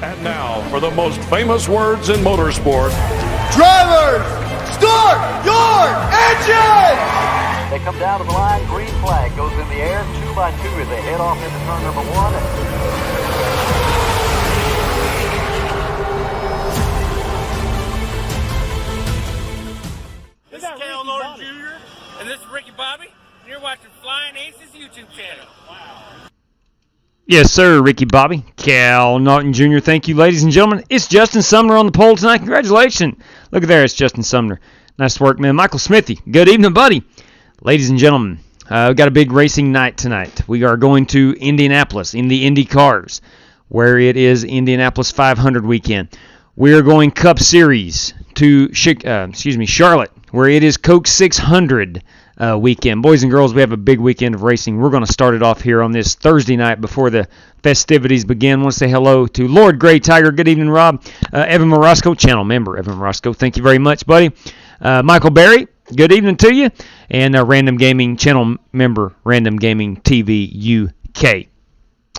And now for the most famous words in motorsport. Drivers, start your engines! They come down to the line, green flag goes in the air, 2 by 2 as they head off into turn number 1. This is Cal Norton Jr. and this is Ricky Bobby, and you're watching Flying Aces YouTube channel. Wow. Yes, sir, Ricky Bobby, Cal Norton Jr. Thank you, ladies and gentlemen. It's Justin Sumner on the pole tonight. Congratulations. Look at there, it's Justin Sumner. Nice work, man. Michael Smithy, good evening, buddy. Ladies and gentlemen, we've got a big racing night tonight. We are going to Indianapolis in the IndyCars, where it is Indianapolis 500 weekend. We are going Cup Series to Charlotte, where it is Coke 600 weekend. Boys and girls, we have a big weekend of racing. We're going to start it off here on this Thursday night before the festivities begin. I want to say hello to Lord Gray Tiger. Good evening, Rob. Evan Morosco, channel member Evan Morosco. Thank you very much, buddy. Michael Berry, good evening to you. And Random Gaming channel member, Random Gaming TV UK.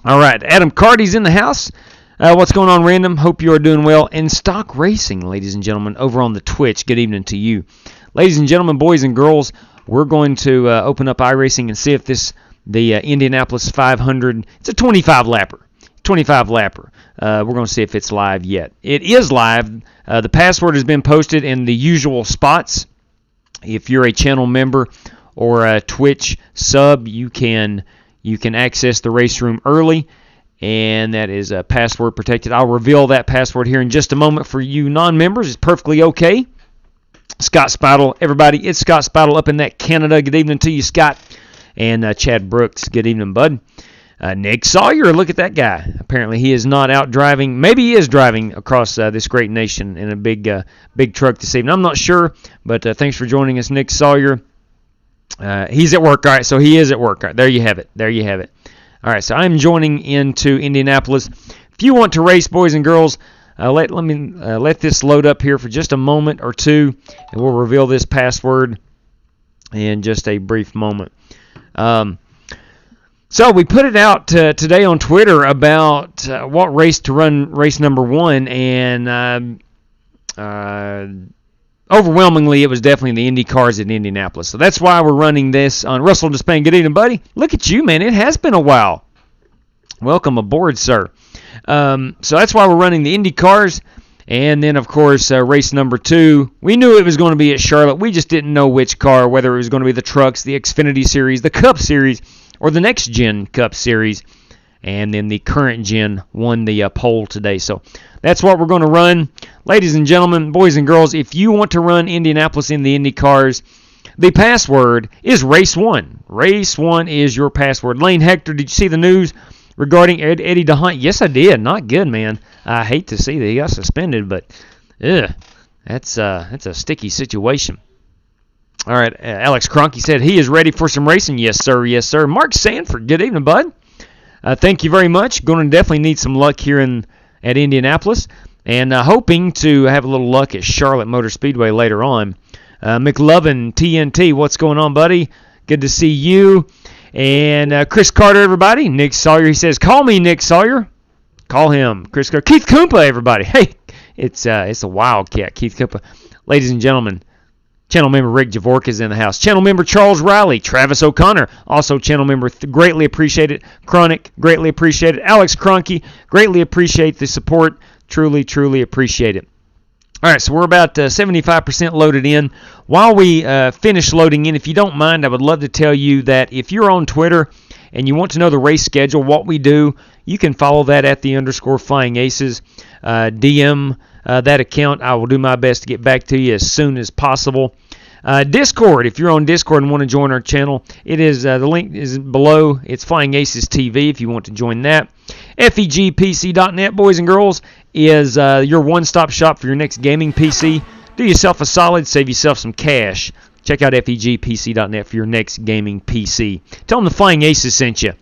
All right, Adam Carty's in the house. What's going on, Random? Hope you are doing well. And Stock Racing, ladies and gentlemen, over on the Twitch. Good evening to you. Ladies and gentlemen, boys and girls, we're going to open up iRacing and see if the Indianapolis 500, it's a 25-lapper. 25-lapper. We're going to see if it's live yet. It is live. The password has been posted in the usual spots. If you're a channel member or a Twitch sub, you can access the race room early, and that is password protected. I'll reveal that password here in just a moment for you non-members. It's perfectly okay. Scott Spidle, everybody, it's Scott Spidle up in that Canada. Good evening to you, Scott. And Chad Brooks, good evening, bud. Nick Sawyer, look at that guy. Apparently he is not out driving. Maybe he is driving across this great nation in a big truck this evening. I'm not sure, but thanks for joining us, Nick Sawyer. He's at work. All right, so he is at work. All right, there you have it. There you have it. All right, so I'm joining into Indianapolis. If you want to race, boys and girls, let this load up here for just a moment or two, and we'll reveal this password in just a brief moment. So we put it out today on Twitter about what race to run, race number 1, and overwhelmingly it was definitely the IndyCars at Indianapolis. So that's why we're running this on Russell Despain. Good evening, buddy. Look at you, man. It has been a while. Welcome aboard, sir. So that's why we're running the IndyCars. And then, of course, race number 2. We knew it was going to be at Charlotte. We just didn't know which car, whether it was going to be the trucks, the Xfinity Series, the Cup Series, or the Next Gen Cup Series. And then the current gen won the pole today. So that's what we're going to run. Ladies and gentlemen, boys and girls, if you want to run Indianapolis in the IndyCars, the password is Race 1. Race 1 is your password. Lane Hector, did you see the news regarding Eddie DeHunt? Yes, I did. Not good, man. I hate to see that he got suspended, but that's a sticky situation. All right, Alex Cronky said he is ready for some racing. Yes, sir. Yes, sir. Mark Sanford, good evening, bud. Thank you very much. Going to definitely need some luck here at Indianapolis, and hoping to have a little luck at Charlotte Motor Speedway later on. McLovin, TNT, what's going on, buddy? Good to see you. And Chris Carter, everybody. Nick Sawyer, he says, call me Nick Sawyer. Call him. Chris Carter. Keith Kumpa, everybody. Hey, it's a Wildcat, Keith Kumpa. Ladies and gentlemen, channel member Rick Javork is in the house. Channel member Charles Riley. Travis O'Connor, also channel member. Greatly appreciate it. Chronic, greatly appreciate it. Alex Cronky, greatly appreciate the support. Truly, truly appreciate it. All right, so we're about 75% loaded in. While we finish loading in, if you don't mind, I would love to tell you that if you're on Twitter and you want to know the race schedule, what we do, you can follow that at @_FlyingAces. DM that account. I will do my best to get back to you as soon as possible. Discord, if you're on Discord and want to join our channel, it is the link is below. It's Flying Aces TV if you want to join that. FEGPC.net, boys and girls, is your one-stop shop for your next gaming PC. Do yourself a solid, save yourself some cash. Check out FEGPC.net for your next gaming PC. Tell them the Flying Aces sent you.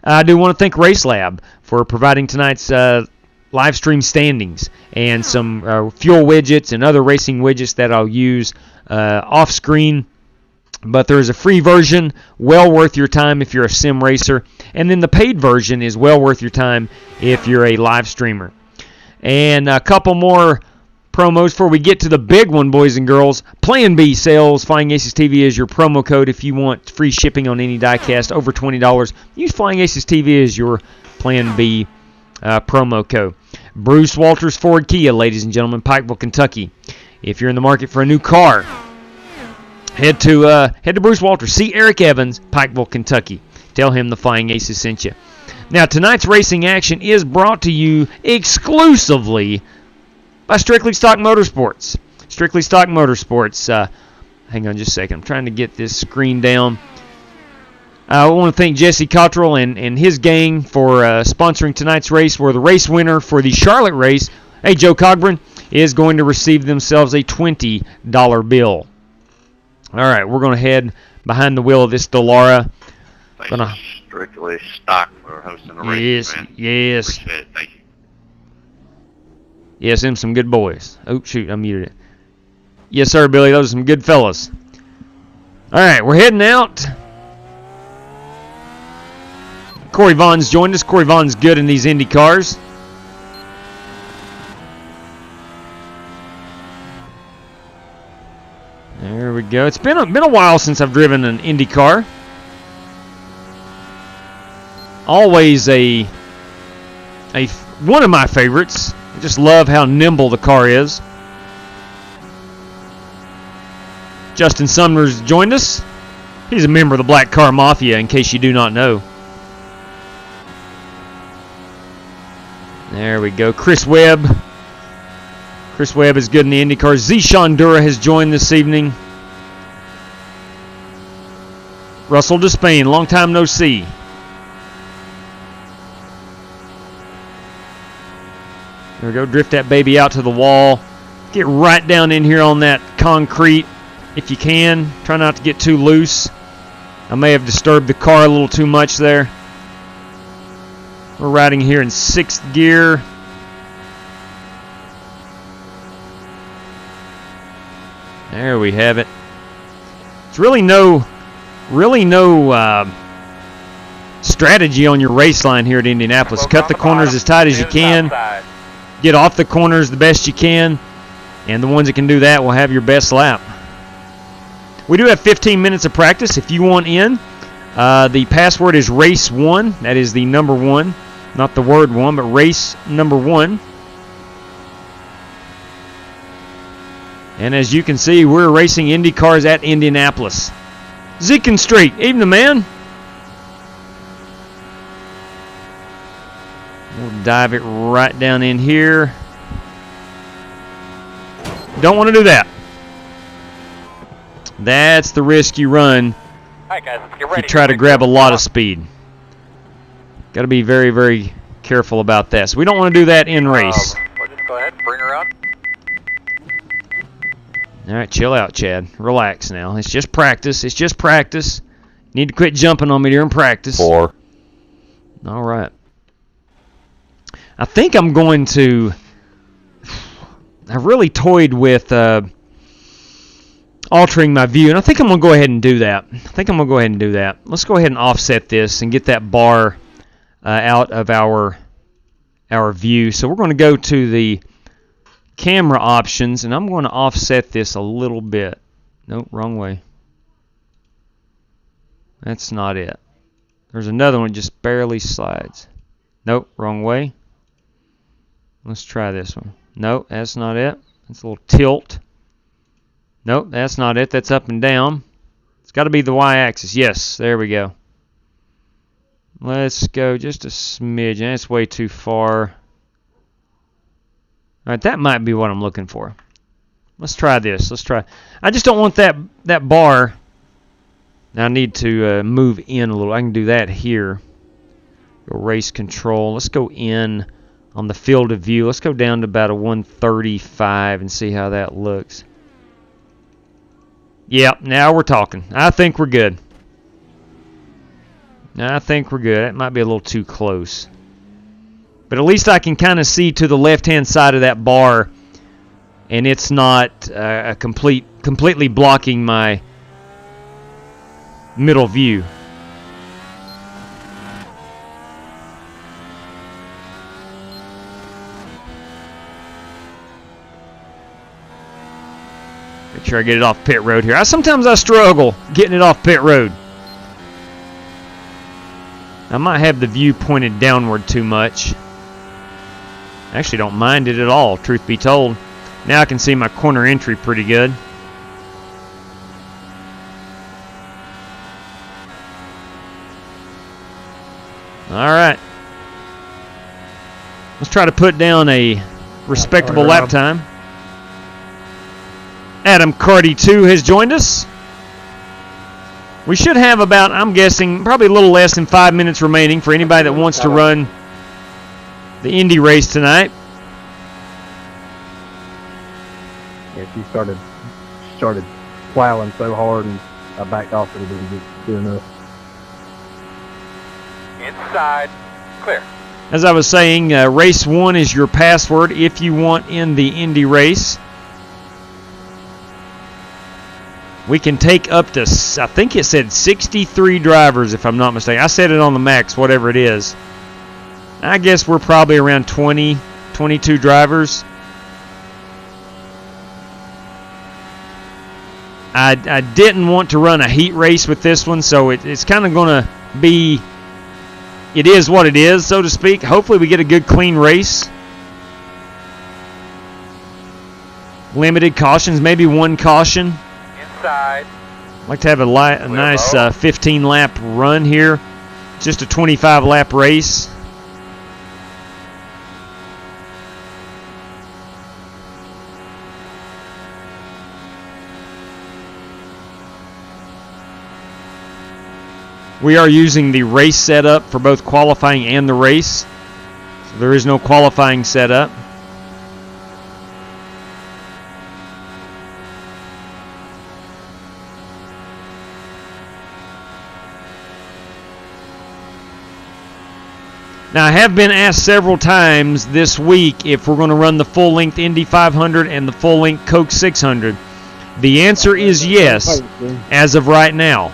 I do want to thank RaceLab for providing tonight's live stream standings and some fuel widgets and other racing widgets that I'll use off screen. But there is a free version, well worth your time if you're a sim racer. And then the paid version is well worth your time if you're a live streamer. And a couple more promos before we get to the big one, boys and girls. Plan B sales. Flying Aces TV is your promo code if you want free shipping on any diecast over $20. Use Flying Aces TV as your Plan B promo code. Bruce Walters Ford Kia, ladies and gentlemen, Pikeville, Kentucky. If you're in the market for a new car, head to Bruce Walters. See Eric Evans, Pikeville, Kentucky. Tell him the Flying Aces sent you. Now, tonight's racing action is brought to you exclusively by Strictly Stock Motorsports. Strictly Stock Motorsports. Hang on just a second. I'm trying to get this screen down. I want to thank Jesse Cottrell and his gang for sponsoring tonight's race, where the race winner for the Charlotte race, hey, Joe Cogburn, is going to receive themselves a $20 bill. All right, we're going to head behind the wheel of this Dallara. Strictly Stock for hosting the race. Yes. Appreciate it. Thank you. Yes, them some good boys. Oh, shoot, I muted it. Yes, sir, Billy. Those are some good fellas. All right, we're heading out. Corey Vaughn's joined us. Corey Vaughn's good in these Indy cars. There we go. It's been a while since I've driven an Indy car. Always one of my favorites. I just love how nimble the car is. Justin Sumner's joined us. He's a member of the Black Car Mafia, in case you do not know. There we go. Chris Webb. Chris Webb is good in the IndyCar. Zishan Dura has joined this evening. Russell Despain, long time no see. There we go. Drift that baby out to the wall. Get right down in here on that concrete if you can. Try not to get too loose. I may have disturbed the car a little too much there. We're riding here in 6th gear. There we have it. It's really no strategy on your race line here at Indianapolis. Cut the corners as tight as you can. Get off the corners the best you can, and the ones that can do that will have your best lap. We do have 15 minutes of practice if you want in. The password is race1. That is the number 1, not the word 1, but race number 1. And as you can see, we're racing Indy cars at Indianapolis. Zekin Street, evening, man. We'll dive it right down in here. Don't want to do that. That's the risk you run. All right, guys, let's get if ready. you try to grab a lot of speed. Got to be very, very careful about that. So we don't want to do that in race. We'll just go ahead and bring her up. All right, chill out, Chad. Relax now. It's just practice. It's just practice. You need to quit jumping on me during practice. 4. All right. I think I'm going to... I really toyed with altering my view, and I think I'm going to go ahead and do that. Let's go ahead and offset this and get that bar out of our view. So we're going to go to the camera options, and I'm going to offset this a little bit. Nope, wrong way. That's not it. There's another one that just barely slides. Nope, wrong way. Let's try this one. Nope, that's not it. That's a little tilt. Nope, that's not it. That's up and down. It's got to be the y-axis. Yes, there we go. Let's go just a smidge. That's way too far. All right, that might be what I'm looking for. Let's try this. I just don't want that bar. Now I need to move in a little. I can do that here. Go race control. Let's go in on the field of view. Let's go down to about a 135 and see how that looks. Yep, now we're talking. I think we're good. That might be a little too close. But at least I can kind of see to the left-hand side of that bar, and it's not completely blocking my middle view. Make sure I get it off pit road here. Sometimes I struggle getting it off pit road. I might have the view pointed downward too much. I actually don't mind it at all, truth be told. Now I can see my corner entry pretty good. Alright. Let's try to put down a respectable lap time. Adam Carty 2 has joined us. We should have about, I'm guessing, probably a little less than 5 minutes remaining for anybody that wants to run the Indy race tonight. Yeah, she started plowing so hard, and I backed off it. It didn't get good enough. Inside, clear. As I was saying, race 1 is your password if you want in the Indy race. We can take up to, I think it said 63 drivers, if I'm not mistaken. I said it on the max, whatever it is. I guess we're probably around 20, 22 drivers. I didn't want to run a heat race with this one, so it's kind of going to be, it is what it is, so to speak. Hopefully we get a good, clean race. Limited cautions, maybe one caution. Inside. I'd like to have a nice 15-lap run here. Just a 25-lap race. We are using the race setup for both qualifying and the race. So there is no qualifying setup. Now, I have been asked several times this week if we're going to run the full-length Indy 500 and the full-length Coke 600. The answer is yes, as of right now.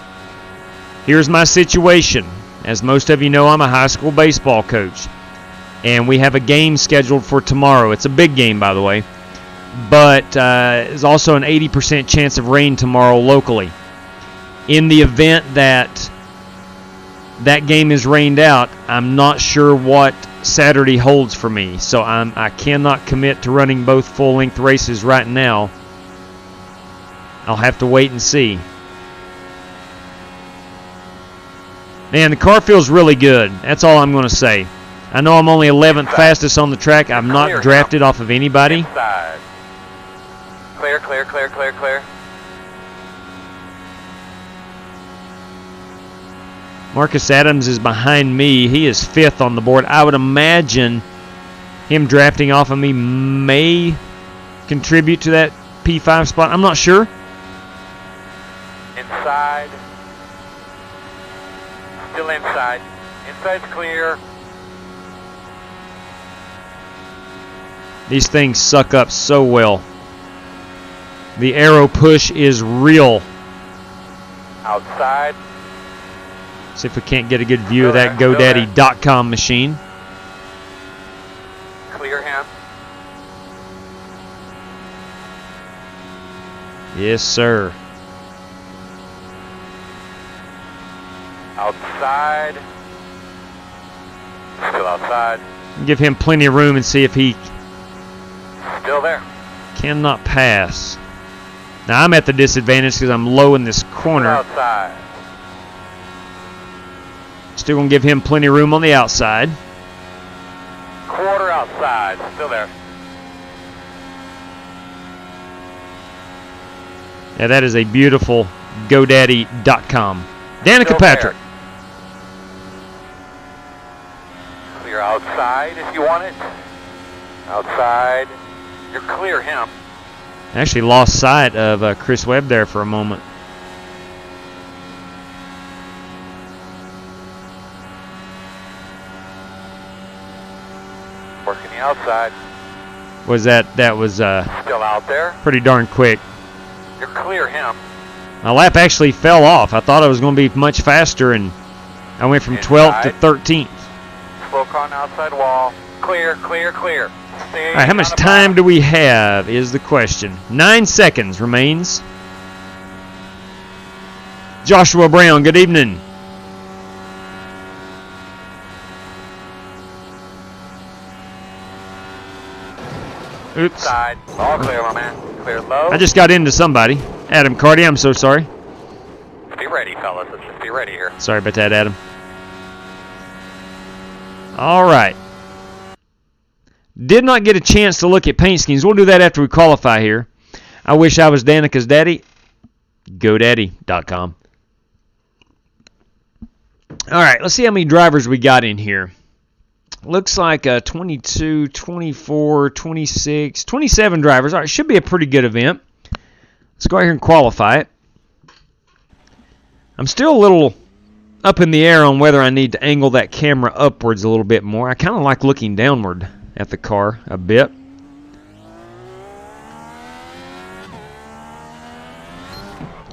Here's my situation. As most of you know, I'm a high school baseball coach, and we have a game scheduled for tomorrow. It's a big game, by the way, but there's also an 80% chance of rain tomorrow locally. In the event that that game is rained out, I'm not sure what Saturday holds for me, so I cannot commit to running both full-length races right now. I'll have to wait and see. Man, the car feels really good. That's all I'm going to say. I know I'm only 11th fastest on the track. I'm not drafted off of anybody. Inside. Clear, clear, clear, clear, clear. Marcus Adams is behind me. He is 5th on the board. I would imagine him drafting off of me may contribute to that P5 spot. I'm not sure. Inside. Still inside. Inside's clear. These things suck up so well. The aero push is real. Outside. See if we can't get a good view of that GoDaddy.com machine. Clear him. Yes, sir. Outside. Still outside. Give him plenty of room and see if he Still there. cannot pass. Now I'm at the disadvantage because I'm low in this Still corner. outside. Still going to give him plenty of room on the outside. Quarter outside. Still there. Yeah, that is a beautiful GoDaddy.com. Danica Still Patrick. there. Clear outside if you want it. Outside. You're clear him. Actually lost sight of Chris Webb there for a moment. Working the outside. Was that was Still out there. pretty darn quick. You're clear him. My lap actually fell off. I thought I was going to be much faster, and I went from 12th to Inside. 13th. Spoke on outside wall. Clear, clear, clear. Stay All right, how much on the time bottom. do we have is the question. 9 seconds remains. Joshua Brown, good evening. Oops. Side. All clear, my man. Clear low. I just got into somebody. Adam Carty, I'm so sorry. Be ready, fellas. Let's just be ready here. Sorry about that, Adam. All right. Did not get a chance to look at paint schemes. We'll do that after we qualify here. I wish I was Danica's daddy. GoDaddy.com. All right, let's see how many drivers we got in here. Looks like 22, 24, 26, 27 drivers. All right, should be a pretty good event. Let's go out here and qualify it. I'm still a little up in the air on whether I need to angle that camera upwards a little bit more. I kind of like looking downward at the car a bit.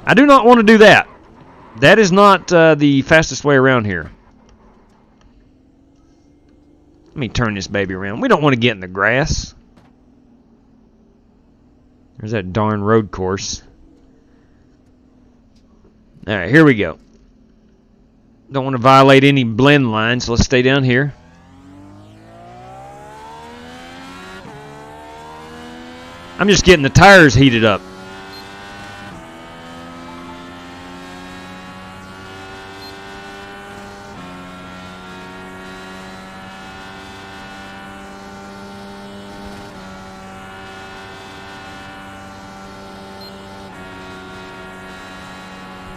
I do not want to do that. That is not the fastest way around here. Let me turn this baby around. We don't want to get in the grass. There's that darn road course. All right, here we go. Don't want to violate any blend lines, so let's stay down here. I'm just getting the tires heated up.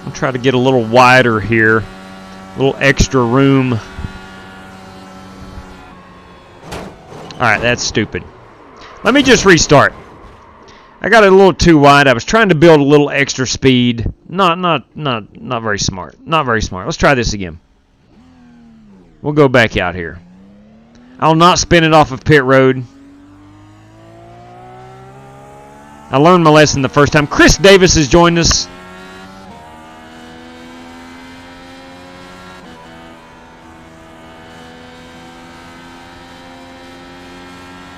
I'll try to get a little wider here. A little extra room. Alright, that's stupid. Let me just restart. I got it a little too wide. I was trying to build a little extra speed. Not very smart. Not very smart. Let's try this again. We'll go back out here. I'll not spin it off of pit road. I learned my lesson the first time. Chris Davis has joined us.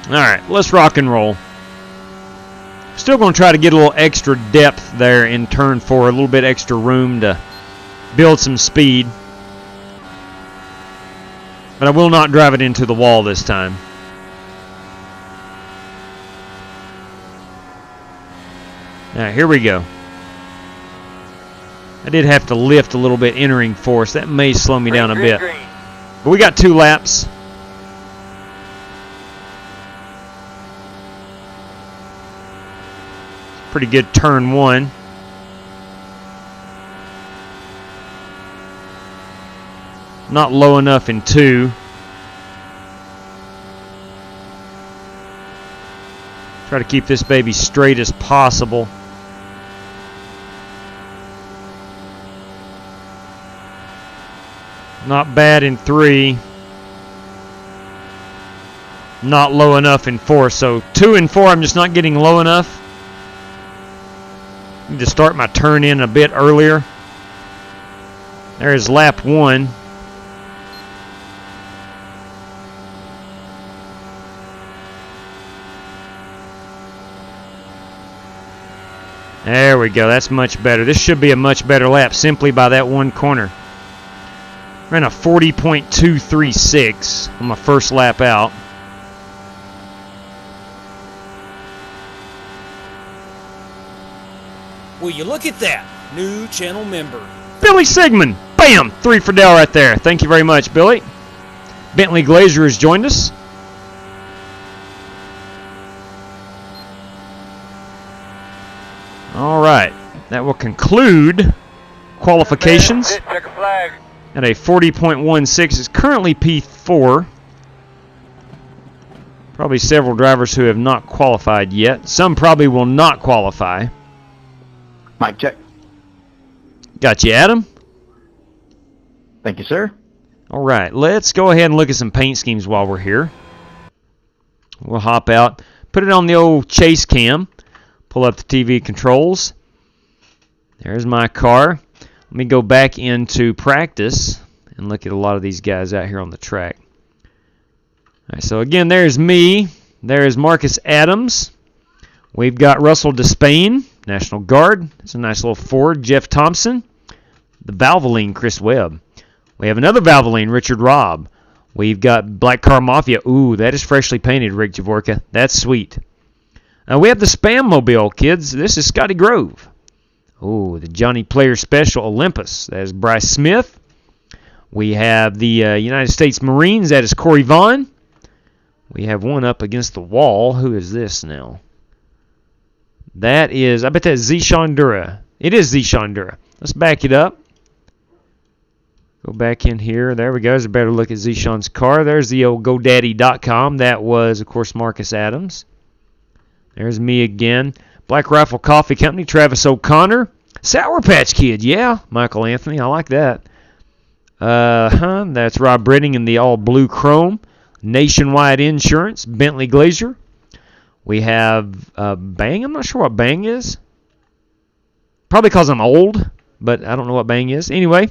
Alright, let's rock and roll. Still going to try to get a little extra depth there in turn 4. A little bit extra room to build some speed. But I will not drive it into the wall this time. Alright, here we go. I did have to lift a little bit entering force. That may slow me down a bit. But we got 2 laps. Pretty good turn 1. Not low enough in 2. Try to keep this baby straight as possible. Not bad in 3. Not low enough in 4. So 2 and 4, I'm just not getting low enough. Need to start my turn in a bit earlier. There's lap 1. There we go. That's much better. This should be a much better lap simply by that one corner. Ran a 40.236 on my first lap out. Will you look at that? New channel member. Billy Sigmund. Bam! 3 for Dell right there. Thank you very much, Billy. Bentley Glazier has joined us. All right. That will conclude qualifications Check a flag. at a 40.16. It's currently P4. Probably several drivers who have not qualified yet. Some probably will not qualify. Mic check. Got you, Adam. Thank you, sir. All right, let's go ahead and look at some paint schemes while we're here. We'll hop out, put it on the old chase cam, pull up the TV controls. There's my car. Let me go back into practice and look at a lot of these guys out here on the track. All right, so again, there's me, There is Marcus Adams. We've got Russell Despain, National Guard. It's a nice little Ford. Jeff Thompson. The Valvoline, Chris Webb. We have another Valvoline, Richard Robb. We've got Black Car Mafia. Ooh, that is freshly painted, Rick Javorka. That's sweet. We have the Spam Mobile, kids. This is Scotty Grove. Ooh, the Johnny Player Special Olympus. That is Bryce Smith. We have the United States Marines. That is Corey Vaughn. We have one up against the wall. Who is this now? That is, I bet that's Zishan Dura. It is Zishan Dura. Let's back it up. Go back in here. There we go. There's a better look at Zishan's car. There's the old GoDaddy.com. That was, of course, Marcus Adams. There's me again. Black Rifle Coffee Company, Travis O'Connor. Sour Patch Kid, yeah. Michael Anthony, I like that. That's Rob Britting in the all-blue chrome. Nationwide Insurance, Bentley Glazier. We have Bang. I'm not sure what Bang is. Probably because I'm old, but I don't know what Bang is. Anyway,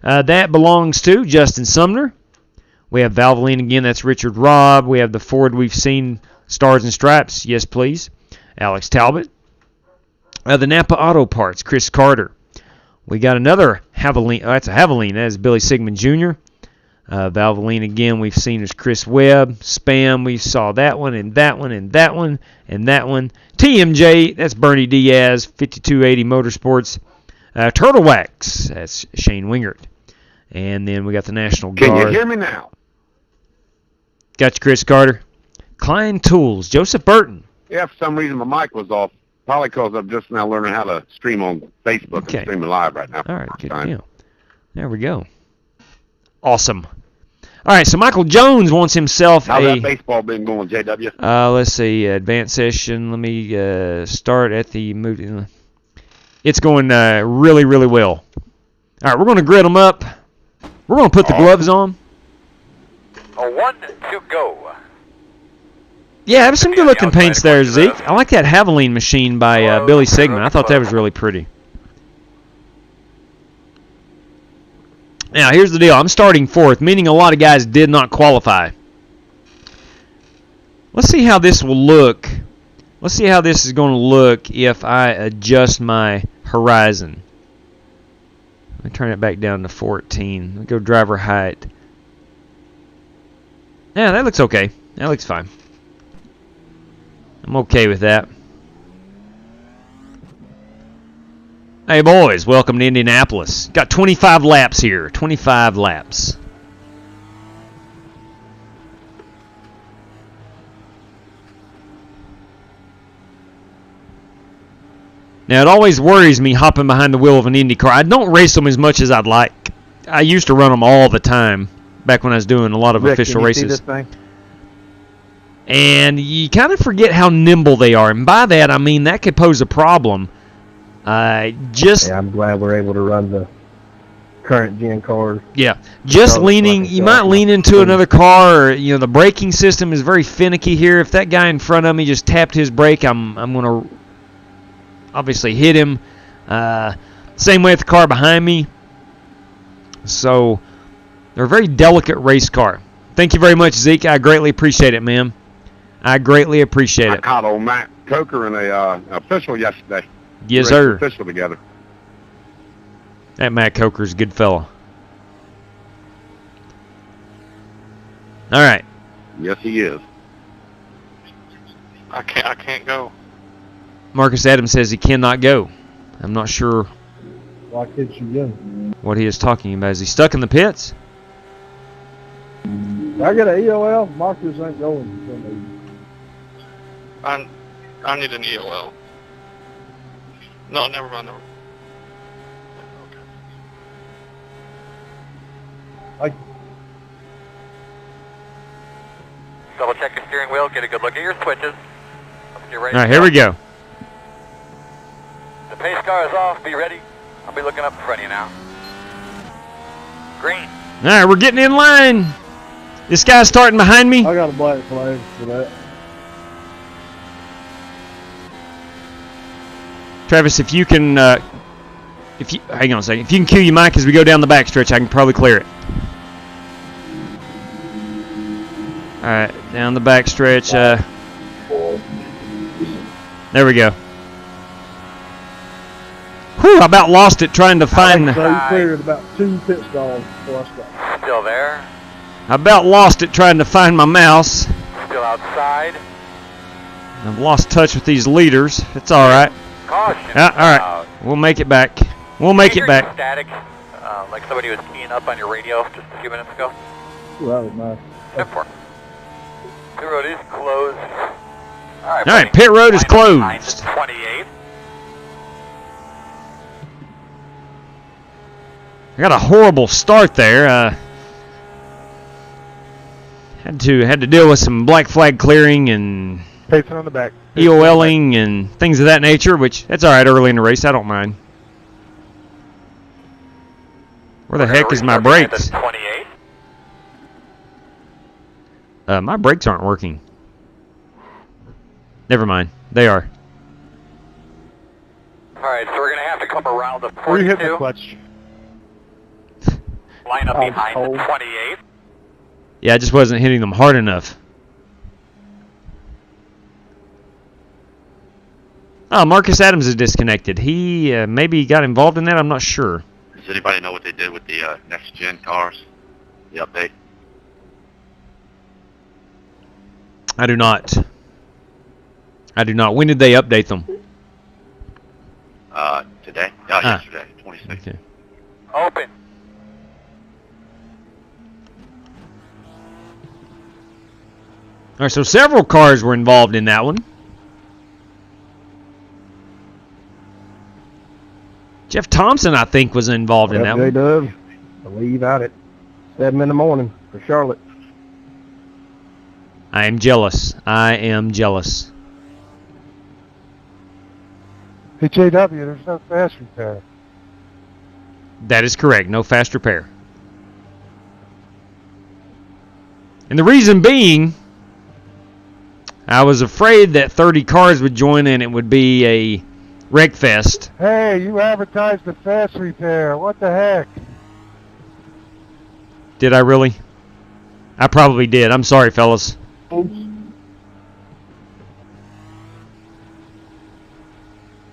that belongs to Justin Sumner. We have Valvoline again. That's Richard Robb. We have the Ford we've seen, Stars and Stripes. Yes, please. Alex Talbot. The Napa Auto Parts, Chris Carter. We got another Havoline. That's a Havoline. That is Billy Sigmund Jr. Valvoline again we've seen is Chris Webb. Spam, we saw that one and that one and that one and that one. TMJ, that's Bernie Diaz. 5280 Motorsports. Turtle Wax, that's Shane Wingert. And then we got the National Guard. Can you hear me now? Got you, Chris Carter. Klein Tools, Joseph Burton. Yeah, for some reason my mic was off. Probably because I'm just now learning how to stream on Facebook and streaming live right now. All right, good deal. There we go. Awesome. All right, so Michael Jones wants himself How's that baseball been going, JW? Let's see, advanced session. Let me start at the movie. It's going really, really well. All right, we're going to grid them up. We're going to put the gloves on. A 1 to go. Yeah, there's some good-looking paints there, Zeke. I like that Havoline machine by Billy Sigmund. I thought that was really pretty. Now, here's the deal. I'm starting fourth, meaning a lot of guys did not qualify. Let's see how this will look. Let's see how this is going to look if I adjust my horizon. Let me turn it back down to 14. Let me go driver height. Yeah, that looks okay. That looks fine. I'm okay with that. Hey, boys, welcome to Indianapolis. Got 25 laps here. 25 laps. Now, it always worries me hopping behind the wheel of an IndyCar. I don't race them as much as I'd like. I used to run them all the time back when I was doing a lot of official races. See this thing? And you kind of forget how nimble they are. And by that, I mean that could pose a problem. Yeah, I'm glad we're able to run the current gen cars. Yeah, just leaning. You might lean into another car. Or, you know, the braking system is very finicky here. If that guy in front of me just tapped his brake, I'm going to obviously hit him. Same way with the car behind me. So they're a very delicate race car. Thank you very much, Zeke. I greatly appreciate it, man. I greatly appreciate it. I caught old Matt Coker in a official yesterday. Yes, sir. Official together. That Matt Coker's a good fella. All right. Yes, he is. I can't go. Marcus Adams says he cannot go. I'm not sure Why can't you go? what he is talking about. Is he stuck in the pits? I got an EOL. Marcus ain't going. I need an EOL. No, never mind. Okay. Double check your steering wheel. Get a good look at your switches. Get ready. All right, here we go. The pace car is off. Be ready. I'll be looking up in front of you now. Green. All right, we're getting in line. This guy's starting behind me. I got a black flag for that. Travis, if you can, hang on a second. If you can cue your mic as we go down the backstretch, I can probably clear it. All right, down the backstretch. There we go. Whew, I about lost it trying to find... So you cleared about 2 pit stalls before I stopped. Still there. I about lost it trying to find my mouse. Still outside. I've lost touch with these leaders. It's all right. Caution. All right. We'll make it back. We'll make it back. Static, like somebody was keying up on your radio just a few minutes ago. Right, man. 10-4. The road is closed. All right, pit road is closed. 28. I got a horrible start there. Had to deal with some black flag clearing and Pacing on the back. EOLing and things of that nature, which that's all right early in the race. I don't mind. Where the heck is my brakes? 28. My brakes aren't working. Never mind. They are. All right, so we're going to have to come around the 42. Where you hitting the clutch? Line up behind the 28. Yeah, I just wasn't hitting them hard enough. Oh, Marcus Adams is disconnected. He maybe got involved in that. I'm not sure. Does anybody know what they did with the next-gen cars? The update? I do not. I do not. When did they update them? Today? Yesterday, 26. Okay. Open. All right, so several cars were involved in that one. Jeff Thompson, I think, was involved in that one. J-Dub, I leave out at 7 in the morning for Charlotte. I am jealous. I am jealous. Hey, JW, there's no fast repair. That is correct. No fast repair. And the reason being, I was afraid that 30 cars would join and it would be a wreck fest. Hey, you advertised the fast repair. What the heck? Did I really? I probably did. I'm sorry, fellas. Oops.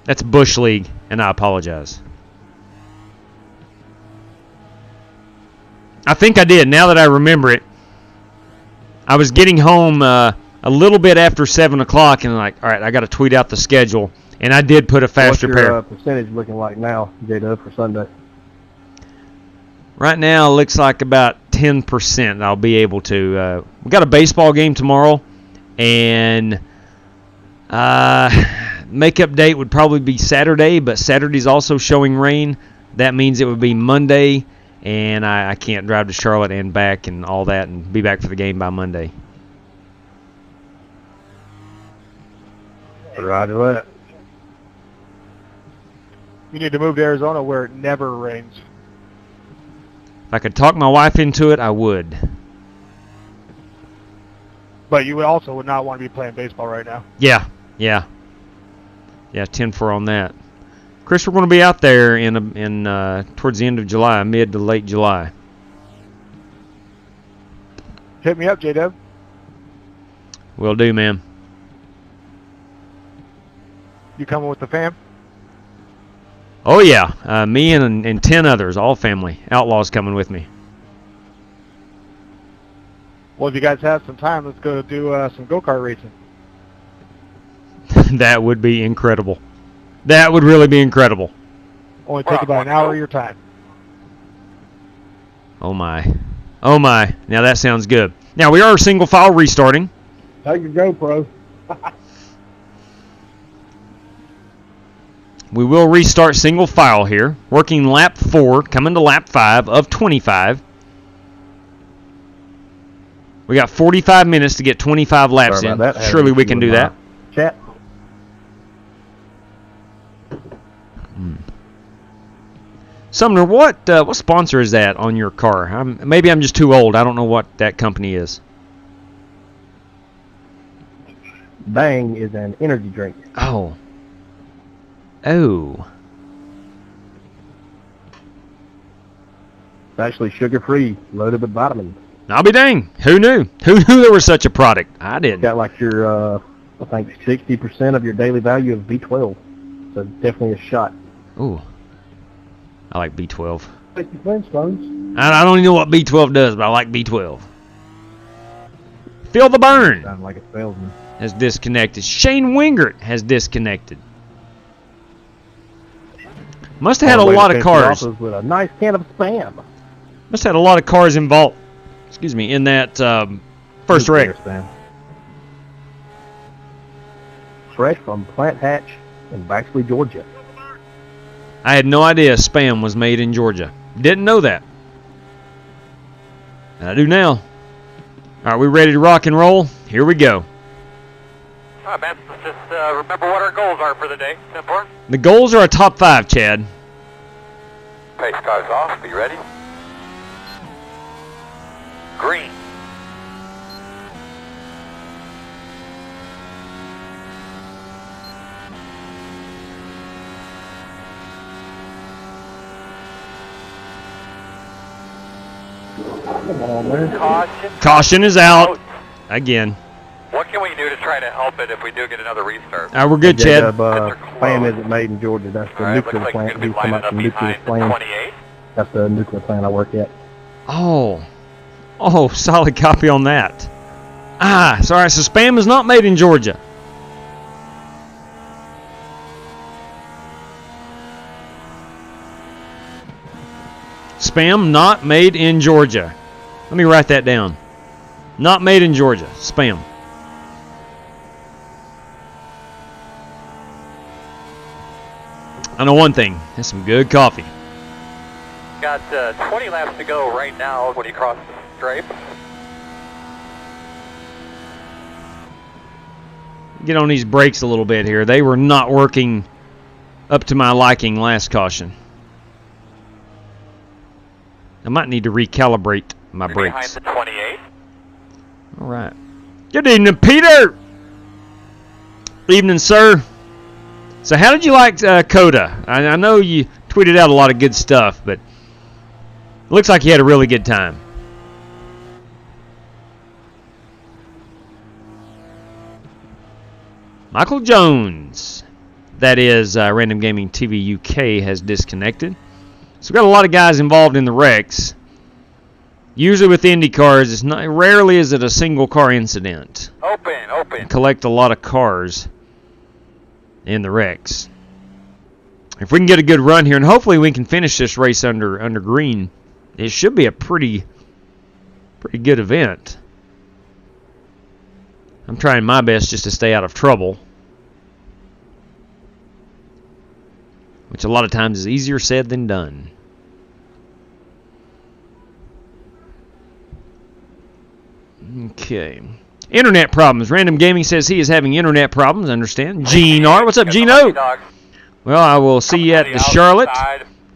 That's Bush League, and I apologize. I think I did, now that I remember it. I was getting home a little bit after 7 o'clock, and like, all right, I got to tweet out the schedule. And I did put a fast repair. What's your percentage looking like now, J-Dub, for Sunday? Right now, it looks like about 10% I'll be able to. We got a baseball game tomorrow, and makeup date would probably be Saturday, but Saturday's also showing rain. That means it would be Monday, and I can't drive to Charlotte and back and all that and be back for the game by Monday. Roger that. You need to move to Arizona where it never rains. If I could talk my wife into it, I would. But you also would not want to be playing baseball right now. Yeah, 10-4 on that. Chris, we're going to be out there in towards the end of July, mid to late July. Hit me up, J-Dub. Will do, man. You coming with the fam? Oh, yeah. Me and 10 others, all family. Outlaws coming with me. Well, if you guys have some time, let's go do some go-kart racing. That would be incredible. That would really be incredible. Only take about an hour of your time. Oh, my. Oh, my. Now, that sounds good. Now, we are single file restarting. Take your GoPro. We will restart single file here. Working lap 4, coming to lap 5 of 25. We got 45 minutes to get 25 laps in. Surely we can do that. Chat. Sumner, what sponsor is that on your car? Maybe I'm just too old. I don't know what that company is. Bang is an energy drink. Oh. It's actually sugar-free, loaded with vitamins. I'll be dang. Who knew? Who knew there was such a product? I did. Got like your I think 60% of your daily value of B12. So definitely a shot. Ooh. I like B12. Take your Flintstones. I don't even know what B12 does, but I like B12. Feel the burn. Sound like a salesman. Has disconnected. Shane Wingert has disconnected. Must have had a lot of cars. With a nice can of Spam. Must have had a lot of cars involved. Excuse me, in that first wreck. Fresh from Plant Hatch in Baxley, Georgia. I had no idea Spam was made in Georgia. Didn't know that. I do now. All right, we ready to rock and roll? Here we go. All right, man. Let's just remember what our goals are for the day. It's important. The goals are a top 5, Chad. Pace cars off. Be ready. Green. Come on, man. Caution. Caution is out. Again. What can we do to try to help it if we do get another restart? We're good, Chad. Spam isn't made in Georgia. That's the nuclear looks like plant. you're He's come lining out from up nuclear behind plant. 28. That's the nuclear plant I work at. Oh, solid copy on that. Sorry, so Spam is not made in Georgia. Spam not made in Georgia. Let me write that down. Not made in Georgia. Spam. I know one thing. That's some good coffee. Got 20 laps to go right now when you cross the stripe. Get on these brakes a little bit here. They were not working up to my liking last caution. I might need to recalibrate my You're brakes. behind the 28. All right. Good evening, Peter. Evening, sir. So how did you like Coda? I know you tweeted out a lot of good stuff, but it looks like you had a really good time. Michael Jones, that is Random Gaming TV UK, has disconnected. So we've got a lot of guys involved in the wrecks. Usually with IndyCars, it's not, rarely is it a single car incident. Open. Collect a lot of cars in the wrecks. If we can get a good run here, and hopefully we can finish this race under green, it should be a pretty good event. I'm trying my best just to stay out of trouble, which a lot of times is easier said than done. Okay. Internet problems. Random Gaming says he is having internet problems. Understand. Gene R. What's up, Gino? Well, I will see you at the Charlotte.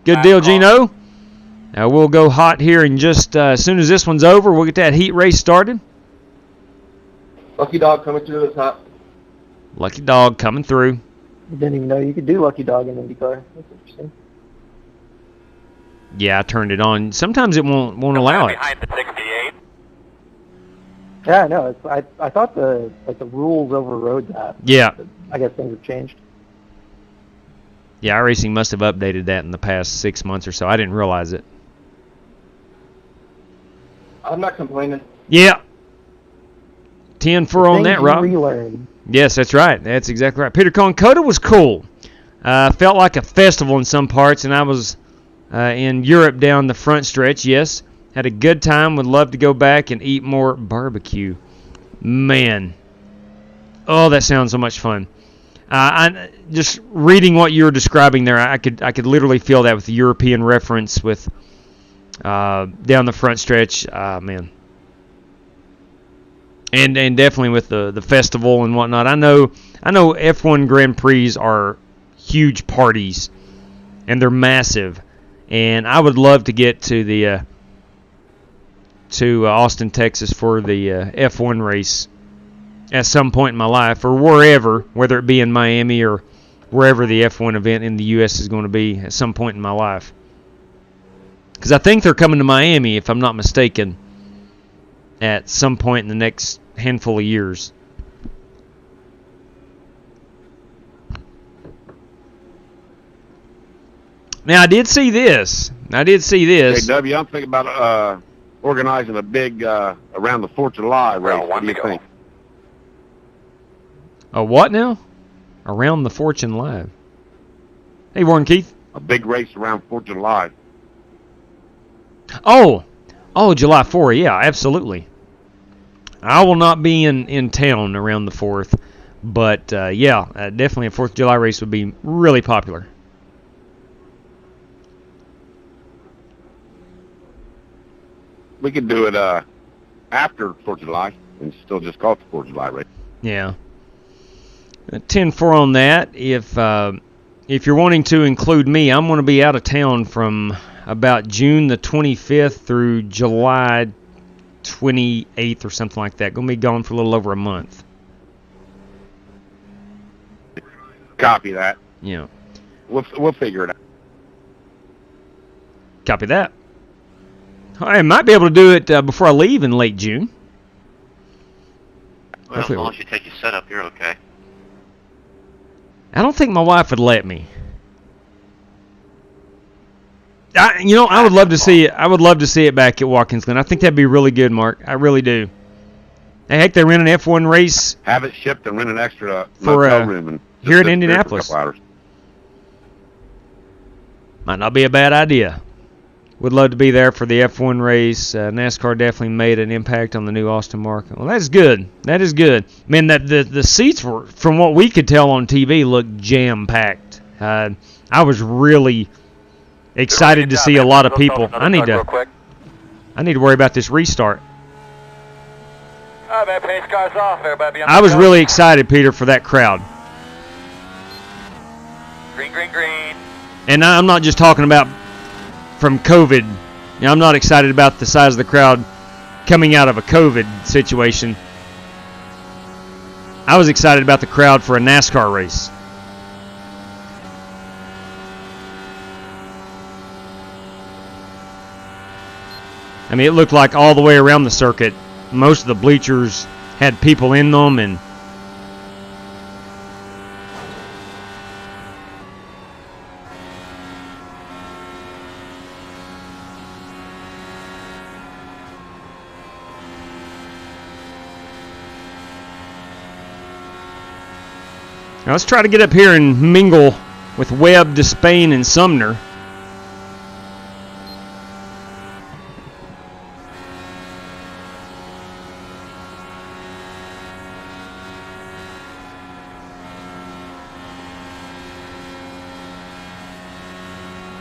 Good deal, Gino. We'll go hot here in just as soon as this one's over. We'll get that heat race started. Lucky Dog coming through this hot. Lucky Dog coming through. I didn't even know you could do Lucky Dog in IndyCar. That's interesting. Yeah, I turned it on. Sometimes it won't allow it. Behind the 68. Yeah, I know. I thought the rules overrode that. Yeah. I guess things have changed. Yeah, iRacing must have updated that in the past 6 months or so. I didn't realize it. I'm not complaining. Yeah. 10-4 on that, Rob. Relearn. Yes, that's right. That's exactly right. Peter Cohn, Coda was cool. Felt like a festival in some parts, and I was in Europe down the front stretch, yes. Had a good time. Would love to go back and eat more barbecue. Man. Oh, that sounds so much fun. I just reading what you were describing there, I could literally feel that with the European reference with down the front stretch. Man. And definitely with the festival and whatnot. I know F1 Grand Prix are huge parties, and they're massive. And I would love to get to the Austin, Texas for the F1 race at some point in my life, or wherever, whether it be in Miami or wherever the F1 event in the U.S. is going to be at some point in my life. Because I think they're coming to Miami, if I'm not mistaken, at some point in the next handful of years. Now, I did see this. JW, I'm thinking about organizing a big around the 4th of July race. What do you think? A what now? Around the Fortune Live. Hey, Warren Keith. A big race around 4th of July. Oh, July 4th. Yeah, absolutely. I will not be in town around the 4th, but definitely a 4th of July race would be really popular. We could do it after 4th of July and still just call it the 4th of July race. Yeah. 10-4 on that. If you're wanting to include me, I'm going to be out of town from about June the 25th through July 28th or something like that. Going to be gone for a little over a month. Copy that. Yeah. We'll figure it out. Copy that. I might be able to do it before I leave in late June. Well, as long as you take your setup, you're okay. I don't think my wife would let me. I would love to see it. I would love to see it back at Watkins Glen. I think that'd be really good, Mark. I really do. Hey, heck, they ran an F1 race. Have it shipped and rent an extra for motel room and here in Indianapolis. Might not be a bad idea. Would love to be there for the F1 race. NASCAR definitely made an impact on the new Austin market. Well, that's good. That is good. Man, the seats were, from what we could tell on TV, looked jam-packed. I was really excited to see a lot of people. I need to worry about this restart. That pace car's off. Everybody I was really excited, Peter, for that crowd. Green, green, green. And I'm not just talking about from COVID. I'm not excited about the size of the crowd coming out of a COVID situation. I was excited about the crowd for a NASCAR race. I mean, it looked like all the way around the circuit, most of the bleachers had people in them, and now let's try to get up here and mingle with Webb, Despain, and Sumner.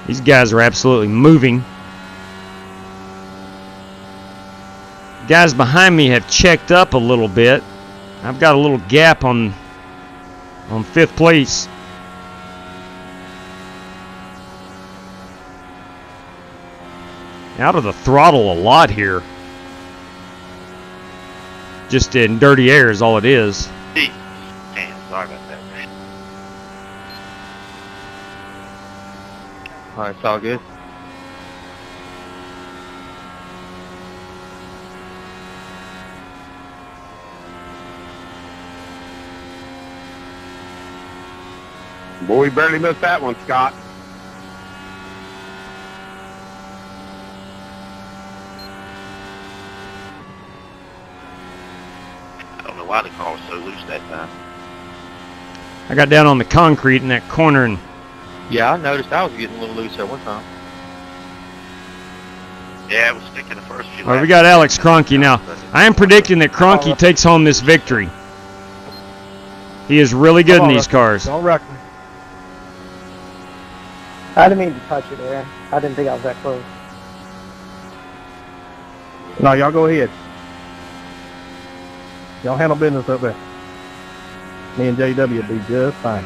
These guys are absolutely moving. Guys behind me have checked up a little bit. I've got a little gap on 5th place. Out of the throttle a lot here. Just in dirty air is all it is. Damn, sorry about that. Alright, it's all good. Boy, we barely missed that one, Scott. I don't know why the car was so loose that time. I got down on the concrete in that corner and Yeah, I noticed I was getting a little loose at one time. Yeah, it was sticking the first few well, laps. we got Alex Kroenke now. I am predicting that Kroenke takes home this victory. He is really good in these cars. Don't wreck me. I didn't mean to touch it there. I didn't think I was that close. No, y'all go ahead. Y'all handle business up there. Me and JW will be just fine.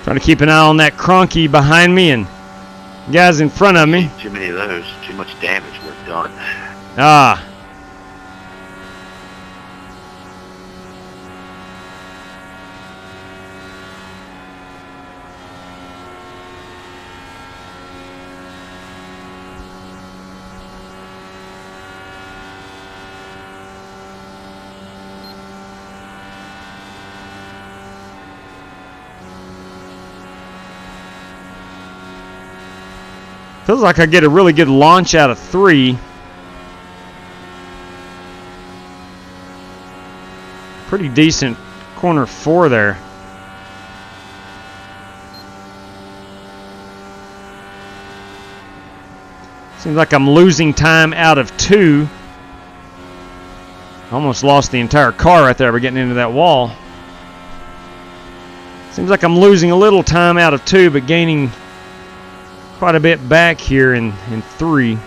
Trying to keep an eye on that Kroenke behind me and guys in front of me. Too many of those. Too much damage was done. Ah. Feels like I get a really good launch out of 3. Pretty decent corner 4 there. Seems like I'm losing time out of 2. Almost lost the entire car right there by getting into that wall. Seems like I'm losing a little time out of 2, but gaining quite a bit back here in 3.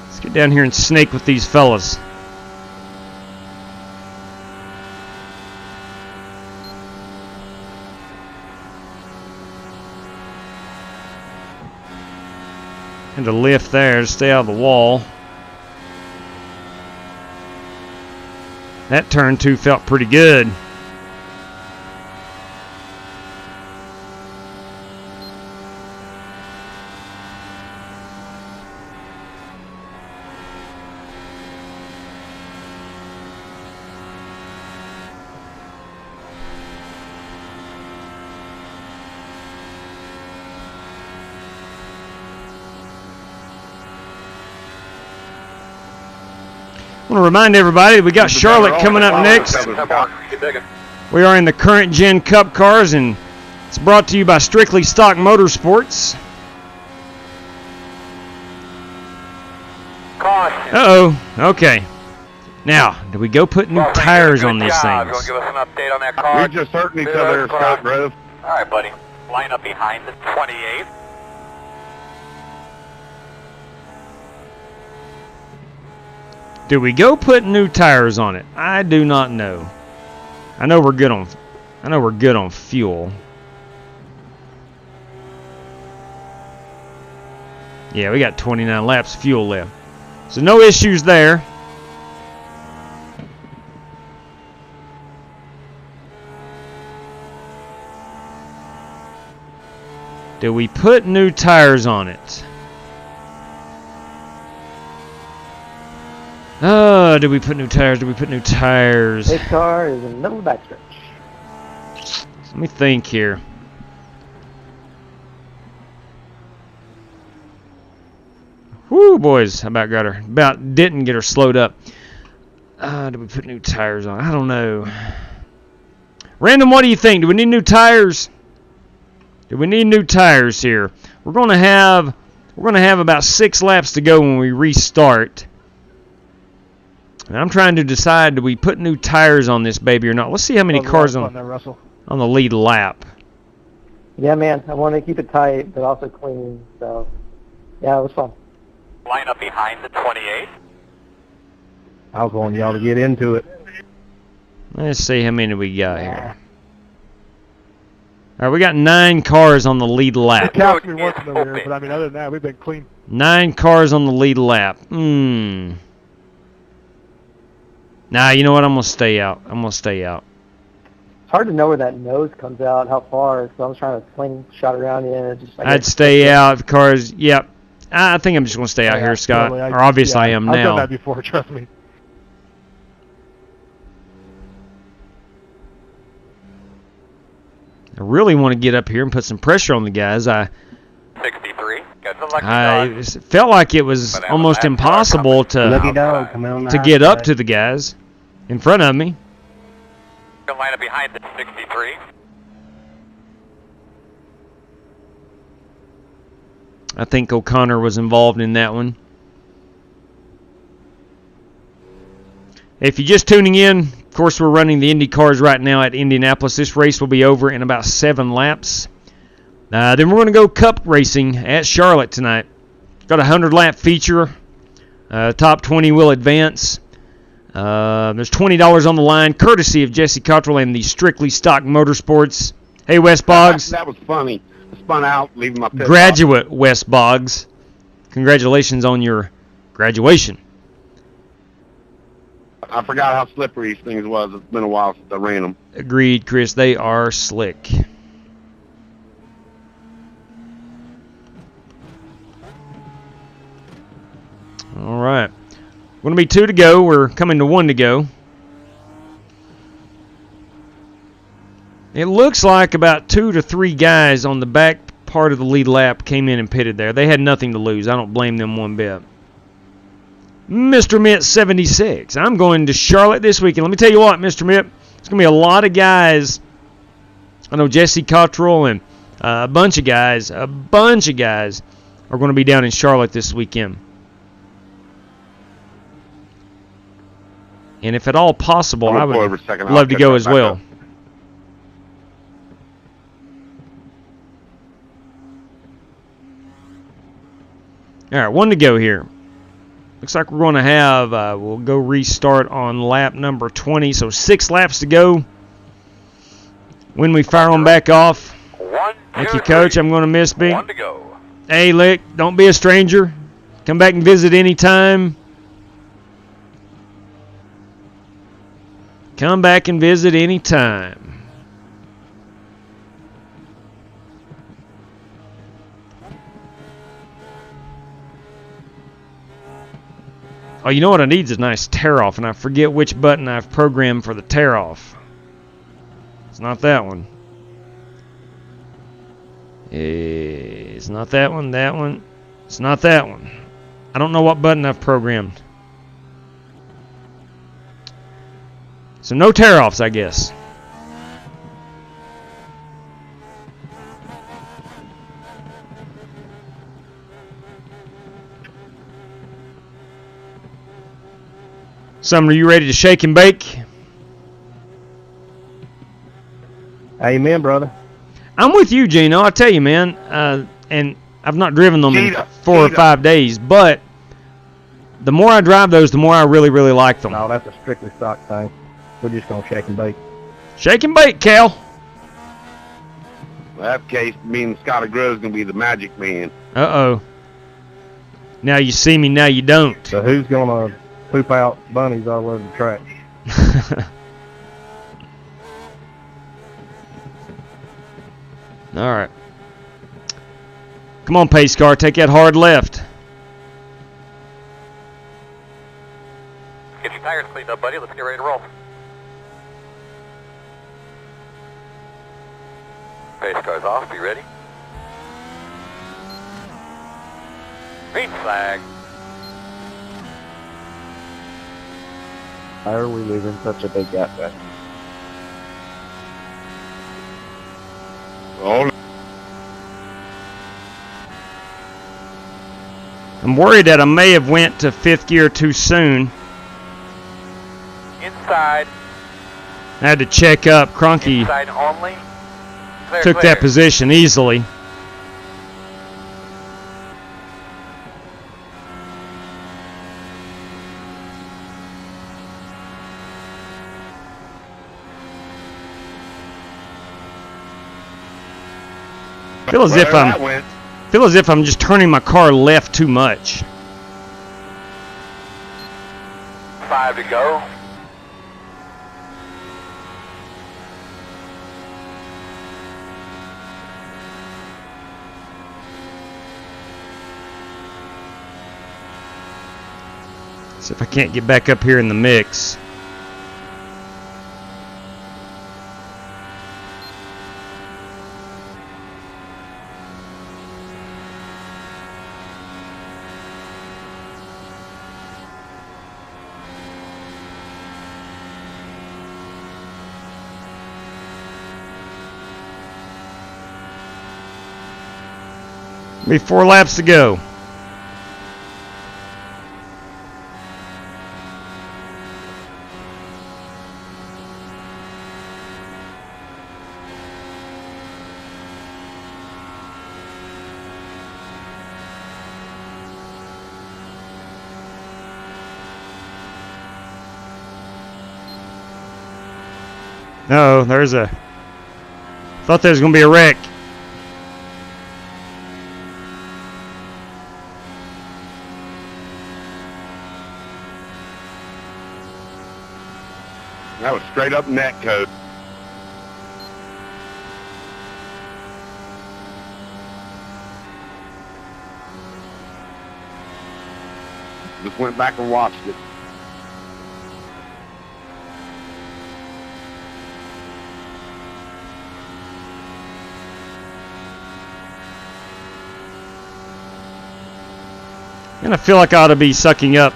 Let's get down here and snake with these fellas. And a lift there to stay out of the wall. That turn 2 felt pretty good. I want to remind everybody we got Charlotte coming up next. We are in the current gen Cup cars, and it's brought to you by Strictly Stock Motorsports. Uh-oh. Okay. Now, do we go put new tires on these things? You want to give us an update on that car? We're just hurting each other, Scott Grove. All right, buddy. Line up behind the 28. Do we go put new tires on it? I do not know. I know we're good on fuel. Yeah, we got 29 laps of fuel left. So no issues there. Do we put new tires on it? Did we put new tires? Did we put new tires? This car is in the middle of the backstretch. Let me think here. Whoo, boys. How about got her? About didn't get her slowed up. Did we put new tires on? I don't know. Random, what do you think? Do we need new tires? Do we need new tires here? We're gonna have about 6 laps to go when we restart. And I'm trying to decide, do we put new tires on this baby or not? Let's see how many cars on the lead lap. Yeah, man. I want to keep it tight, but also clean. So, yeah, it was fun. Line up behind the 28. I was wanting y'all to get into it. Let's see how many we got here. All right, we got 9 cars on the lead lap. It counts me once over here, but I mean, other than that, we've been clean. 9 cars on the lead lap. Nah, you know what? I'm going to stay out. It's hard to know where that nose comes out, how far, so I was trying to slingshot around in. And I'd stay out. The cars, yep. I think I'm just going to stay out here, Scott. Totally. Or obviously I am now. I've done that before, trust me. I really want to get up here and put some pressure on the guys. 63. I felt like it was almost impossible to get up to the guys in front of me. Line up behind the 63. I think O'Connor was involved in that one. If you're just tuning in, of course, we're running the Indy cars right now at Indianapolis. This race will be over in about 7 laps. Then we're going to go Cup racing at Charlotte tonight. Got a 100-lap feature. Top 20 will advance. There's $20 on the line, courtesy of Jesse Cottrell and the Strictly Stock Motorsports. Hey, Wes Boggs. That was funny. I spun out, leaving my pit Graduate Wes Boggs. Congratulations on your graduation. I forgot how slippery these things was. It's been a while since I ran them. Agreed, Chris. They are slick. Going to be 2 to go. We're coming to 1 to go. It looks like about 2 to 3 guys on the back part of the lead lap came in and pitted there. They had nothing to lose. I don't blame them one bit. Mr. Mitt 76. I'm going to Charlotte this weekend. Let me tell you what, Mr. Mitt, it's going to be a lot of guys. I know Jesse Cottrell and a bunch of guys are going to be down in Charlotte this weekend. And if at all possible, I would love to go as well. All right, 1 to go here. Looks like we're going to have, we'll go restart on lap number 20, so 6 laps to go. When we fire them back off. Thank you, Coach. I'm going to miss me. 1 to go. Hey, Lick, don't be a stranger. Come back and visit anytime. Come back and visit anytime. Oh, you know what I need is a nice tear-off, and I forget which button I've programmed for the tear-off. It's not that one. It's not that one, that one. It's not that one. I don't know what button I've programmed. So no tear-offs, I guess. Sumner, you ready to shake and bake? Amen, brother. I'm with you, Gino. I tell you, man. And I've not driven them in 4 or 5 days, but the more I drive those, the more I really, really like them. No, that's a strictly stock thing. We're just going to shake and bake. Shake and bake, Cal. In that case, me and Scotty Grove's going to be the magic man. Uh-oh. Now you see me, now you don't. So who's going to poop out bunnies all over the track? All right. Come on, pace car. Take that hard left. Get your tires cleaned up, buddy. Let's get ready to roll. Pace car's off. Be ready. Green flag. Why are we leaving such a big gap back? Oh, I'm worried that I may have went to 5th gear too soon. Inside. I had to check up. Cronky Inside only. Clear, took clear. that position easily. Feel as if I'm just turning my car left too much. 5 to go. See if I can't get back up here in the mix. Be 4 laps to go. No, there's a... Thought there was going to be a wreck. that was straight up net code. Just went back and watched it. And I feel like I ought to be sucking up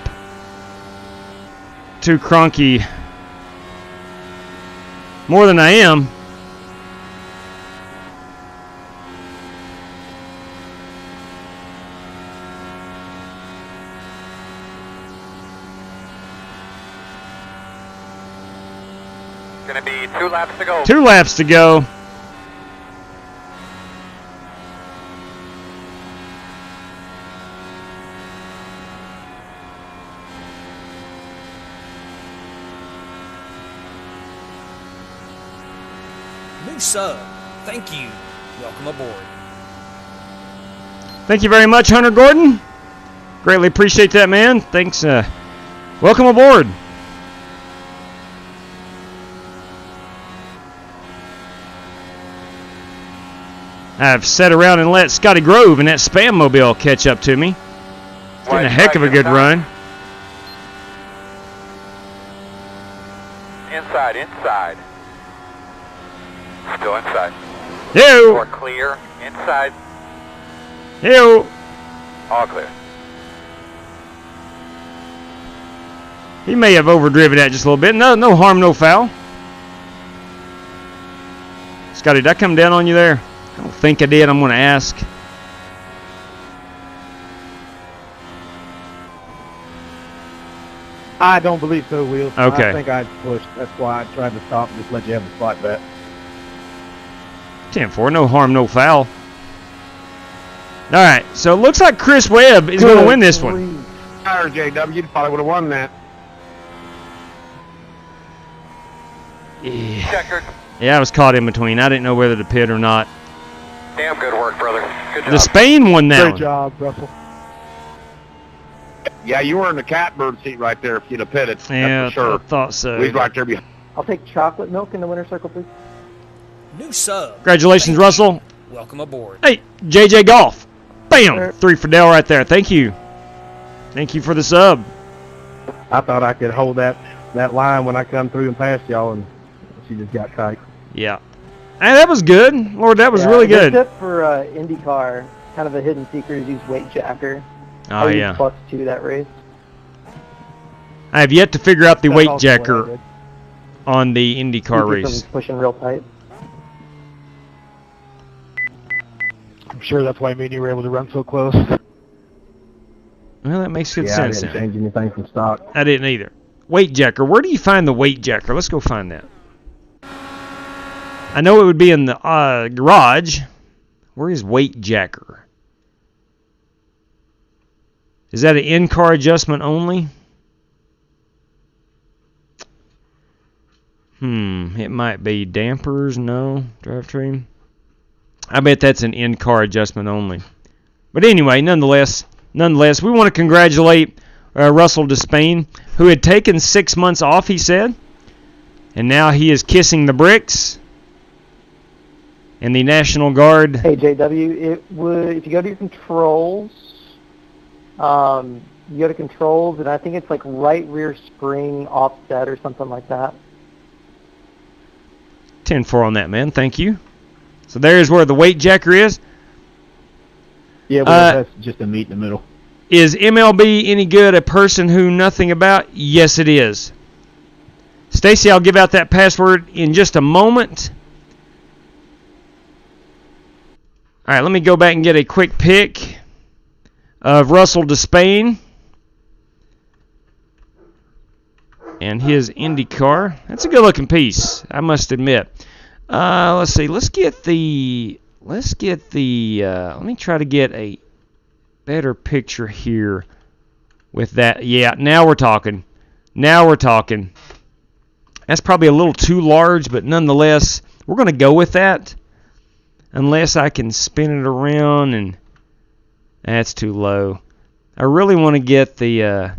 to Cronky more than I am. Gonna be 2 laps to go. 2 laps to go. New sub. Thank you. Welcome aboard. Thank you very much, Hunter Gordon. Greatly appreciate that, man. Thanks. Welcome aboard. I've sat around and let Scotty Grove and that spam mobile catch up to me. It's been a heck of a good run. Inside. Still inside. Yo. More clear. Inside. Yo. All clear. He may have overdriven that just a little bit. No harm, no foul. Scotty, did I come down on you there? I don't think I did. I'm going to ask. I don't believe so, Will. Okay. I think I pushed. That's why I tried to stop and just let you have the spot bet. 10-4, no harm, no foul. All right, so it looks like Chris Webb is going to win this one. Tire, JW, you probably would have won that. Yeah. Checkered. Yeah, I was caught in between. I didn't know whether to pit or not. Damn good work, brother. Good job. The Spain won that Great one. job, Russell. Yeah, you were in the catbird seat right there if you'd have pitted. Yeah, That's for sure. I thought so. He's right there behind. I'll take chocolate milk in the winner's circle, please. New sub. Congratulations, Russell. Welcome aboard. Hey, JJ Golf. Bam! 3 for Dell right there. Thank you. Thank you for the sub. I thought I could hold that line when I come through and past y'all, and she just got tight. Yeah. Hey, that was good. Lord, that was really good. Tip for IndyCar, kind of a hidden secret is use weight jacker. Oh, yeah. +2 that race. I have yet to figure out the That's weight also what I jacker did. on the IndyCar Keep race. them pushing real tight. I'm sure that's why me and you were able to run so close. Well, that makes good Yeah, I sense. didn't then. change anything from stock. I didn't either. Weight jacker. Where do you find the weight jacker? Let's go find that. I know it would be in the garage. Where is weight jacker? Is that an in-car adjustment only? It might be dampers. No. Drivetrain. I bet that's an in-car adjustment only. But anyway, nonetheless, we want to congratulate Russell Despain, who had taken 6 months off, he said. And now he is kissing the bricks. And the National Guard. Hey, JW, if you go to your controls, you go to controls, and I think it's like right rear spring offset or something like that. 10-4 on that, man. Thank you. So there's where the weight jacker is. Yeah, well, that's just a meet in the middle. Is MLB any good? A person who nothing about? Yes, it is. Stacy, I'll give out that password in just a moment. All right, let me go back and get a quick pic of Russell Despain and his IndyCar. That's a good-looking piece, I must admit. Let's see. Let me try to get a better picture here with that. Yeah, now we're talking. That's probably a little too large, but nonetheless, we're going to go with that. Unless I can spin it around, and that's too low. I really want to get that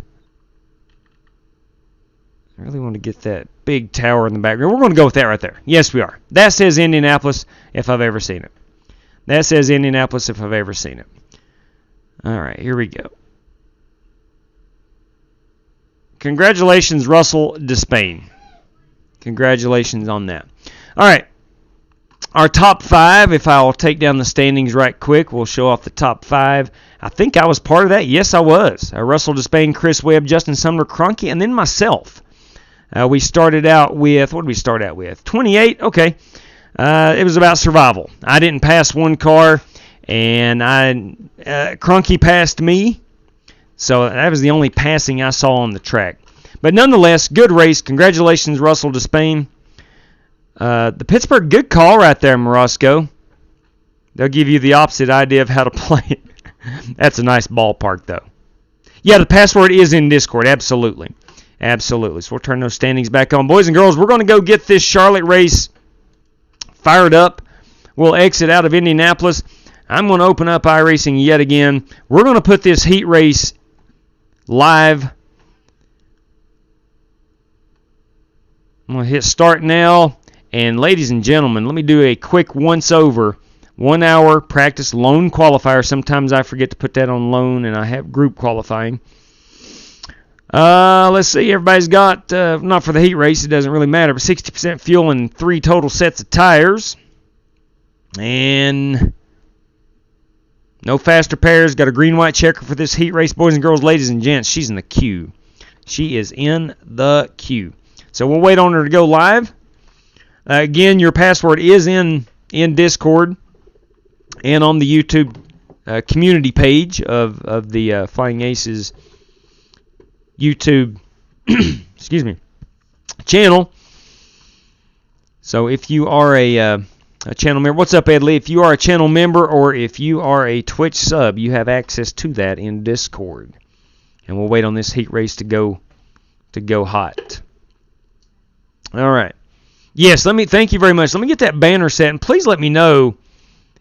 big tower in the background. We're going to go with that right there. Yes, we are. That says Indianapolis if I've ever seen it. All right, here we go. Congratulations, Russell Despain. Congratulations on that. All Our top 5, if I'll take down the standings right quick, we'll show off the top 5. I think I was part of that. Yes, I was. Russell Despain, Chris Webb, Justin Sumner, Cronky, and then myself. We started out with, what did we start out with? 28? Okay. It was about survival. I didn't pass one car, and Cronky passed me. So that was the only passing I saw on the track. But nonetheless, good race. Congratulations, Russell Despain. The Pittsburgh, good call right there, Morosco. They'll give you the opposite idea of how to play it. That's a nice ballpark, though. Yeah, the password is in Discord. Absolutely. Absolutely. So we'll turn those standings back on. Boys and girls, we're going to go get this Charlotte race fired up. We'll exit out of Indianapolis. I'm going to open up iRacing yet again. We're going to put this heat race live. I'm going to hit start now. And ladies and gentlemen, let me do a quick once-over. 1 hour practice lone qualifier. Sometimes I forget to put that on lone, and I have group qualifying. Let's see. Everybody's got, not for the heat race, it doesn't really matter, but 60% fuel and 3 total sets of tires. And no faster pairs. Got a green-white checker for this heat race. Boys and girls, ladies and gents, she's in the queue. She is in the queue. So we'll wait on her to go live. Again, your password is in Discord and on the YouTube community page of the Flying Aces YouTube excuse me, channel. So if you are a channel member, what's up, Ed Lee? If you are a channel member or if you are a Twitch sub, you have access to that in Discord. And we'll wait on this heat race to go hot. All right. Yes, thank you very much. Let me get that banner set, and please let me know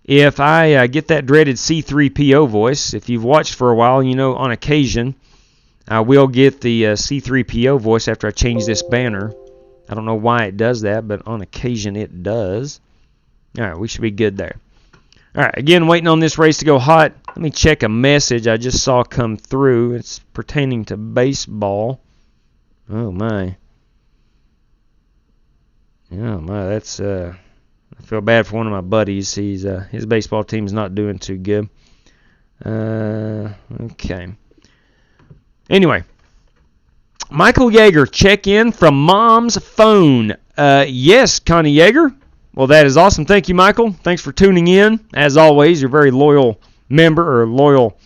if I get that dreaded C3PO voice. If you've watched for a while, you know on occasion I will get the C3PO voice after I change this banner. I don't know why it does that, but on occasion it does. All right, we should be good there. All right, again, waiting on this race to go hot. Let me check a message I just saw come through. It's pertaining to baseball. Oh, my. Oh my, that's I feel bad for one of my buddies. He's his baseball team's not doing too good. Okay. Anyway, Michael Yeager, check in from Mom's phone. Yes, Connie Yeager. Well, that is awesome. Thank you, Michael. Thanks for tuning in. As always, you're a very loyal member or loyal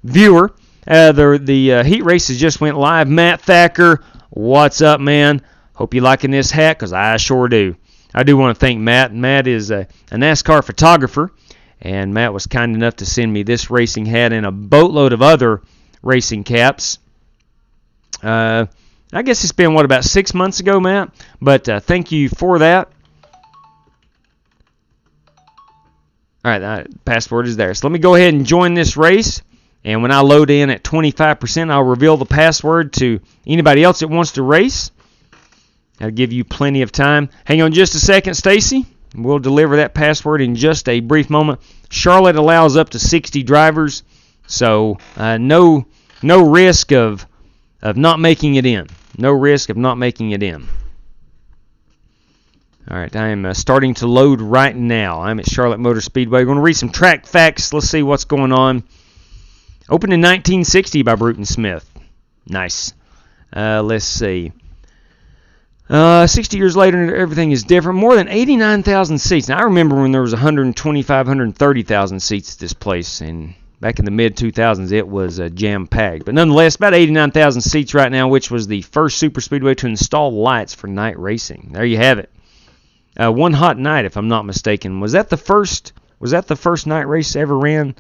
viewer. The heat races just went live. Matt Thacker, what's up, man? Hope you're liking this hat, because I sure do. I do want to thank Matt. Matt is a NASCAR photographer, and Matt was kind enough to send me this racing hat and a boatload of other racing caps. I guess it's been, about 6 months ago, Matt? But thank you for that. All right, password is there. So let me go ahead and join this race. And when I load in at 25%, I'll reveal the password to anybody else that wants to race. I'll give you plenty of time. Hang on just a second, Stacy. We'll deliver that password in just a brief moment. Charlotte allows up to 60 drivers, so no risk of not making it in. No risk of not making it in. All right, I am starting to load right now. I'm at Charlotte Motor Speedway. We're going to read some track facts. Let's see what's going on. Opened in 1960 by Bruton Smith. Nice. Let's see. 60 years later, everything is different. More than 89,000 seats. Now, I remember when there was 125,000, 130,000 seats at this place, and back in the mid-2000s, it was jam-packed. But nonetheless, about 89,000 seats right now, which was the first super speedway to install lights for night racing. There you have it. One hot night, if I'm not mistaken. Was that the first night race ever ran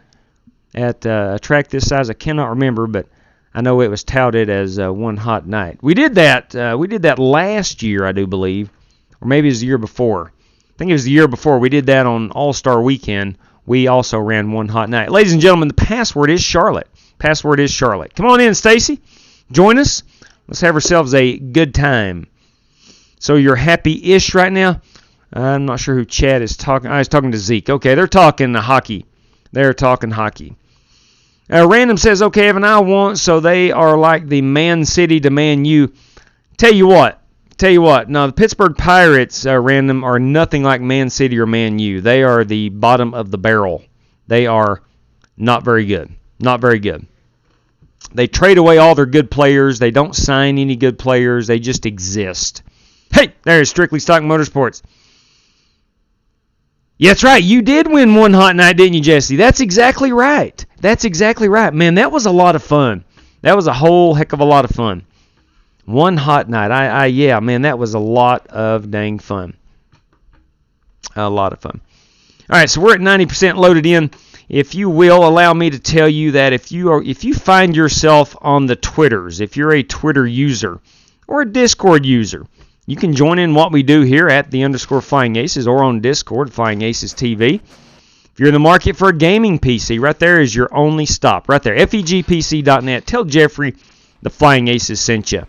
at a track this size? I cannot remember, but I know it was touted as one hot night. We did that last year, I do believe, or maybe it was the year before. I think it was the year before. We did that on All-Star Weekend. We also ran one hot night. Ladies and gentlemen, the password is Charlotte. Password is Charlotte. Come on in, Stacy. Join us. Let's have ourselves a good time. So you're happy-ish right now? I'm not sure who Chad is talking. I was talking to Zeke. Okay, they're talking hockey. They're talking hockey. Random says, okay, Evan, I want, so they are like the Man City to Man U. Tell you what, Tell you what, no, the Pittsburgh Pirates, random, are nothing like Man City or Man U. They are the bottom of the barrel. They are not very good. Not very good. They trade away all their good players. They don't sign any good players. They just exist. Hey, there's Strictly Stock Motorsports. Yeah, that's right. You did win one hot night, didn't you, Jesse? That's exactly right. That's exactly right. Man, that was a lot of fun. That was a whole heck of a lot of fun. One hot night. Yeah, man, that was a lot of dang fun. A lot of fun. All right, so we're at 90% loaded in. If you will, allow me to tell you that if you find yourself on the Twitters, if you're a Twitter user or a Discord user, you can join in what we do here at _Flying Aces or on Discord, Flying Aces TV. If you're in the market for a gaming PC, right there is your only stop. Right there, fegpc.net. Tell Jeffrey the Flying Aces sent you.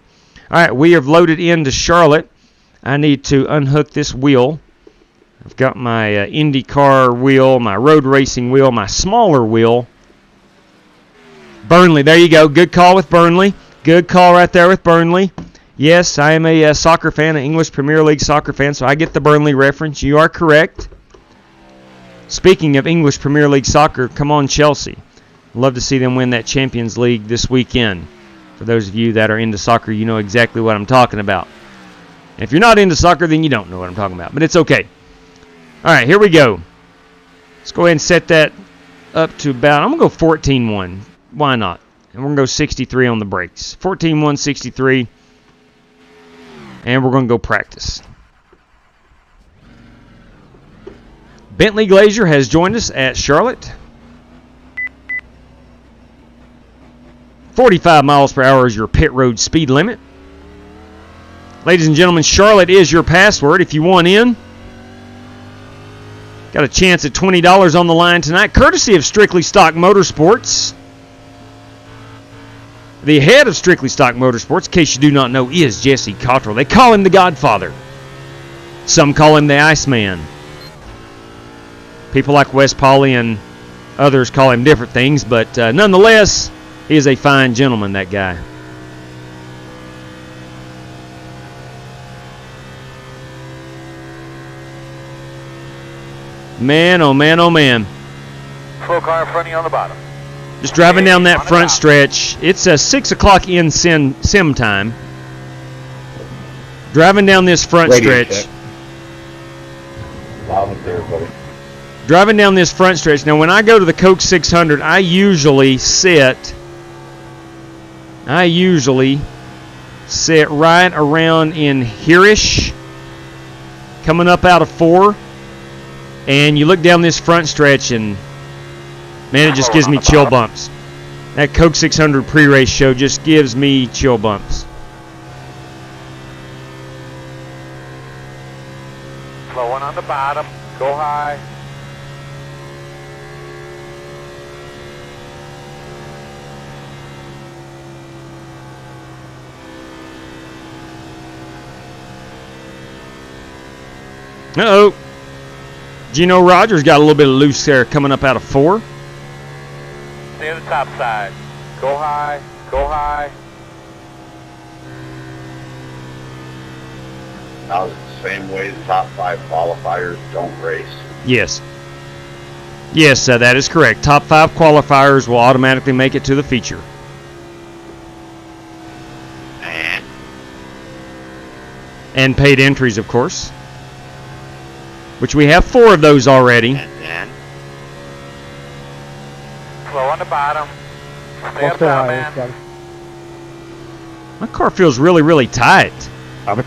All right, we have loaded into Charlotte. I need to unhook this wheel. I've got my IndyCar wheel, my road racing wheel, my smaller wheel. Burnley, there you go. Good call with Burnley. Good call right there with Burnley. Yes, I am a soccer fan, an English Premier League soccer fan, so I get the Burnley reference. You are correct. Speaking of English Premier League soccer, come on Chelsea. Love to see them win that Champions League this weekend. For those of you that are into soccer, you know exactly what I'm talking about. And if you're not into soccer, then you don't know what I'm talking about, but it's okay. All right, here we go. Let's go ahead and set that up to about, I'm going to go 14-1. Why not? And we're going to go 63 on the brakes. 14-1, 63. And we're going to go practice. Bentley Glazier has joined us at Charlotte. 45 miles per hour is your pit road speed limit. Ladies and gentlemen, Charlotte is your password if you want in. Got a chance at $20 on the line tonight, courtesy of Strictly Stock Motorsports. The head of Strictly Stock Motorsports, in case you do not know, is Jesse Cottrell. They call him the Godfather. Some call him the Iceman. People like Wes Pauley and others call him different things, but nonetheless, he is a fine gentleman, that guy. Man, oh man, oh man. Slow car in front of you on the bottom. Just driving down that front stretch. It's a 6 o'clock in sim time. Driving down this front stretch. Driving down this front stretch. Now, when I go to the Coke 600, I usually sit right around in here-ish, coming up out of 4. And you look down this front stretch and, man, it just gives me chill bumps. That Coke 600 pre-race show just gives me chill bumps. Slow one on the bottom. Go high. Uh-oh. Gino Rogers got a little bit of loose there coming up out of 4. Stay on the top side. Go high. Go high. Now it's the same way the top 5 qualifiers don't race. Yes. Yes, that is correct. Top 5 qualifiers will automatically make it to the feature. And paid entries, of course. Which we have 4 of those already. And then slow on the bottom. Stay up top, man. My car feels really, really tight. Let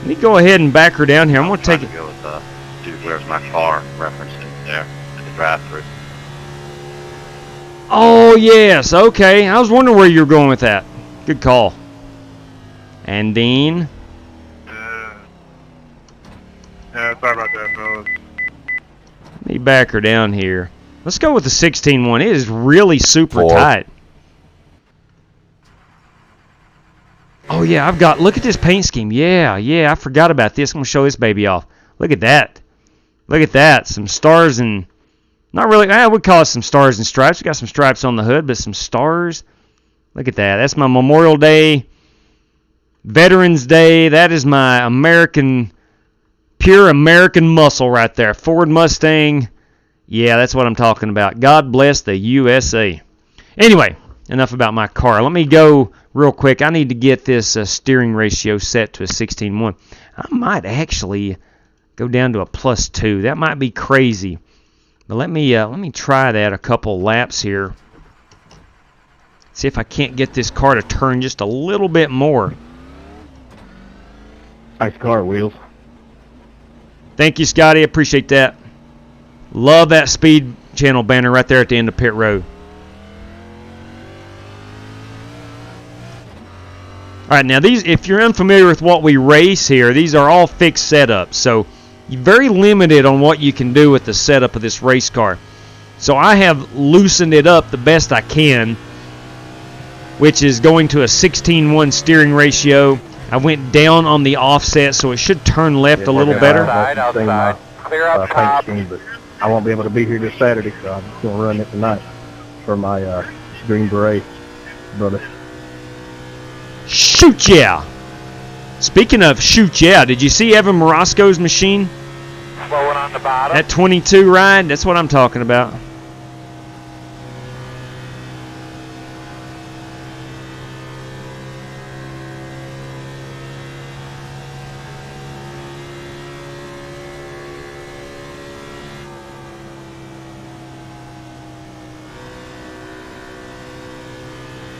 me go ahead and back her down here. I'm going to take it. Go with dude, where's my car reference in there at the drive-thru. Oh, yes. Okay. I was wondering where you were going with that. Good call. And Dean. Yeah, sorry about that, fellas. Let me back her down here. Let's go with the 16-1. It is really super tight. Oh, yeah, look at this paint scheme. Yeah, I forgot about this. I'm going to show this baby off. Look at that. Look at that. Some stars and, not really, I would call it some stars and stripes. We got some stripes on the hood, but some stars. Look at that. That's my Memorial Day Veterans Day. That is my pure American muscle right there. Ford Mustang. Yeah, that's what I'm talking about. God bless the USA. Anyway, enough about my car. Let me go real quick. I need to get this steering ratio set to a 16:1. I might actually go down to a +2. That might be crazy. But let me try that a couple laps here. See if I can't get this car to turn just a little bit more. Nice car, Wheels. Thank you, Scotty. I appreciate that. Love that speed channel banner right there at the end of pit road. All right, now these, if you're unfamiliar with what we race here, these are all fixed setups. So you're very limited on what you can do with the setup of this race car. So I have loosened it up the best I can, which is going to a 16:1 steering ratio. I went down on the offset, so it should turn left a little better. Outside. Clear up top. Scheme, but I won't be able to be here this Saturday, so I'm just going to run it tonight for my Green Beret brother. Shoot yeah! Speaking of shoot yeah, did you see Evan Morosco's machine? Slowing on the bottom. That 22 ride? That's what I'm talking about.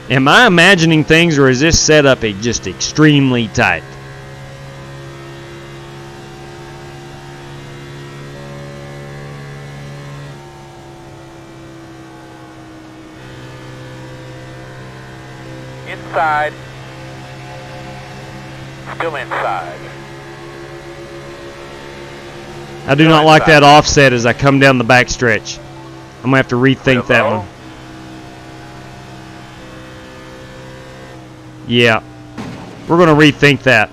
Am I imagining things, or is this setup just extremely tight? Inside. Still inside. I do not like that offset as I come down the back stretch. I'm going to have to rethink that one. Yeah, we're going to rethink that.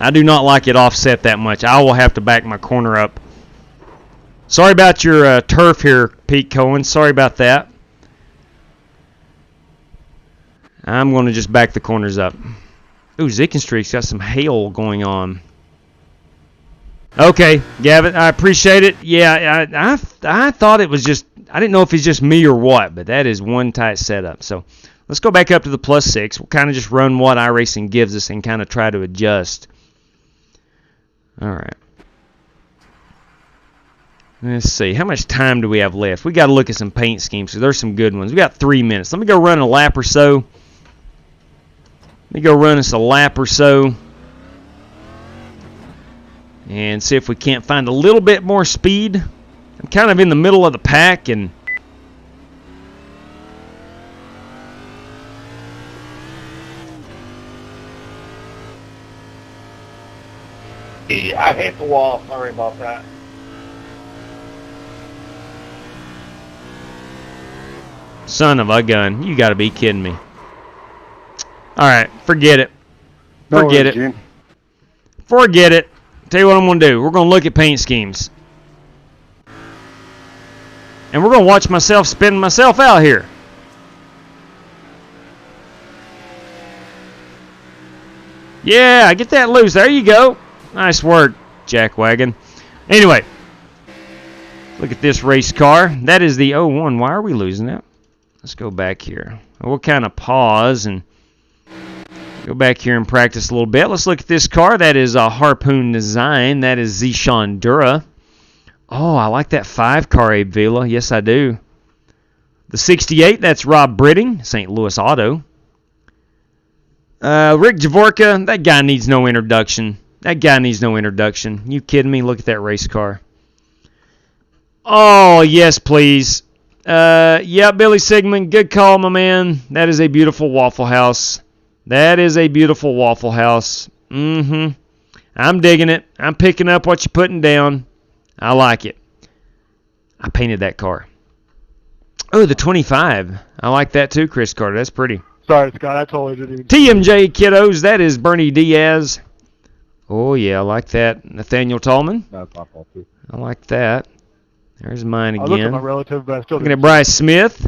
I do not like it offset that much. I will have to back my corner up. Sorry about your turf here, Pete Cohen. Sorry about that. I'm going to just back the corners up. Ooh, Zickenstreak's got some hail going on. Okay, Gavin, I appreciate it. Yeah, I thought it was just, I didn't know if it's just me or what, but that is one tight setup. So let's go back up to the +6. We'll kind of just run what iRacing gives us and kind of try to adjust. All right. Let's see. How much time do we have left? We got to look at some paint schemes, so there's some good ones. We got 3 minutes. Let me go run a lap or so. Let me go run us a lap or so. And see if we can't find a little bit more speed. I'm kind of in the middle of the pack, and Yeah, I hit the wall. Sorry about that. son of a gun. You got to be kidding me. All right, forget it. Forget it. Forget it. Tell you what I'm going to do. We're going to look at paint schemes. And we're going to watch myself spin myself out here. Yeah, get that loose. There you go. Nice work, Jackwagon. Anyway, look at this race car. That is the 01. Why are we losing that? Let's go back here. We'll kind of pause and go back here and practice a little bit. Let's look at this car. That is a Harpoon design. That is Zishan Dura. Oh, I like that 5 car, Abe Vila. Yes, I do. The 68, that's Rob Britting, St. Louis Auto. Rick Javorka, that guy needs no introduction. That guy needs no introduction. You kidding me? Look at that race car. Oh, yes, please. Yeah, Billy Sigmund, good call, my man. That is a beautiful Waffle House. That is a beautiful Waffle House. I'm digging it. I'm picking up what you're putting down. I like it. I painted that car. Oh, the 25. I like that too, Chris Carter. That's pretty. Sorry, Scott. I totally didn't even... TMJ kiddos. That is Bernie Diaz. Oh, yeah. I like that. Nathaniel Tallman. That's my fault, too. I like that. There's mine again. I looked at my relative, but I still looking at Bryce Smith.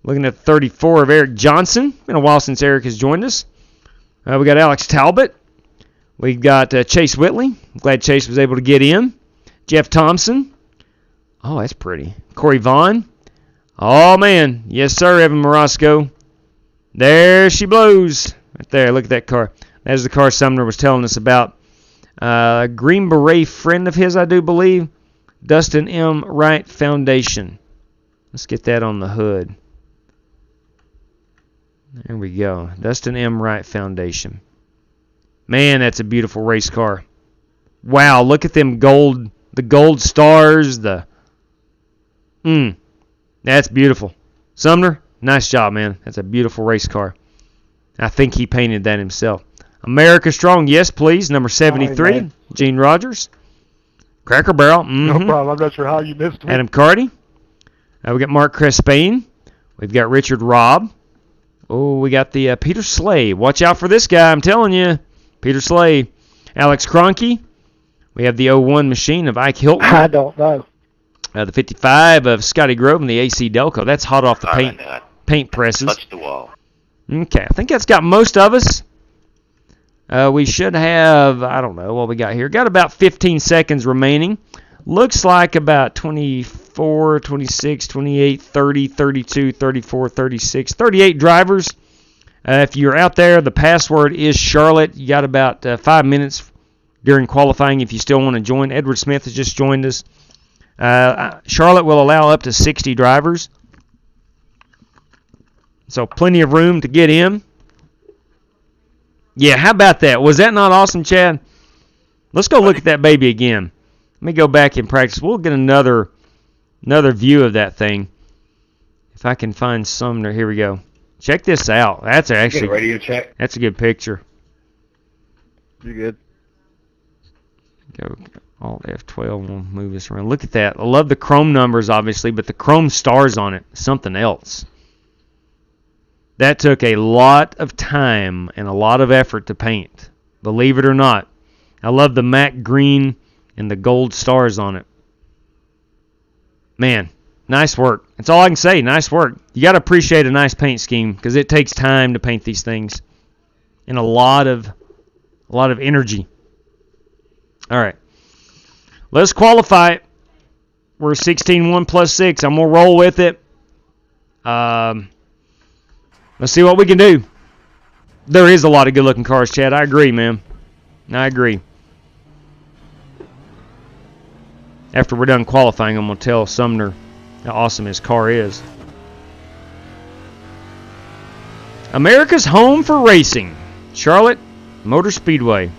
Looking at 34 of Eric Johnson. Been a while since Eric has joined us. We got Alex Talbot. We've got Chase Whitley. I'm glad Chase was able to get in. Jeff Thompson. Oh, that's pretty. Corey Vaughn. Oh, man. Yes, sir, Evan Morosco. There she blows. Right there. Look at that car. That's the car Sumner was telling us about. Green Beret friend of his, I do believe. Dustin M. Wright Foundation. Let's get that on the hood. There we go. Dustin M. Wright Foundation. Man, that's a beautiful race car. Wow, look at them gold, the gold stars, that's beautiful. Sumner, nice job, man. That's a beautiful race car. I think he painted that himself. America Strong, yes, please. Number 73, right, Gene Rogers. Cracker Barrel. No problem. I'm not sure how you missed me. Adam Carty. We got Mark Crespane. We've got Richard Robb. Oh, we got the Peter Slay. Watch out for this guy, I'm telling you. Peter Slay. Alex Kroenke. We have the 01 machine of Ike Hilton. I don't know. The 55 of Scotty Grove and the AC Delco. That's hot off the paint presses. Touch the wall. Okay, I think that's got most of us. We should have, I don't know what we got here. Got about 15 seconds remaining. Looks like about 24, 26, 28, 30, 32, 34, 36, 38 drivers. If you're out there, the password is Charlotte. You got about 5 minutes during qualifying if you still want to join. Edward Smith has just joined us. Charlotte will allow up to 60 drivers. So plenty of room to get in. Yeah, how about that? Was that not awesome, Chad? Let's go look at that baby again. Let me go back and practice. We'll get another view of that thing. If I can find Sumner. Here we go. Check this out. That's actually Get a radio check. That's a good picture. You good? Go Alt F12. We'll move this around. Look at that. I love the chrome numbers, obviously, but the chrome stars on it, something else. That took a lot of time and a lot of effort to paint. Believe it or not. I love the matte green and the gold stars on it. Man, nice work. That's all I can say. Nice work. You got to appreciate a nice paint scheme because it takes time to paint these things and a lot of energy. All right. Let's qualify it. We're 16-1 plus 6. I'm going to roll with it. Let's see what we can do. There is a lot of good-looking cars, Chad. I agree, man. I agree. After we're done qualifying, I'm going to tell Sumner how awesome his car is. America's home for racing. Charlotte Motor Speedway.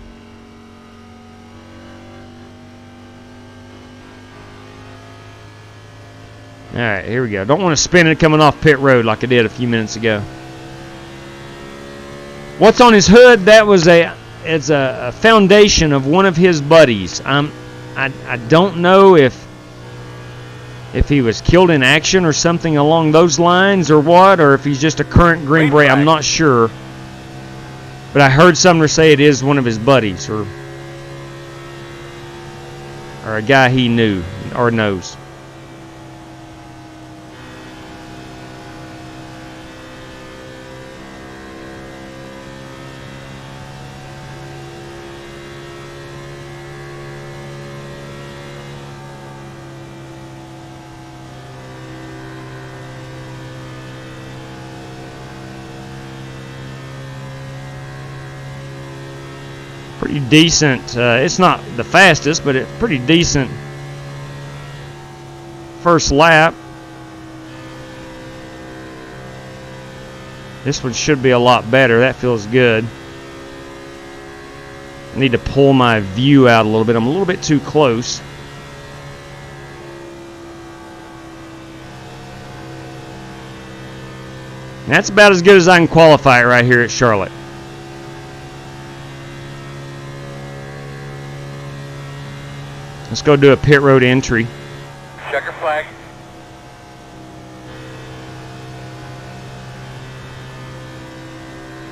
All right, here we go. Don't want to spin it coming off pit road like I did a few minutes ago. What's on his hood? That was it's a foundation of one of his buddies. I don't know if he was killed in action or something along those lines or what, or if he's just a current Green Beret. I'm not sure. But I heard Sumner say it is one of his buddies or a guy he knew or knows. Pretty decent. It's not the fastest, but it's pretty decent first lap. This one should be a lot better. That feels good. I need to pull my view out a little bit. I'm a little bit too close. And that's about as good as I can qualify it right here at Charlotte. Let's go do a pit road entry. Checker flag.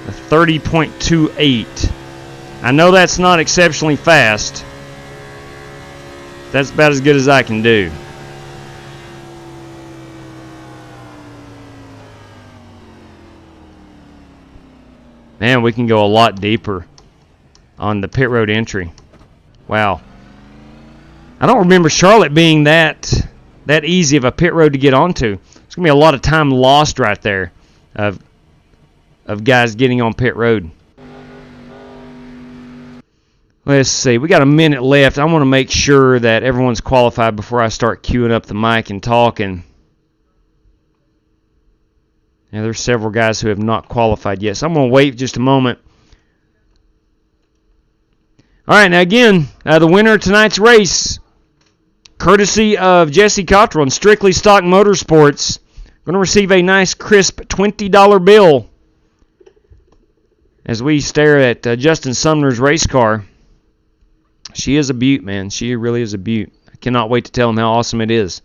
A 30.28. I know that's not exceptionally fast. That's about as good as I can do. Man, we can go a lot deeper on the pit road entry. Wow. I don't remember Charlotte being that easy of a pit road to get onto. It's going to be a lot of time lost right there of guys getting on pit road. Let's see. We got a minute left. I want to make sure that everyone's qualified before I start queuing up the mic and talking. Now, there's several guys who have not qualified yet, so I'm going to wait just a moment. All right, now again, the winner of tonight's race, courtesy of Jesse Cottrell and Strictly Stock Motorsports, going to receive a nice, crisp $20 bill as we stare at Justin Sumner's race car. She is a beaut, man. She really is a beaut. I cannot wait to tell him how awesome it is.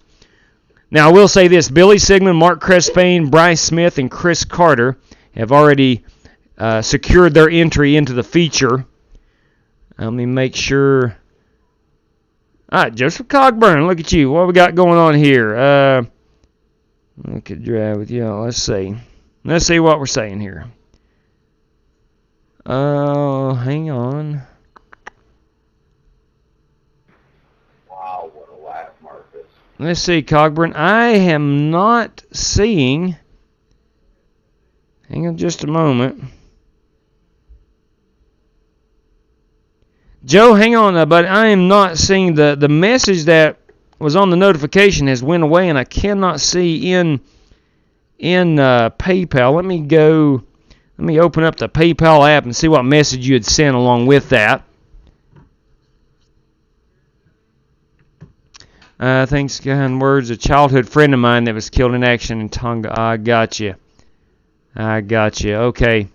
Now, I will say this. Billy Sigmund, Mark Crespain, Bryce Smith, and Chris Carter have already secured their entry into the feature. Let me make sure. All right, Joseph Cogburn, look at you. What we got going on here? I could drive with you. Let's see. Let's see what we're saying here. Hang on. Wow, what a lap, Marcus. Let's see, Cogburn. I am not seeing. Hang on just a moment. Joe, hang on, but I am not seeing the message that was on the notification has went away, and I cannot see in PayPal. Let me open up the PayPal app and see what message you had sent along with that. Thanks, kind words. A childhood friend of mine that was killed in action in Tonga. I got you. Okay.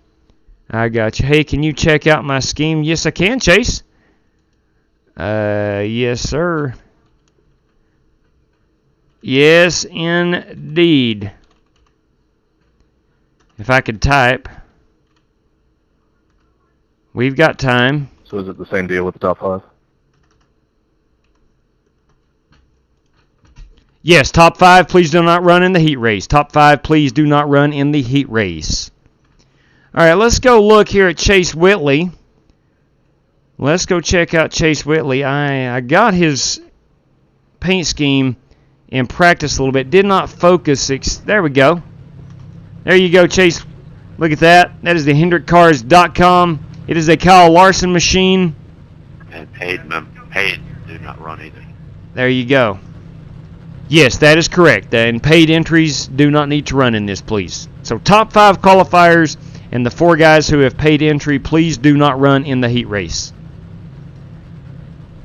I got you. Hey, can you check out my scheme? Yes, I can, Chase. Yes, sir. Yes, indeed. If I could type. We've got time. So is it the same deal with the top 5? Yes, top 5, please do not run in the heat race. Top 5, please do not run in the heat race. All right, let's go look here at Chase Whitley. Let's go check out Chase Whitley. I got his paint scheme in practice a little bit. Did not focus. There we go. There you go, Chase. Look at that. That is the HendrickCars.com. It is a Kyle Larson machine. And paid do not run either. There you go. Yes, that is correct. And paid entries do not need to run in this, please. So top 5 qualifiers and the 4 guys who have paid entry, please do not run in the heat race.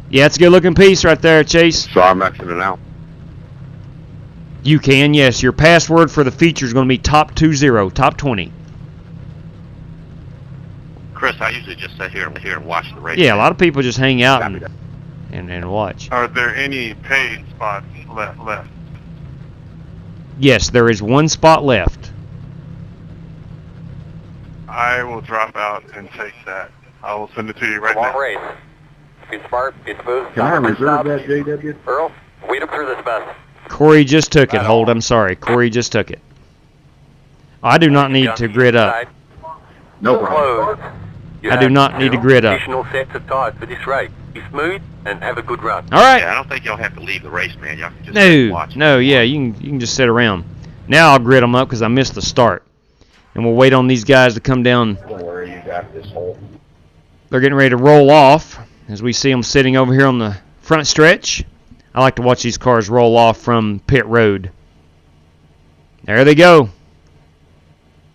Yeah, it's a good-looking piece right there, Chase. So I'm Xing it out. You can, yes. Your password for the feature is going to be top 20, top 20. Chris, I usually just sit here and watch the race. Yeah, a lot of people just hang out and watch. Are there any paid spots left? Yes, there is 1 spot left. I will drop out and take that. I will send it to you right now. Race. Be smart, be smooth. Can I reserve that, JW? Earl, weed him through this mess. Corey just took it. Hold, I'm sorry. Corey just took it. I do not need to grid up. No problem. I do not need to grid up. Additional sets of tires for this race. Be smooth and have a good run. All right. Yeah, I don't think y'all have to leave the race, man. Y'all can just sit and watch. No, yeah, you can just sit around. Now I'll grid them up because I missed the start. And we'll wait on these guys to come down. Don't worry, you got this hole. They're getting ready to roll off as we see them sitting over here on the front stretch. I like to watch these cars roll off from pit road. There they go.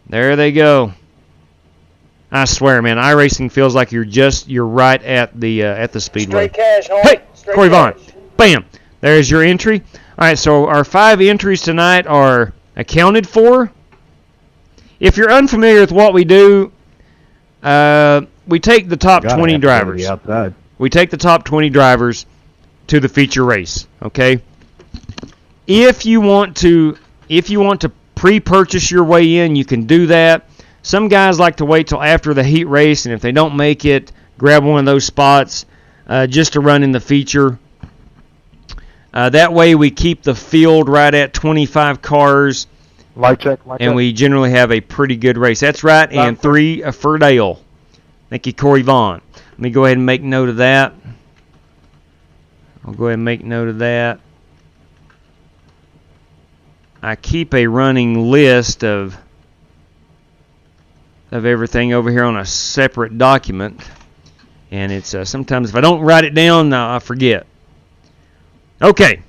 There they go. I swear, man, iRacing feels like you're right at the speedway. Straight cash, homie. Hey, Straight Corey Vaughn. cash. Bam. There's your entry. All right, so our 5 entries tonight are accounted for. If you're unfamiliar with what we do, we take the top 20 drivers. We take the top 20 drivers to the feature race. Okay. If you want to pre-purchase your way in, you can do that. Some guys like to wait till after the heat race, and if they don't make it, grab one of those spots just to run in the feature. That way we keep the field right at 25 cars, Light check. And we generally have a pretty good race. That's right, and 3 for Dale. Thank you, Corey Vaughn. Let me go ahead and make note of that. I'll go ahead and make note of that. I keep a running list of everything over here on a separate document. And it's sometimes if I don't write it down, I forget. Okay.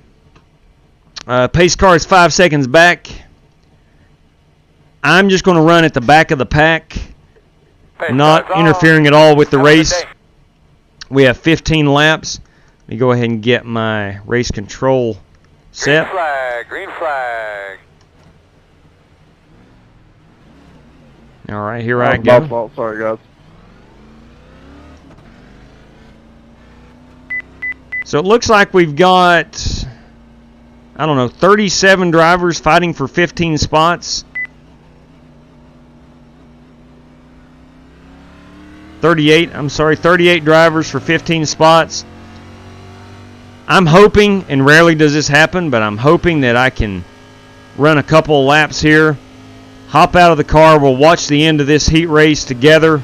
Pace car is 5 seconds back. I'm just going to run at the back of the pack, not interfering at all with the race. We have 15 laps. Let me go ahead and get my race control set. Green flag. All right, here I go. My fault. Sorry, guys. So it looks like we've got, I don't know, 37 drivers fighting for 15 spots. 38 drivers for 15 spots. I'm hoping, and rarely does this happen, but I'm hoping that I can run a couple of laps here, hop out of the car, we'll watch the end of this heat race together.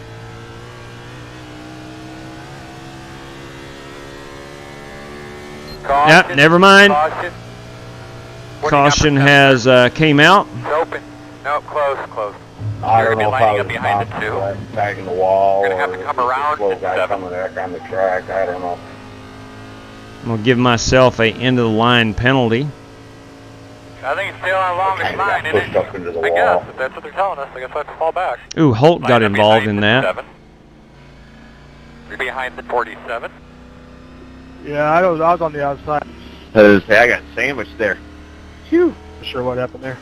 Yep, never mind. Caution has came out. It's open. No, close. I You're don't know going to be if I lining was up behind the 2. bagging the wall. You're going to have to come around slow at guy 7. coming back on the track. I don't know. I'm going to give myself a end of the line penalty. I think it's still along the line, isn't it? Up into the I wall. guess, if that's what they're telling us, I guess I have to fall back. Ooh, Holt got Line up involved behind in the that. 7. You're behind the 47. Yeah, I was on the outside. Hey, I got sandwiched there. Phew. Not sure what happened there.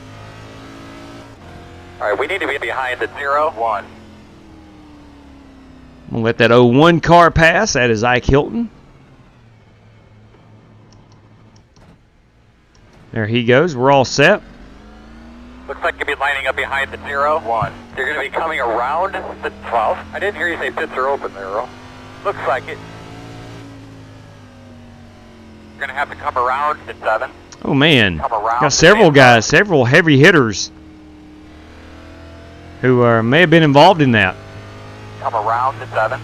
All right, we need to be behind the 0-1. I'm going to let that 01 car pass. That is Ike Hilton. There he goes. We're all set. Looks like you'll be lining up behind the 0-1. You're going to be coming around the 12. I didn't hear you say pits are open there, Earl. Looks like it. You're going to have to come around the 7. Oh, man. Come around Got several guys, several heavy hitters who may have been involved in that. Come around the 7.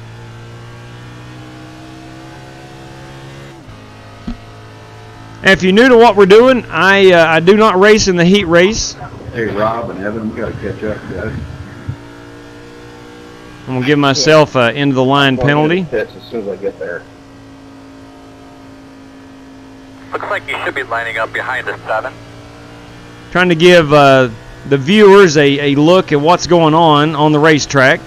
And if you're new to what we're doing, I do not race in the heat race. Hey, Rob and Evan, we got to catch up, guys. I'm going to give myself an end of the line penalty. Pits as soon as I get there. Looks like you should be lining up behind the 7. Trying to give the viewers a look at what's going on the racetrack.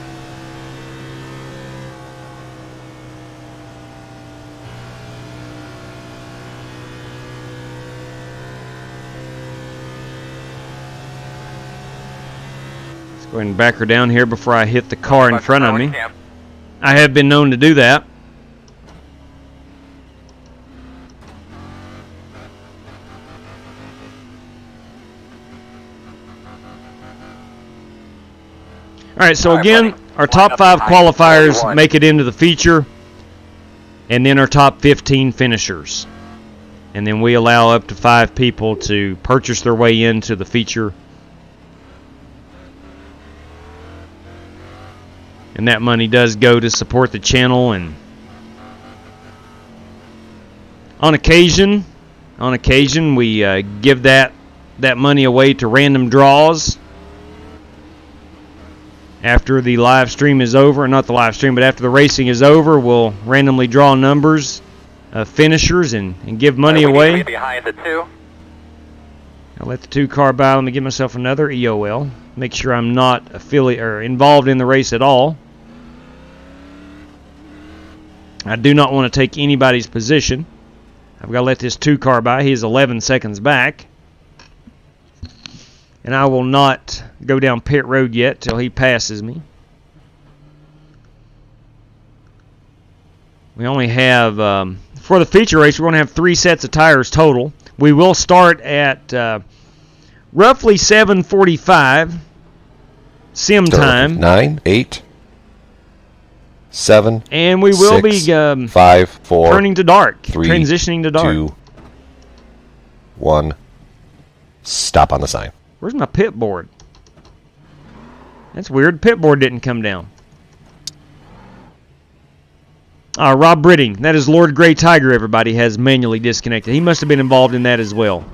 Let's go ahead and back her down here before I hit the car in front of me. I have been known to do that. All right, so again, our top 5 qualifiers make it into the feature, and then our top 15 finishers. And then we allow up to 5 people to purchase their way into the feature. And that money does go to support the channel, and on occasion we give that money away to random draws. After the live stream is over, not the live stream, but after the racing is over, we'll randomly draw numbers of finishers and give money away. Behind the 2. I'll let the 2 car by. Let me give myself another EOL. Make sure I'm not affiliate or involved in the race at all. I do not want to take anybody's position. I've got to let this 2 car by. He is 11 seconds back. And I will not go down pit road yet till he passes me. We only have, for the feature race, we're going to have 3 sets of tires total. We will start at roughly 7:45 sim time. 9, 8, 7, and we will 6, be 5, 4, turning to dark, 3, transitioning to dark. 2, 1. Stop on the sign. Where's my pit board? That's weird. Pit board didn't come down. Rob Britting, that is Lord Grey Tiger, everybody, has manually disconnected. He must have been involved in that as well.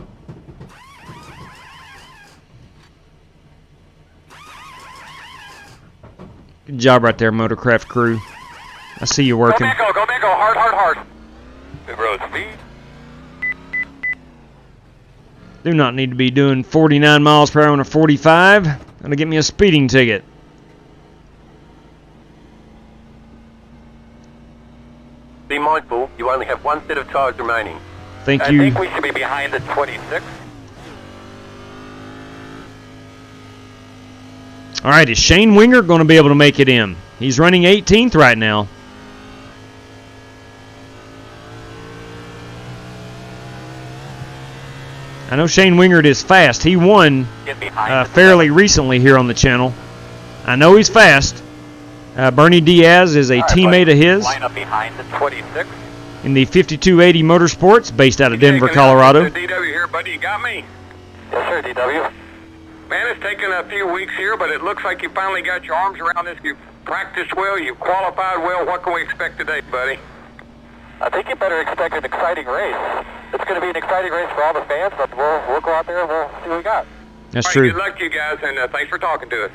Good job right there, Motorcraft crew. I see you working. Go Mango, hard. Good road speed. Do not need to be doing 49 miles per hour on a 45. Gonna get me a speeding ticket. Be mindful, you only have one set of tires remaining. Thank you. I think we should be behind the 26. All right, is Shane Winger going to be able to make it in? He's running 18th right now. I know Shane Wingard is fast. He won fairly recently here on the channel. I know he's fast. Bernie Diaz is a teammate of his Line up behind the 26. in the 5280 Motorsports, based out of Denver, Colorado. DW here, buddy. You got me? Yes, sir, DW. Man, it's taken a few weeks here, but it looks like you finally got your arms around this. You've practiced well. You've qualified well. What can we expect today, buddy? I think you better expect an exciting race. It's going to be an exciting race for all the fans, but we'll go out there and we'll see what we got. That's all right, true. Good luck to you guys, and thanks for talking to us.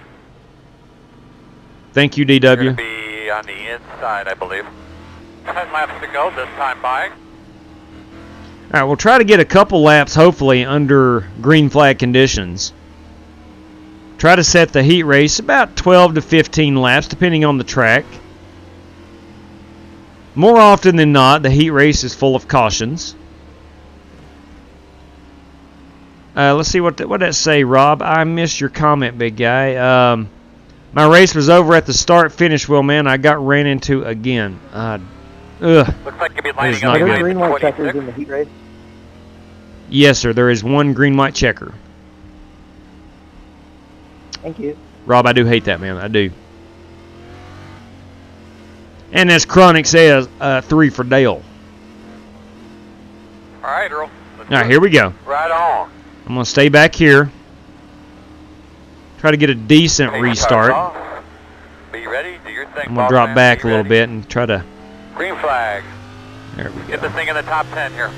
Thank you, We're DW. going to be on the inside, I believe. 10 laps to go this time by. All right, we'll try to get a couple laps, hopefully, under green flag conditions. Try to set the heat race about 12 to 15 laps, depending on the track. More often than not, the heat race is full of cautions. Let's see what that say, Rob. I missed your comment, big guy. My race was over at the start-finish wheel, man. I got ran into again. Looks like you'll be lining up Are there behind green the white 26. checkers in the heat race? Yes, sir. There is one green-white checker. Thank you. Rob, I do hate that, man. I do. And as Chronic says, 3 for Dale. All right, Earl. All right, here we go. Right on. I'm going to stay back here. Try to get a decent restart. Be ready. Do your thing. I'm going to drop back a little bit and try to... Green flag. There we Get go. this thing in the top 10 here.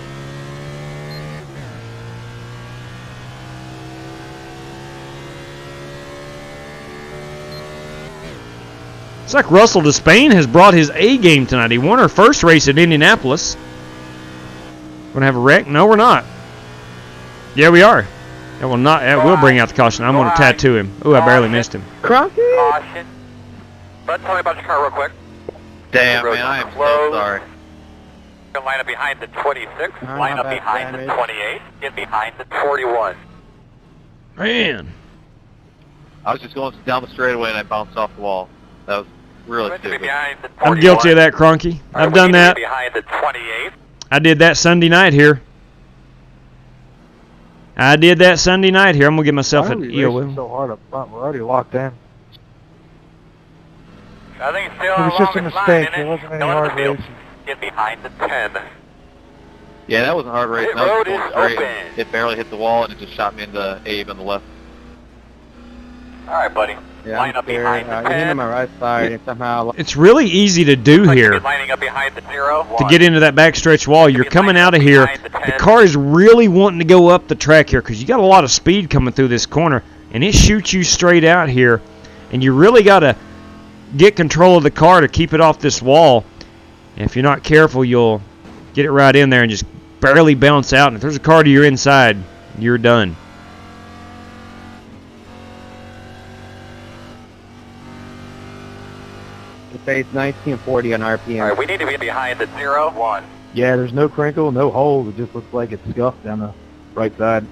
It's like Russell Despain has brought his A game tonight. He won our first race at Indianapolis. Going to have a wreck? No, we're not. Yeah, we are. That will not. That will bring out the caution. I'm going to tattoo him. Ooh, I barely missed him. Crocky! Caution. Bud, tell me about your car real quick. Damn, Road man, I am closed. so sorry. Line up behind the 26. Line up behind the 28. Get behind the 41. Man. I was just going down the straightaway and I bounced off the wall. That was really Good to be stupid. behind the 41. I'm guilty of that, Cronky. All right, I've we done need to that. be behind the 28. I did that Sunday night here. I'm going to give myself Why are an we EO. racing so hard up front? We're already locked in. I think it's still It was the just a longest line, mistake. isn't It wasn't any Going to hard the field. racing. Get behind the 10. Yeah, that was a hard race. Pit That was road going is straight. open. It barely hit the wall and it just shot me into Abe on the left. All right, buddy. Line up behind the 10. my right side and somehow... It's really easy to do Like here. you're lining up behind the 0. To get into that backstretch wall. You're coming out of here. The car is really wanting to go up the track here because you got a lot of speed coming through this corner, and it shoots you straight out here, and you really got to get control of the car to keep it off this wall. And if you're not careful, you'll get it right in there and just barely bounce out. And if there's a car to your inside, you're done. It's 1940 on RPM. All right, we need to be behind the 0, 1. Yeah, there's no crinkle, no holes. It just looks like it's scuffed down the right side,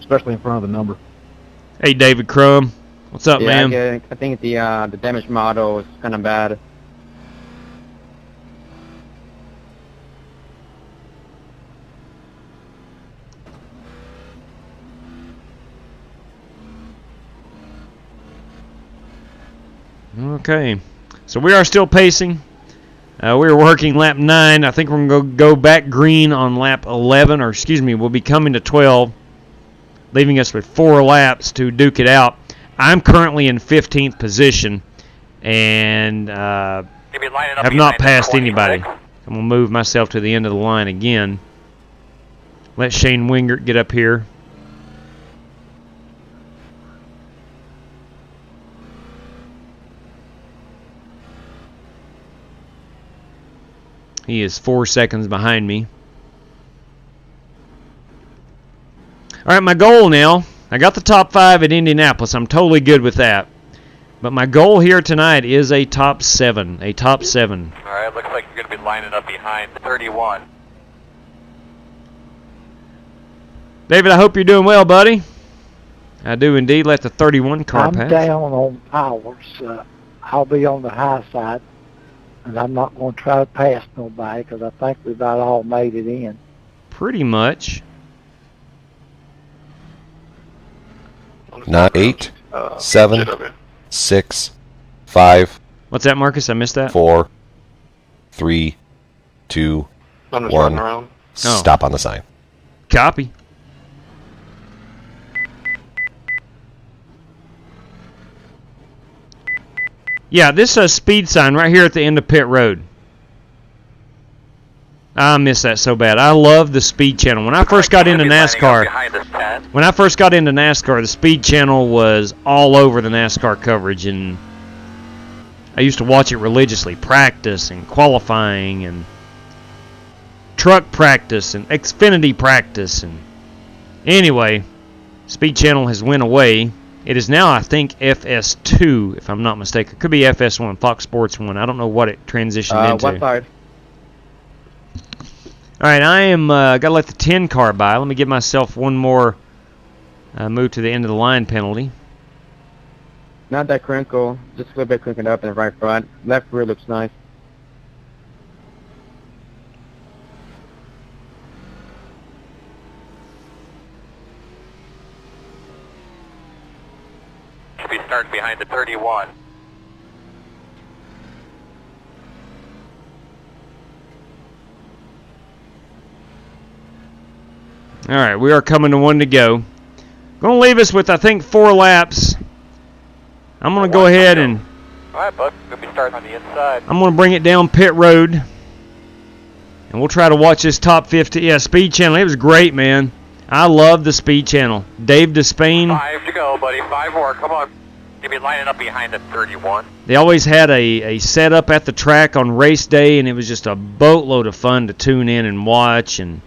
especially in front of the number. Hey, David Crum. What's up, man? I think the damage model is kind of bad. Okay. So we are still pacing. We're working lap 9. I think we're going to go back green on lap 11, or excuse me, we'll be coming to 12. leaving us with 4 laps to duke it out. I'm currently in 15th position and have not passed anybody. I'm going to move myself to the end of the line again. Let Shane Wingert get up here. He is 4 seconds behind me. All right, my goal now. I got the top 5 at Indianapolis. I'm totally good with that. But my goal here tonight is a top 7. A top 7. All right, looks like you're going to be lining up behind 31. David, I hope you're doing well, buddy. I do indeed. Let the 31 car pass. I'm down on power, I'll be on the high side. And I'm not going to try to pass nobody because I think we've about all made it in. Pretty much. 9, 8, 7, 6, 5. What's that, Marcus? I missed that. 4, 3, 2, 1. Stop on the sign. Copy. Yeah, this speed sign right here at the end of pit road. I miss that so bad. I love the speed channel. When I first got into NASCAR, the speed channel was all over the NASCAR coverage, and I used to watch it religiously. Practice and qualifying and truck practice and Xfinity practice. And anyway, speed channel has went away. It is now, I think, FS2, if I'm not mistaken. It could be FS1, Fox Sports 1. I don't know what it transitioned into. One side. All right, I am got to let the 10 car by. Let me give myself one more move to the end of the line penalty. Not that crinkle, just a little bit crinkled up in the right front. Left rear looks nice. Should be starting behind the 31. All right, we are coming to 1 to go. Going to leave us with, I think, 4 laps. I'm going to go ahead and... All right, Buck. Going to be starting on the inside. I'm going to bring it down pit road. And we'll try to watch this top 50. Yeah, speed channel. It was great, man. I love the speed channel. Dave Despain. 5 to go, buddy. 5 more. Come on. You'll be lining up behind the 31. They always had a setup at the track on race day, and it was just a boatload of fun to tune in and watch. And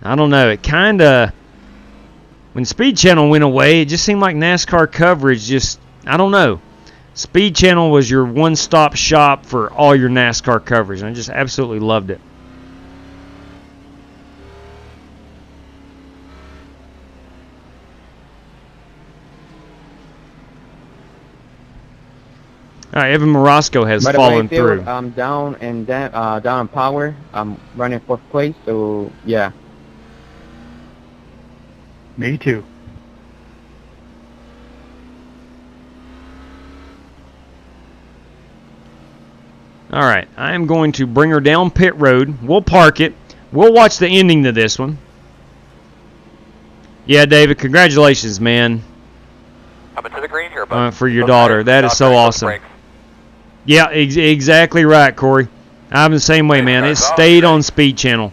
I don't know. It kind of, when Speed Channel went away, it just seemed like NASCAR coverage just, I don't know. Speed Channel was your one-stop shop for all your NASCAR coverage, and I just absolutely loved it. All right, Evan Morosco has fallen through. I'm down in power. I'm running 4th place, so yeah. Me too. All right, I am going to bring her down pit road. We'll park it. We'll watch the ending to this one. Yeah, David, congratulations, man. Up into the green here, bud. For your daughter. That is so awesome. Yeah, exactly right, Corey. I'm the same way, man. It stayed on Speed Channel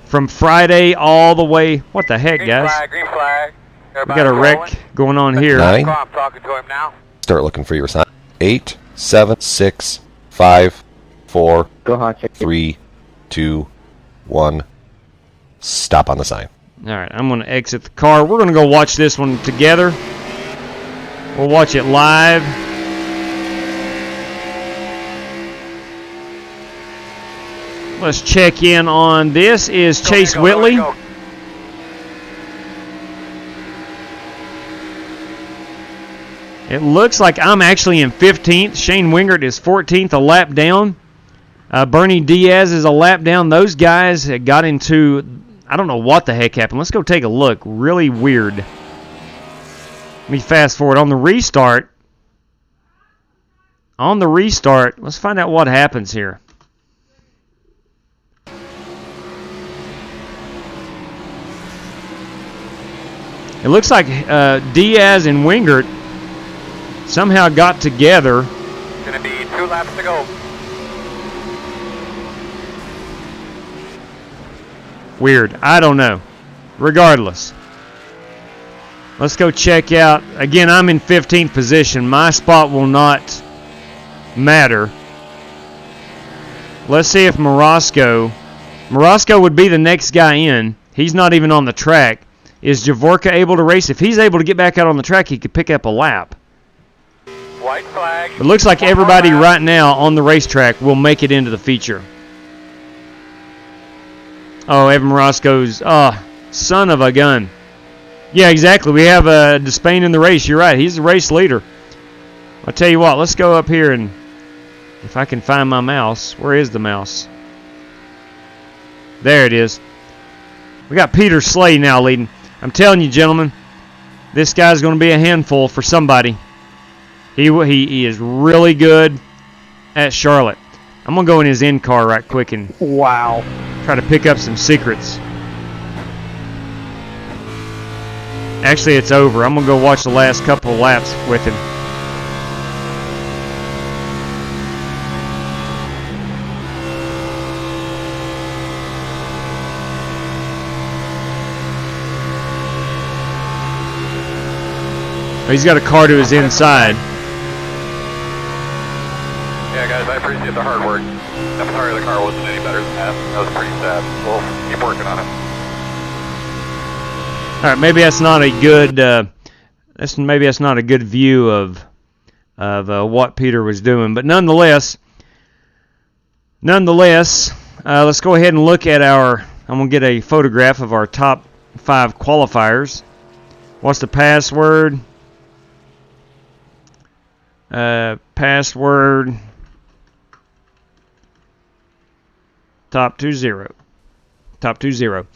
from Friday all the way. What the heck, guys? Green flag. We got a wreck going on here. 9. I'm talking to him now. Start looking for your sign. 8, 7, 6, 5, 4, 3, 2, 1. Stop on the sign. All right, I'm going to exit the car. We're going to go watch this one together. We'll watch it live. Let's check in on this. Is Chase Whitley. It looks like I'm actually in 15th. Shane Wingert is 14th, a lap down. Bernie Diaz is a lap down. Those guys got into, I don't know what the heck happened. Let's go take a look. Really weird. Let me fast forward. On the restart, let's find out what happens here. It looks like Diaz and Wingert somehow got together. It's going to be 2 laps to go. Weird. I don't know. Regardless. Let's go check out. Again, I'm in 15th position. My spot will not matter. Let's see if Morosco would be the next guy in. He's not even on the track. Is Javorka able to race? If he's able to get back out on the track, he could pick up a lap. White flag. It looks like everybody right now on the racetrack will make it into the feature. Oh, Evan Morosco's, son of a gun. Yeah, exactly. We have Despain in the race. You're right. He's the race leader. I'll tell you what. Let's go up here and if I can find my mouse. Where is the mouse? There it is. We got Peter Slay now leading. I'm telling you, gentlemen, this guy's going to be a handful for somebody. He is really good at Charlotte. I'm going to go in his in-car right quick and try to pick up some secrets. Actually, it's over. I'm going to go watch the last couple of laps with him. He's got a car to his inside. Yeah, guys, I appreciate the hard work. I'm sorry the car wasn't any better than that. That was pretty sad. We'll keep working on it. All right, maybe that's not a good. Maybe that's not a good view of what Peter was doing, but nonetheless, let's go ahead and look at our. I'm gonna get a photograph of our top 5 qualifiers. What's the password? Password. Top 20. Top 20. Let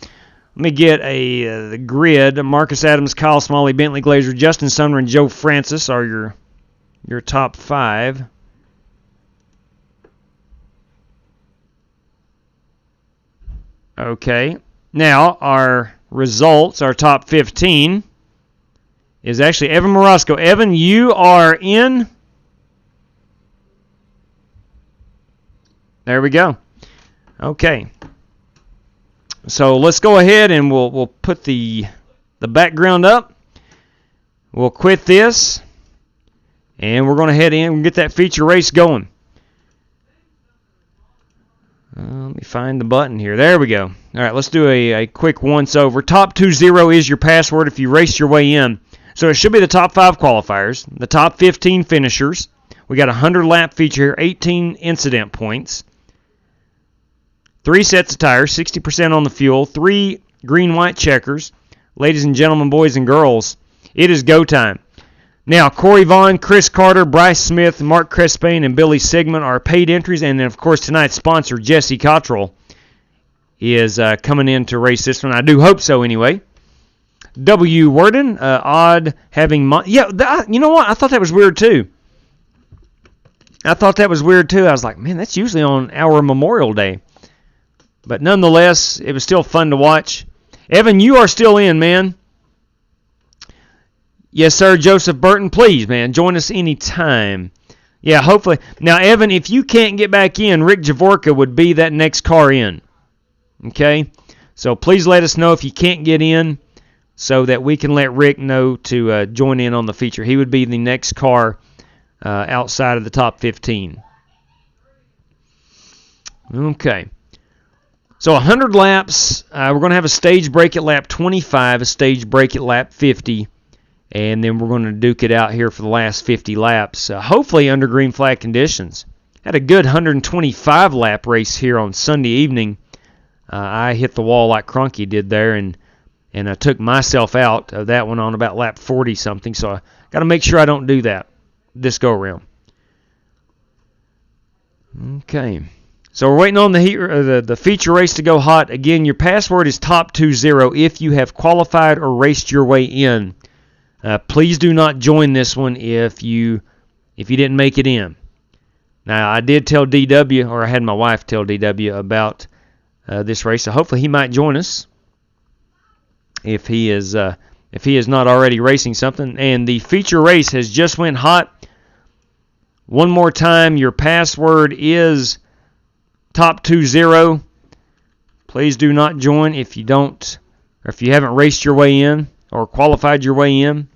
me get the grid. Marcus Adams, Kyle Smalley, Bentley Glazer, Justin Sumner, and Joe Francis are your top 5. Okay. Now, our results, our top 15, is actually Evan Morosco. Evan, you are in. There we go. Okay. So let's go ahead and we'll put the background up. We'll quit this, and we're going to head in and get that feature race going. Let me find the button here. There we go. All right, let's do a quick once-over. Top 20 is your password if you race your way in. So it should be the top 5 qualifiers, the top 15 finishers. We got a 100-lap feature here, 18 incident points. 3 sets of tires, 60% on the fuel, 3 green-white checkers. Ladies and gentlemen, boys and girls, it is go time. Now, Corey Vaughn, Chris Carter, Bryce Smith, Mark Crespane, and Billy Sigmund are paid entries. And then, of course, tonight's sponsor, Jesse Cottrell, is coming in to race this one. I do hope so, anyway. W. Worden, odd having... you know what? I thought that was weird, too. I was like, man, that's usually on our Memorial Day. But nonetheless, it was still fun to watch. Evan, you are still in, man. Yes, sir, Joseph Burton. Please, man, join us anytime. Yeah, hopefully. Now, Evan, if you can't get back in, Rick Javorka would be that next car in. Okay? So please let us know if you can't get in so that we can let Rick know to join in on the feature. He would be the next car outside of the top 15. Okay. So 100 laps. We're going to have a stage break at lap 25, a stage break at lap 50, and then we're going to duke it out here for the last 50 laps, hopefully under green flag conditions. Had a good 125-lap race here on Sunday evening. I hit the wall like Cronky did there, and I took myself out of that one on about lap 40-something, so I got to make sure I don't do that this go-around. Okay. So we're waiting on the feature race to go hot. Again, your password is top 20 if you have qualified or raced your way in. Please do not join this one if you didn't make it in. Now, I did tell DW, or I had my wife tell DW about this race, so hopefully he might join us if he is if he is not already racing something. And the feature race has just went hot. One more time, your password is top20. Please do not join if you don't, or if you haven't raced your way in or qualified your way in.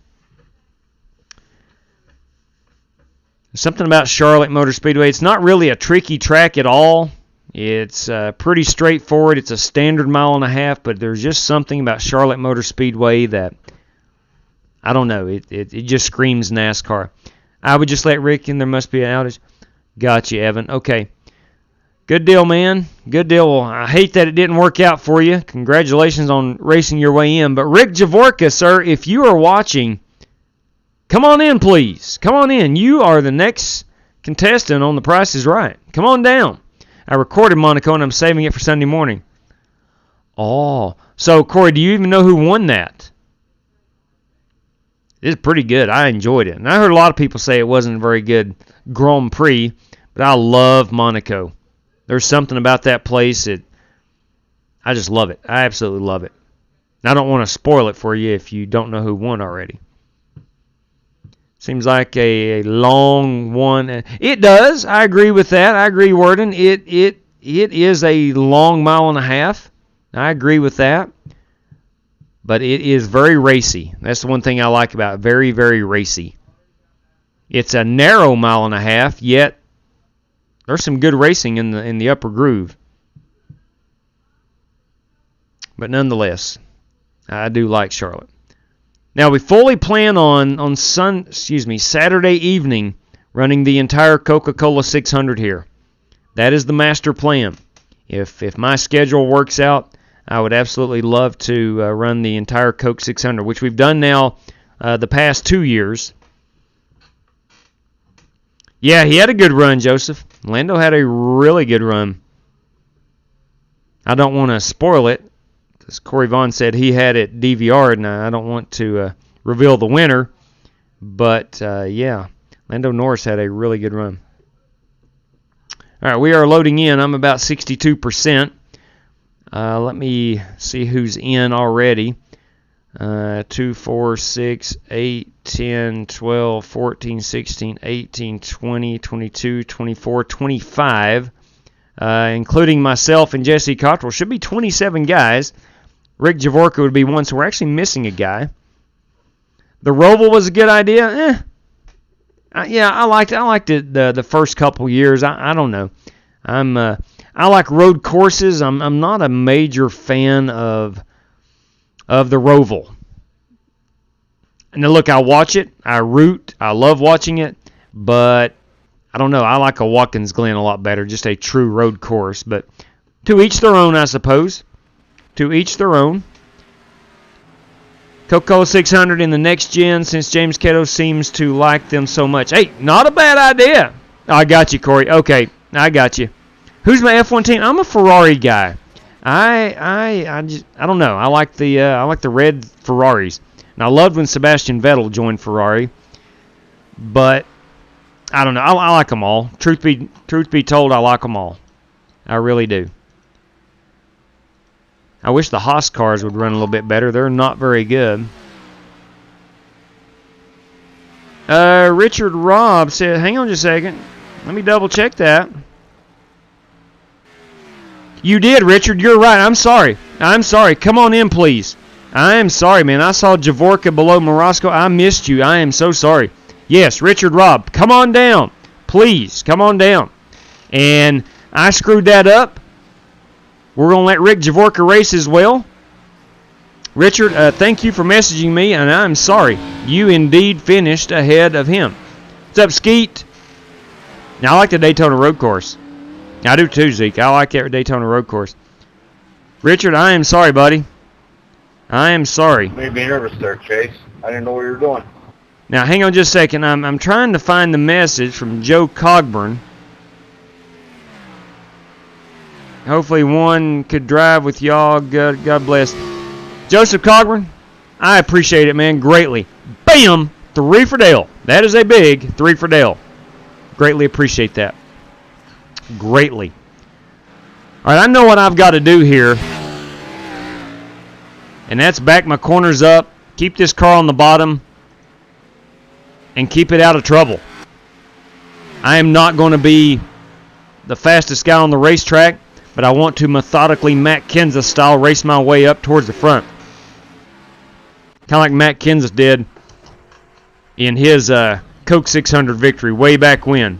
Something about Charlotte Motor Speedway. It's not really a tricky track at all. It's pretty straightforward. It's a standard 1.5 miles, but there's just something about Charlotte Motor Speedway that, I don't know, it just screams NASCAR. I would just let Rick in. There must be an outage. Got you, Evan. Okay. Good deal, man. Good deal. Well, I hate that it didn't work out for you. Congratulations on racing your way in. But Rick Javorka, sir, if you are watching, come on in, please. Come on in. You are the next contestant on The Price is Right. Come on down. I recorded Monaco, and I'm saving it for Sunday morning. Oh. So, Corey, do you even know who won that? It's pretty good. I enjoyed it. And I heard a lot of people say it wasn't a very good Grand Prix, but I love Monaco. There's something about that place that I just love it. I absolutely love it. And I don't want to spoil it for you if you don't know who won already. Seems like a long one. It does. I agree with that. I agree, Worden. It is a long 1.5 miles. I agree with that. But it is very racy. That's the one thing I like about it. Very, very racy. It's a narrow 1.5 miles, yet there's some good racing in the upper groove. But nonetheless, I do like Charlotte. Now, we fully plan on Saturday evening running the entire Coca-Cola 600 here. That is the master plan. If my schedule works out, I would absolutely love to run the entire Coke 600, which we've done now the past 2 years. Yeah, he had a good run, Joseph. Lando had a really good run. I don't want to spoil it, because Corey Vaughn said he had it DVR'd, and I don't want to reveal the winner. But, yeah, Lando Norris had a really good run. All right, we are loading in. I'm about 62%. Let me see who's in already. 2, 4, 6, 8, 10, 12, 14, 16, 18, 20, 22, 24, 25, including myself and Jesse Cottrell. Should be 27 guys. Rick Javorka would be one, so we're actually missing a guy. The Roval was a good idea. Yeah, I liked it the first couple years. I don't know. I like road courses. I'm not a major fan of the Roval. And now look, I watch it, I root, I love watching it, but I don't know, I like a Watkins Glen a lot better, just a true road course. But to each their own, I suppose. To each their own. Coca-Cola 600 in the next gen, since James Cato seems to like them so much. Hey, not a bad idea. I got you, Corey. Okay, I got you. Who's my F1 team? I'm a Ferrari guy. I don't know. I like the red Ferraris, and I loved when Sebastian Vettel joined Ferrari. But I don't know. I like them all. Truth be told, I like them all. I really do. I wish the Haas cars would run a little bit better. They're not very good. Richard Robb said, "Hang on just a second. Let me double check that." You did, Richard. You're right. I'm sorry. Come on in, please. I am sorry, man. I saw Javorka below Morosco. I missed you. I am so sorry. Yes, Richard Robb, come on down. Please, come on down. And I screwed that up. We're going to let Rick Javorka race as well. Richard, thank you for messaging me, and I'm sorry. You indeed finished ahead of him. What's up, Skeet? Now, I like the Daytona road course. I do too, Zeke. I like that Daytona road course. Richard, I am sorry, buddy. I am sorry. Made me nervous there, Chase. I didn't know what you were doing. Now, hang on just a second. I'm trying to find the message from Joe Cogburn. Hopefully one could drive with y'all. God bless. Joseph Cogburn, I appreciate it, man, greatly. Bam! 3 for Dale. That is a big 3 for Dale. Greatly appreciate that. Greatly. All right, I know what I've got to do here. And that's back my corners up, keep this car on the bottom and keep it out of trouble. I am not going to be the fastest guy on the racetrack, but I want to methodically Matt Kenseth style race my way up towards the front. Kind of like Matt Kenseth did in his Coke 600 victory way back when.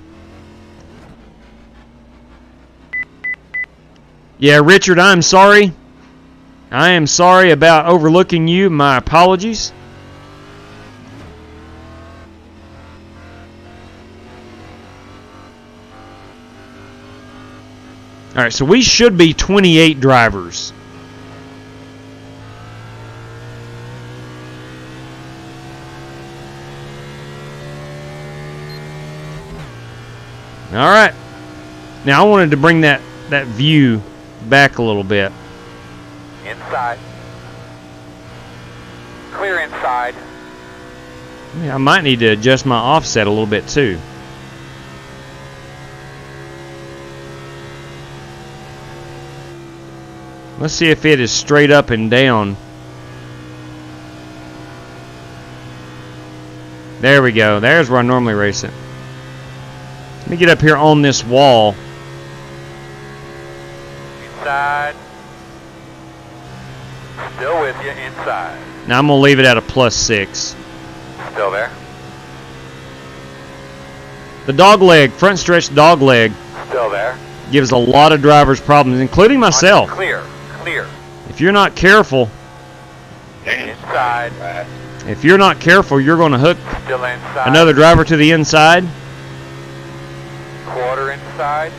Yeah, Richard, I'm sorry. I am sorry about overlooking you. My apologies. All right, so we should be 28 drivers. All right. Now I wanted to bring that view back a little bit. Inside. Clear inside. Yeah, I might need to adjust my offset a little bit too. Let's see if it is straight up and down. There we go. There's where I normally race it. Let me get up here on this wall. Inside. Still with you, inside. Now I'm going to leave it at a +6. Still there. The dog leg, front stretch dog leg, Still there. gives a lot of drivers problems, including myself. Clear, clear. If you're not careful, Inside. if you're not careful, you're going to hook Still inside. another driver to the inside. Quarter inside.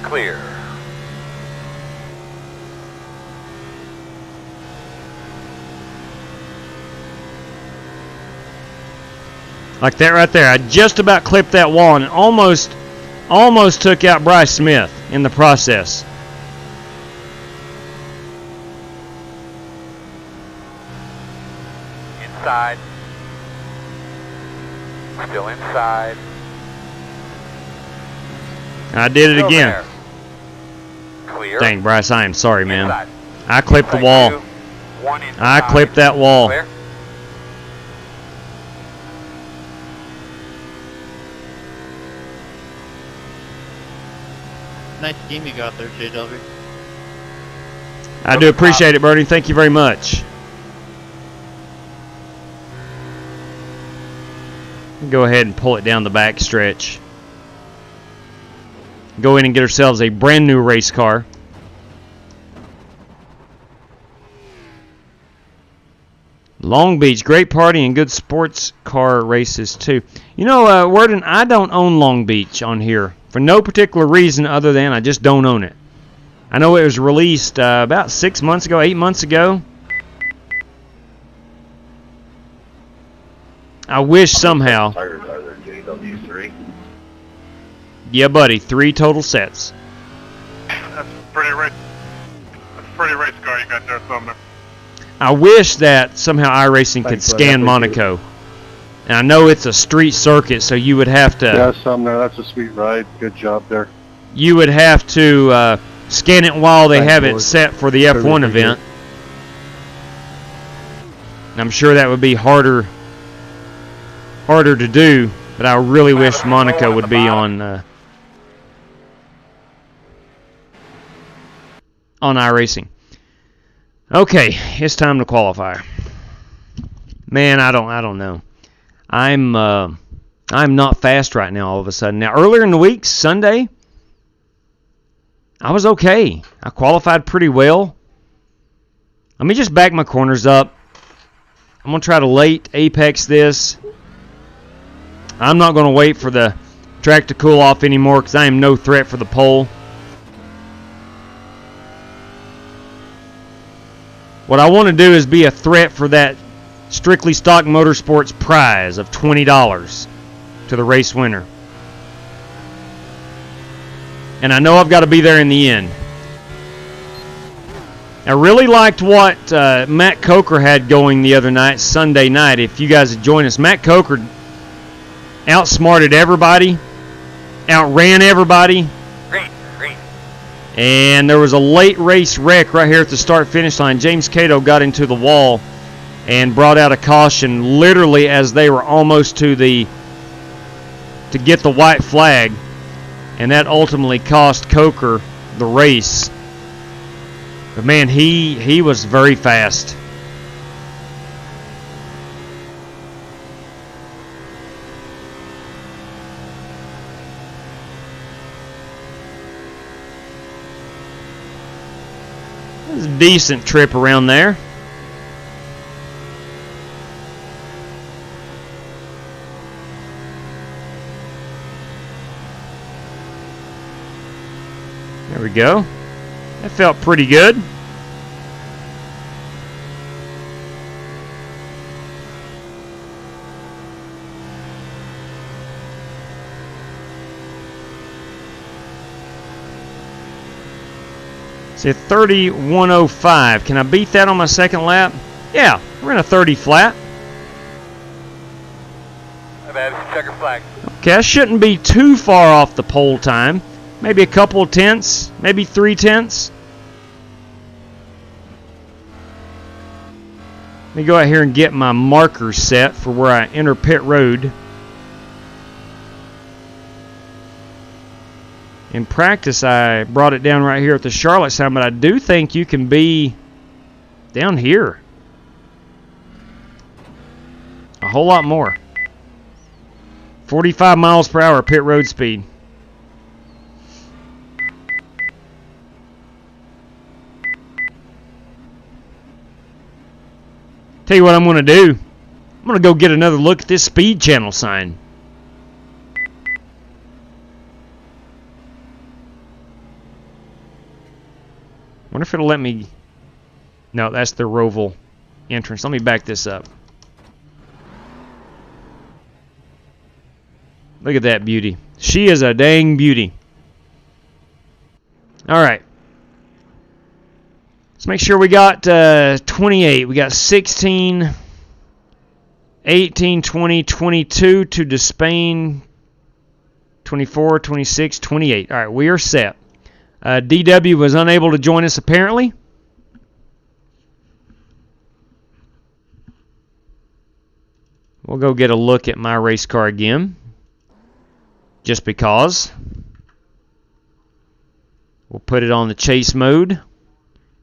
Clear. Like that right there. I just about clipped that wall and almost took out Bryce Smith in the process. Inside. Still inside. I did it Still again. there. Clear. Dang, Bryce, I am sorry, man. Inside. I clipped the wall. One inside. I clipped that wall. Clear. Nice team you got there, JW. I do appreciate it, Bernie. Thank you very much. Go ahead and pull it down the back stretch. Go in and get ourselves a brand new race car. Long Beach, great party and good sports car races too. You know, Worden, I don't own Long Beach on here for no particular reason other than I just don't own it. I know it was released about 6 months ago, 8 months ago. I wish somehow. Tires are there, JW3. Yeah, buddy, 3 total sets. That's a pretty race car you got there, Sumner. I wish that somehow iRacing could scan Monaco. And I know it's a street circuit, so you would have to. Yeah, Sumner, that's a sweet ride. Good job there. You would have to scan it while they have it set for the F1 event. And I'm sure that would be harder to do, but I really wish Monaco would be on iRacing. Okay, it's time to qualify. Man, I don't know. I'm not fast right now all of a sudden. Now, earlier in the week, Sunday, I was okay. I qualified pretty well. Let me just back my corners up. I'm going to try to late apex this. I'm not going to wait for the track to cool off anymore because I am no threat for the pole. What I want to do is be a threat for that Strictly Stock Motorsports prize of $20 to the race winner. And I know I've got to be there in the end. I really liked what Matt Coker had going the other night, Sunday night. If you guys had joined us, Matt Coker outsmarted everybody, outran everybody. Green. And there was a late race wreck right here at the start-finish line. James Cato got into the wall. and brought out a caution literally as they were almost to get the white flag, and that ultimately cost Coker the race. But man, he was very fast. It was a decent trip around there. There we go. That felt pretty good. It's a 31.05. Can I beat that on my second lap? Yeah, we're in a 30 flat. My bad, checker flag. Okay, I shouldn't be too far off the pole time. Maybe a couple of tenths, maybe 3 tenths. Let me go out here and get my markers set for where I enter pit road. In practice, I brought it down right here at the Charlotte sign, but I do think you can be down here a whole lot more. 45 miles per hour pit road speed. Tell you what I'm going to do. I'm going to go get another look at this speed channel sign. Wonder if it'll let me... No, that's the Roval entrance. Let me back this up. Look at that beauty. She is a dang beauty. Alright. Let's make sure we got 28. We got 16, 18, 20, 22 to Despain, 24, 26, 28. Alright, we are set. DW was unable to join us apparently. We'll go get a look at my race car again. Just because. We'll put it on the chase mode.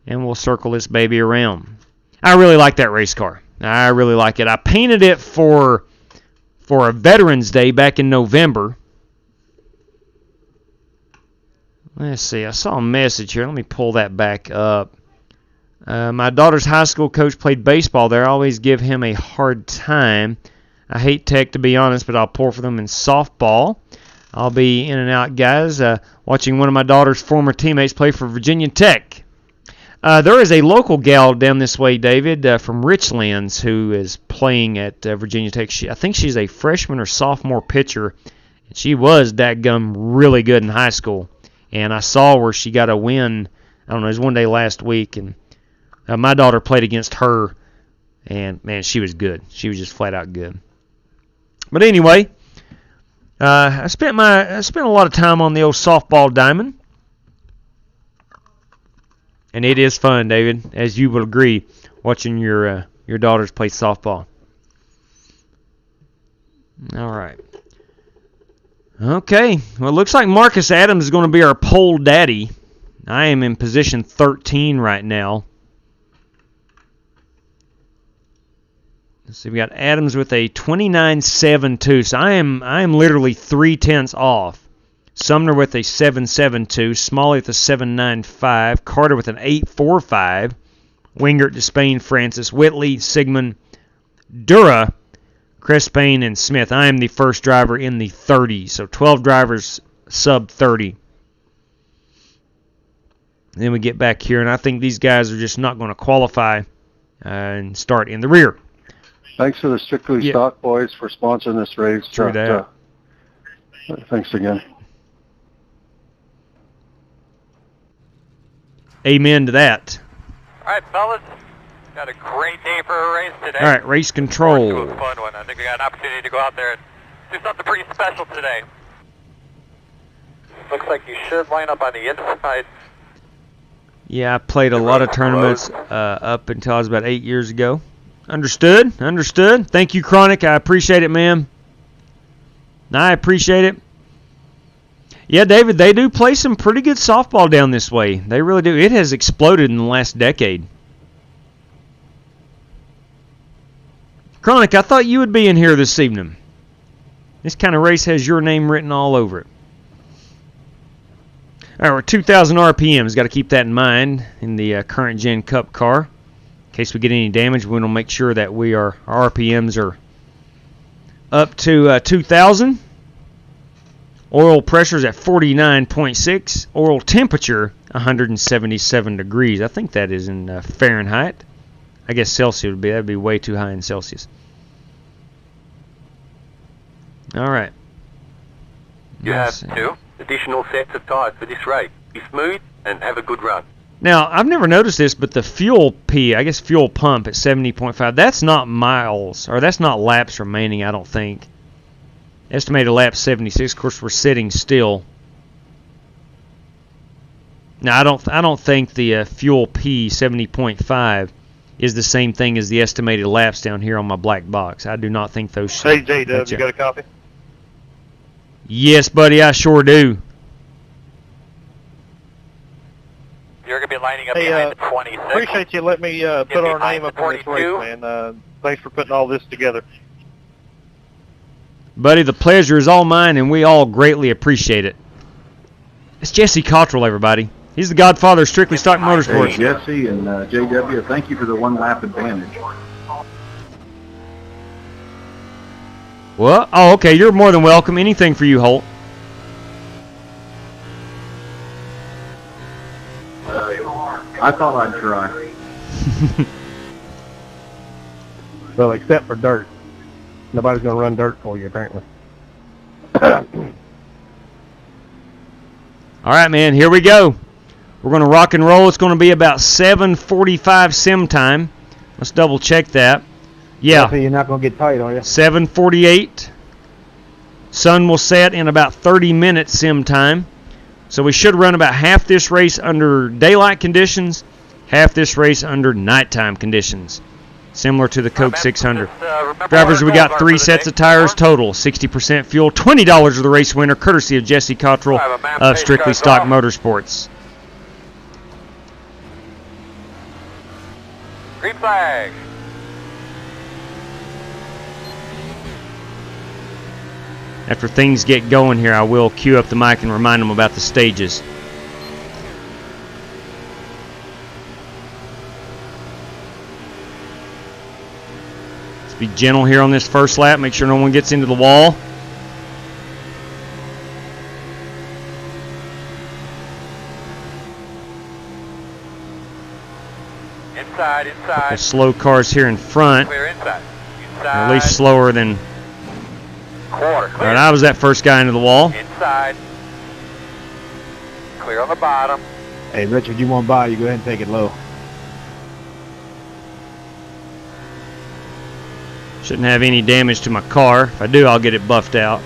And we'll circle this baby around. I really like that race car. I really like it. I painted it for a Veterans Day back in November. Let's see. I saw a message here. Let me pull that back up. My daughter's high school coach played baseball there. I always give him a hard time. I hate tech, to be honest, but I'll pour for them in softball. I'll be in and out, guys, watching one of my daughter's former teammates play for Virginia Tech. There is a local gal down this way, David, from Richlands, who is playing at Virginia Tech. I think she's a freshman or sophomore pitcher. She was dadgum really good in high school. And I saw where she got a win, I don't know, it was one day last week, and my daughter played against her, and, man, she was good. She was just flat out good. But anyway, I spent a lot of time on the old softball diamond. And it is fun, David, as you will agree, watching your daughters play softball. All right. Okay. Well, it looks like Marcus Adams is going to be our pole daddy. I am in position 13 right now. Let's see. We got Adams with a 29.72. So I am literally 3 tenths off. Sumner with a 7.72, Smalley with a 7.95, Carter with an 8.45, Wingert, Despain, Francis, Whitley, Sigmund, Dura, Crespane, and Smith. I am the first driver in the 30s, so 12 drivers sub 30. And then we get back here, and I think these guys are just not going to qualify and start in the rear. Thanks to the Strictly Stock Boys for sponsoring this race. True that. Thanks again. Amen to that. All right, fellas. Got a great day for a race today. All right, race control. It was a fun one. I think we got an opportunity to go out there and do something pretty special today. Looks like you should line up on the inside. Yeah, I played a lot of tournaments up until I was about 8 years ago. Understood. Thank you, Chronic. I appreciate it, man. I appreciate it. Yeah, David, they do play some pretty good softball down this way. They really do. It has exploded in the last decade. Chronic, I thought you would be in here this evening. This kind of race has your name written all over it. All right, we're 2,000 RPMs. Got to keep that in mind in the current gen Cup car. In case we get any damage, we want to make sure that our RPMs are up to 2,000. Oil pressure's at 49.6. Oil temperature 177 degrees. I think that is in Fahrenheit. I guess Celsius would be. That'd be way too high in Celsius. All right. You have 2 additional sets of tires for this race. Be smooth and have a good run. Now, I've never noticed this, but the fuel P, I guess fuel pump at 70.5, that's not miles, or that's not laps remaining, I don't think. Estimated laps 76. Of course, we're sitting still. Now, I don't think the fuel P 70.5 is the same thing as the estimated laps down here on my black box. I do not think those. Hey, J-Dub, you got a copy? Yes, buddy, I sure do. You're going to be lining up behind the 26. Appreciate you letting me put our name up on this race, man. Thanks for putting all this together. Buddy, the pleasure is all mine, and we all greatly appreciate it. It's Jesse Cottrell, everybody. He's the godfather of strictly stock motorsports. Hey, Jesse and JW, thank you for the 1 lap advantage. Well, oh, okay, you're more than welcome. Anything for you, Holt. I thought I'd try. Well, except for dirt. Nobody's going to run dirt for you, apparently. All right, man, here we go. We're going to rock and roll. It's going to be about 7:45 sim time. Let's double check that. Yeah. So you're not going to get tight, are you? 7:48. Sun will set in about 30 minutes sim time. So we should run about half this race under daylight conditions, half this race under nighttime conditions, similar to the Coke 600. Drivers, we got 3 sets of tires total, 60% fuel, $20 of the race winner, courtesy of Jesse Cottrell of Strictly Stock Motorsports. Green flag. After things get going here, I will cue up the mic and remind them about the stages. Let's be gentle here on this first lap. Make sure no one gets into the wall. Inside. Couple slow cars here in front. Clear inside. At least slower than... Quarter. All right, I was that first guy into the wall. Inside. Clear on the bottom. Hey, Richard, you want by, you go ahead and take it low. Shouldn't have any damage to my car. If I do, I'll get it buffed out.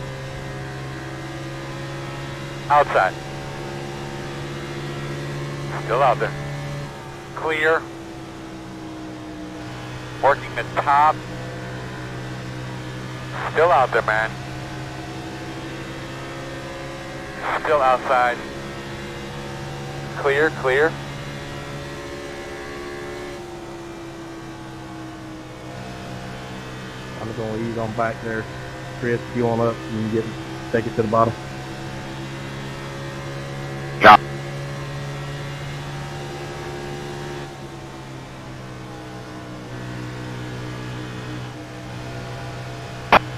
Outside. Still out there. Clear. Working the top. Still out there, man. Still outside. Clear. I'm going to ease on back there. Chris, if you want up, you can take it to the bottom. Yeah.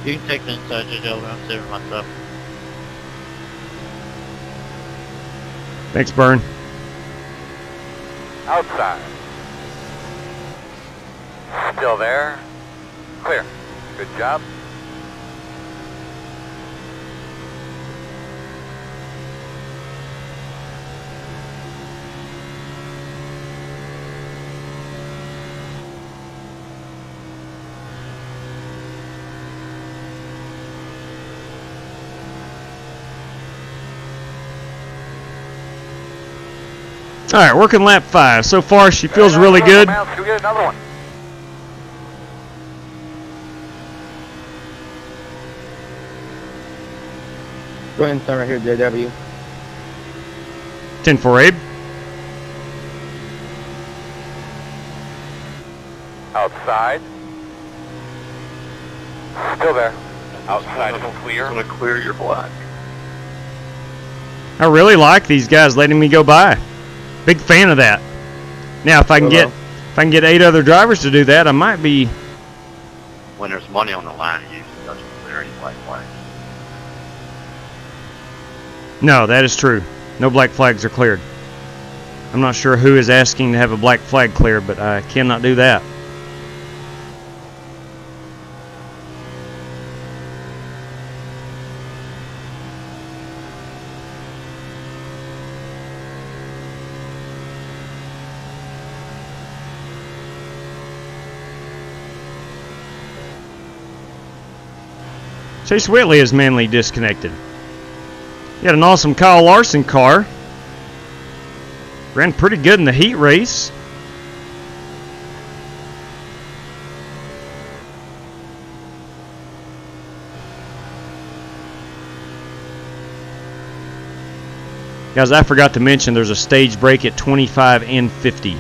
You can take the inside, JJ. I'm saving myself. Thanks, Bern. Outside. Still there. Clear. Good job. All right, working lap 5. So far, she feels really good. Should we get another one? Go ahead and start right here, JW. 10-4, Abe. Outside. Still there. Outside is clear. I'm going to clear your black. I really like these guys letting me go by. Big fan of that. Now, if I can get 8 other drivers to do that, I might be. When there's money on the line, it usually doesn't clear any black flags. No, that is true. No black flags are cleared. I'm not sure who is asking to have a black flag cleared, but I cannot do that. Chase Whitley is manually disconnected. He had an awesome Kyle Larson car. Ran pretty good in the heat race. Guys, I forgot to mention there's a stage break at 25 and 50.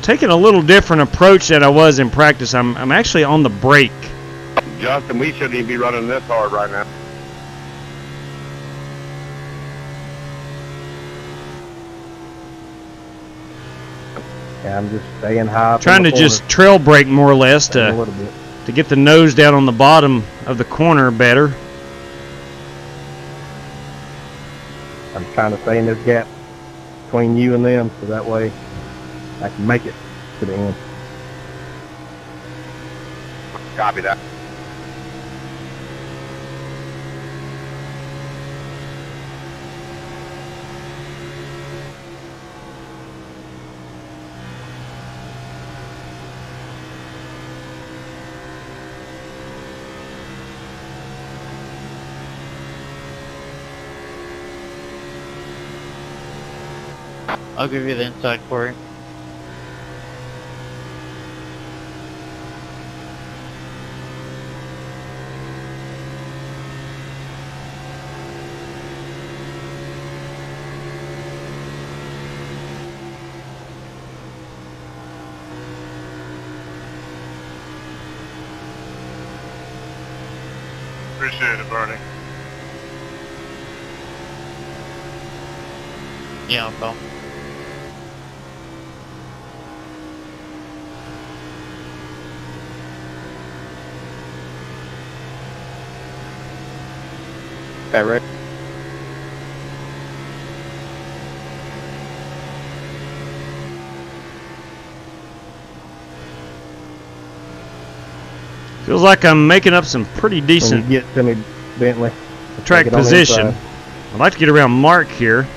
Taking a little different approach than I was in practice. I'm actually on the brake. Justin, we shouldn't even be running this hard right now. Yeah, I'm just staying high. Trying to just trail brake more or less to get the nose down on the bottom of the corner better. I'm trying to stay in this gap between you and them, so that way I can make it to the end. Copy that. I'll give you the inside, Corey. Appreciate it, Bernie. Yeah, Bill. Okay, right. Feels like I'm making up some pretty decent Get to me, Bentley. track position. I'd like to get around Mark here.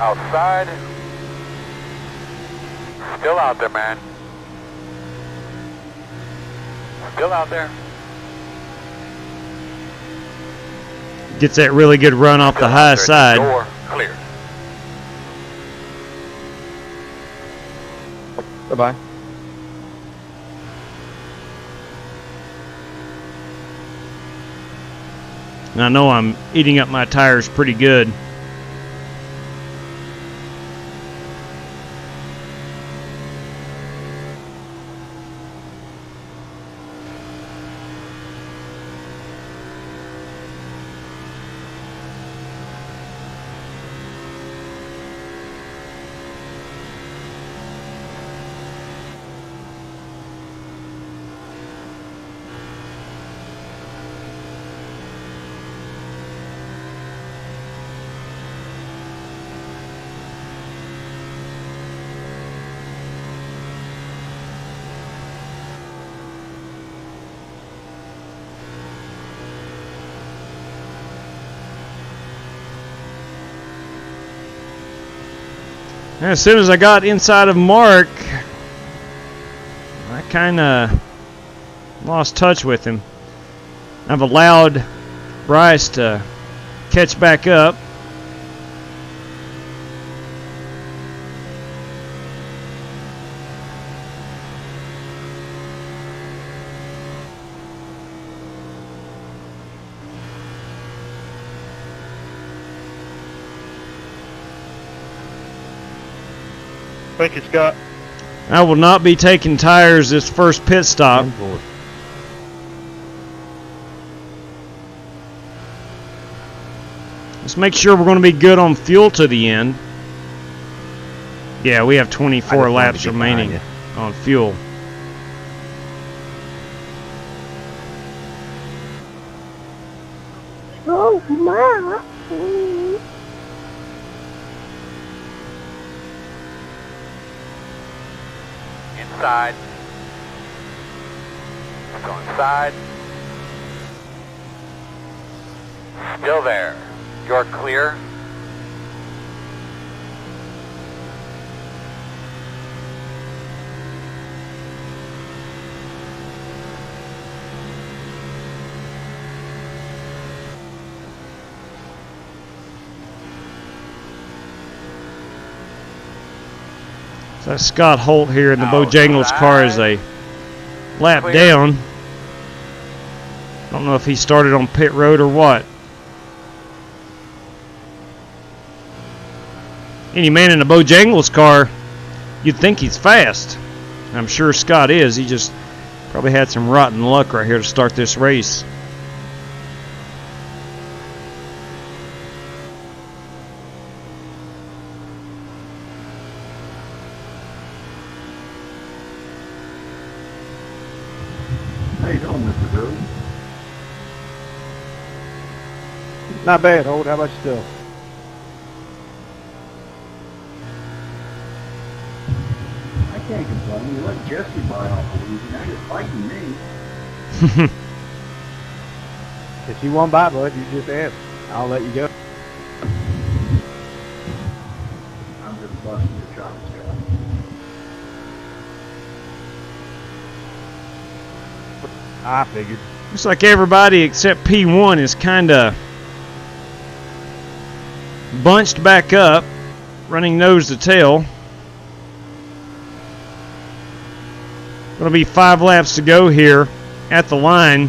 Outside. Still out there, man. Still out there. Gets that really good run off the high side. Door clear. Goodbye. And I know I'm eating up my tires pretty good. As soon as I got inside of Mark, I kind of lost touch with him. I've allowed Bryce to catch back up. Thank you, Scott. I will not be taking tires this first pit stop. Let's make sure we're going to be good on fuel to the end. Yeah, we have 24 laps remaining on fuel. Oh, my. Inside. Go inside. Still there. You're clear. So that's Scott Holt here in the Bojangles car as a lap down. I don't know if he started on pit road or what. Any man in a Bojangles car, you'd think he's fast. I'm sure Scott is. He just probably had some rotten luck right here to start this race. How you doing, Mr. Bill? Not bad, Holt. How about yourself? I can't complain. You let Jesse buy off of you. Now you're fighting me. If you want by, bud, you just ask. I'll let you go. I'm just busting your chops, Scott. I figured. Looks like everybody except P1 is kind of bunched back up, running nose to tail. Going to be 5 laps to go here at the line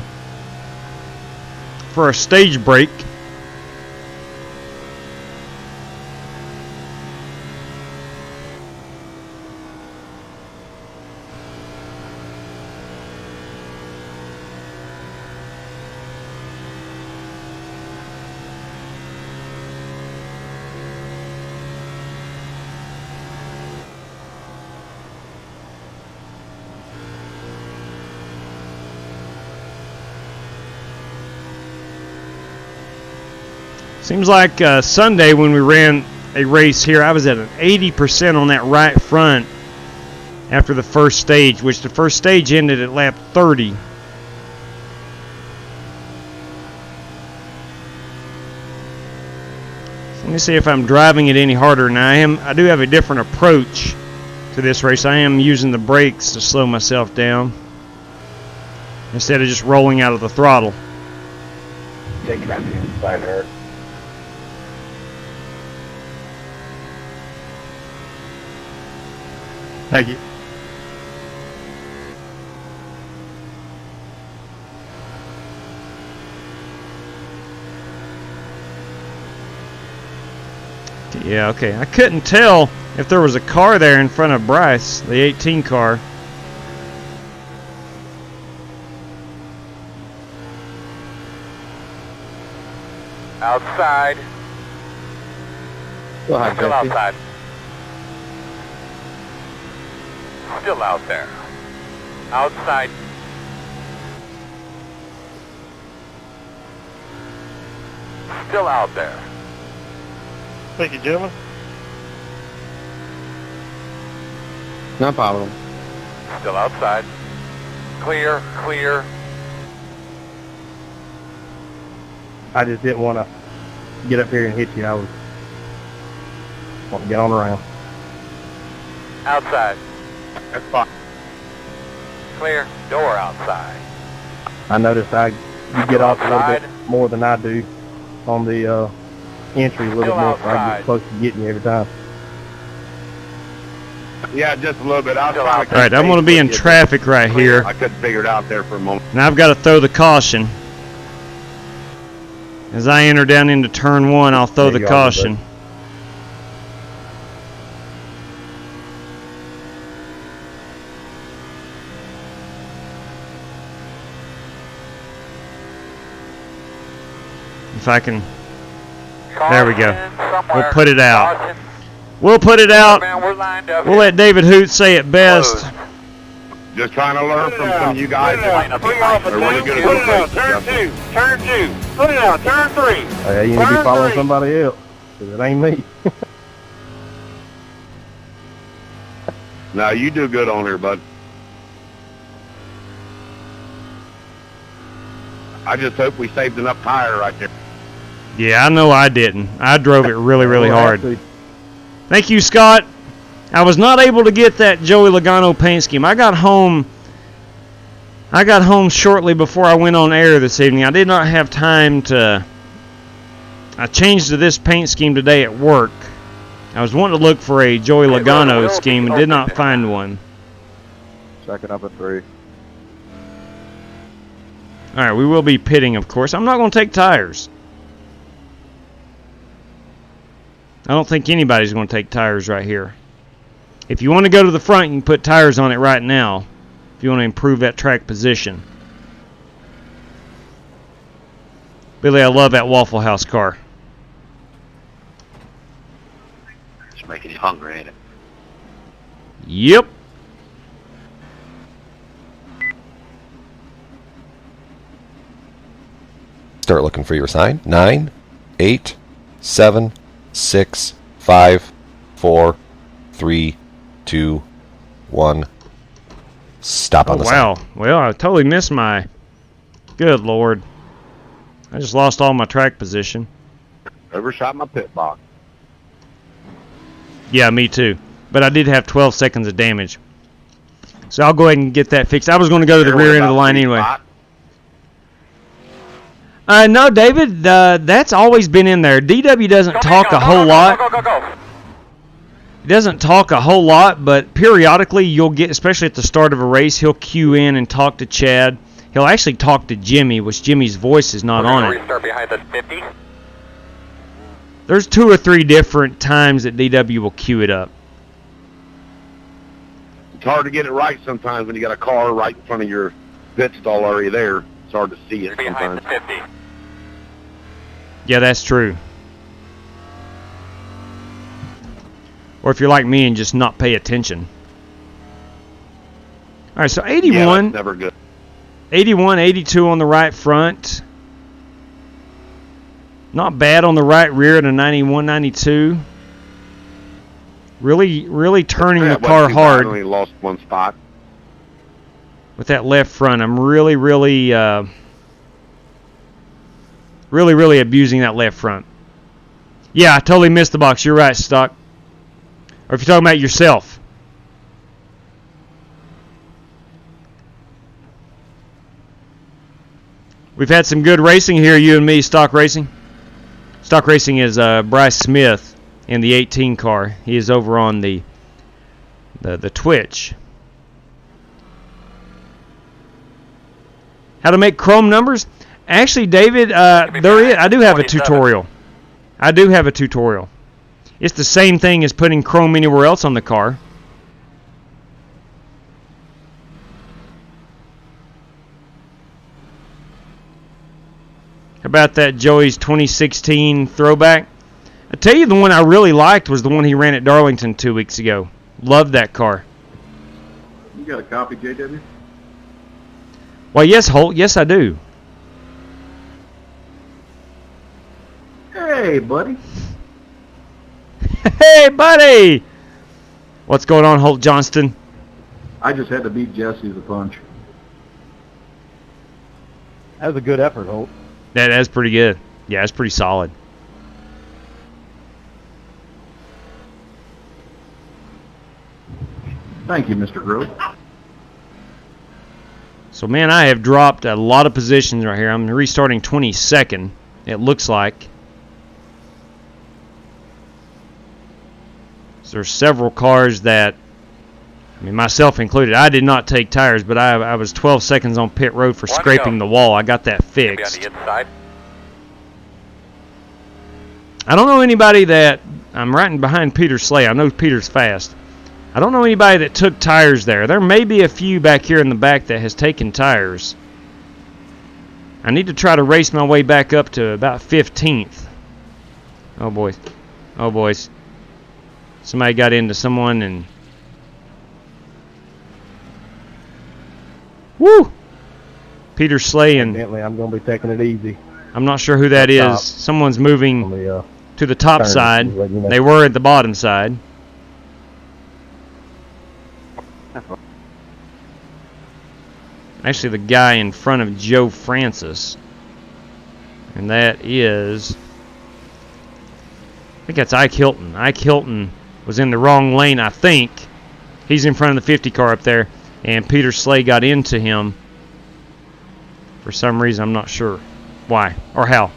for a stage break. Seems like Sunday when we ran a race here, I was at an 80% on that right front after the first stage, which the first stage ended at lap 30. So let me see if I'm driving it any harder. Now I do have a different approach to this race. I am using the brakes to slow myself down instead of just rolling out of the throttle. Take it out the inside, Eric. Thank you. Yeah, okay. I couldn't tell if there was a car there in front of Bryce, the 18 car. Outside. Go ahead, Still Jesse. outside. Still out there. Outside. Still out there. Thank you, gentlemen. No problem. Still outside. Clear, clear. I just didn't want to get up here and hit you. I was want to get on around. Outside. That's fine. Clear. Door outside. I noticed you get off a little bit more than I do on the entry a little more, so I get close to getting you every time. Yeah, just a little bit. I was trying to All right, I'm going to be in traffic right here. I couldn't figure it out there for a moment. And I've got to throw the caution. As I enter down into turn 1, I'll throw the caution. If I can. There we go. We'll put it out. We'll put it out. We'll let David Hoot say it best. Just trying to learn from some of you guys. They're really good at Turn 2. Turn 2. Put it out. Turn 3. Oh, yeah, you need to be following somebody else, because it ain't me. No, you do good on here, bud. I just hope we saved enough tire right there. Yeah, I know I didn't. I drove it really, really hard. Thank you, Scott. I was not able to get that Joey Logano paint scheme. I got home shortly before I went on air this evening. I did not have time to... I changed to this paint scheme today at work. I was wanting to look for a Joey Logano scheme and did not find one. Second up at 3. Alright, we will be pitting, of course. I'm not going to take tires. I don't think anybody's going to take tires right here. If you want to go to the front, you can put tires on it right now. If you want to improve that track position. Billy, I love that Waffle House car. It's making you hungry, ain't it? Yep. Start looking for your sign. 9, 8, 7, 6, 5, 4, 3, 2, 1. Stop on the sign. Wow. Well, I totally missed my... Good Lord. I just lost all my track position. Overshot my pit box. Yeah, me too. But I did have 12 seconds of damage. So I'll go ahead and get that fixed. I was going to go to the rear end of the line anyway. No, David, that's always been in there. DW doesn't talk a whole lot. He doesn't talk a whole lot, but periodically you'll get, especially at the start of a race, he'll cue in and talk to Chad. He'll actually talk to Jimmy, which Jimmy's voice is not on it. Restart behind us 50. There's 2 or 3 different times that DW will cue it up. It's hard to get it right sometimes when you got a car right in front of your pit stall area there. It's hard to see it sometimes. 50. Yeah, that's true. Or if you're like me and just not pay attention. All right, so 81. Yeah, that's never good. 81, 82 on the right front. Not bad on the right rear at a 91, 92. Really turning the car hard. Only lost one spot. With that left front, I'm really abusing that left front. Yeah, I totally missed the box. You're right, Stock. Or if you're talking about yourself. We've had some good racing here, you and me, Stock Racing. Stock Racing is Bryce Smith in the 18 car. He is over on the Twitch. How to make chrome numbers? Actually, David, I do have a tutorial. It's the same thing as putting chrome anywhere else on the car. How about that Joey's 2016 throwback? I tell you, the one I really liked was the one he ran at Darlington 2 weeks ago. Loved that car. You got a copy, JW? Well, yes, Holt. Yes, I do. Hey, buddy. Hey, buddy! What's going on, Holt Johnston? I just had to beat Jesse the punch. That was a good effort, Holt. That's pretty good. Yeah, that's pretty solid. Thank you, Mr. Grove. So, man, I have dropped a lot of positions right here. I'm restarting 22nd, it looks like. So there's several cars that, I mean, myself included, I did not take tires, but I was 12 seconds on pit road for scraping the wall. I got that fixed. Be on the inside. I don't know anybody that, I'm right behind Peter Slay. I know Peter's fast. I don't know anybody that took tires there. There may be a few back here in the back that has taken tires. I need to try to race my way back up to about 15th. Oh, boys. Oh, boys. Somebody got into someone and... Woo! Peter Slay and... Evidently, I'm going to be taking it easy. I'm not sure who that is. Someone's moving to the top side. They were at the bottom side. Actually, the guy in front of Joe Francis. And that is... I think that's Ike Hilton. Ike Hilton was in the wrong lane, I think. He's in front of the 50 car up there. And Peter Slay got into him. For some reason, I'm not sure why or how.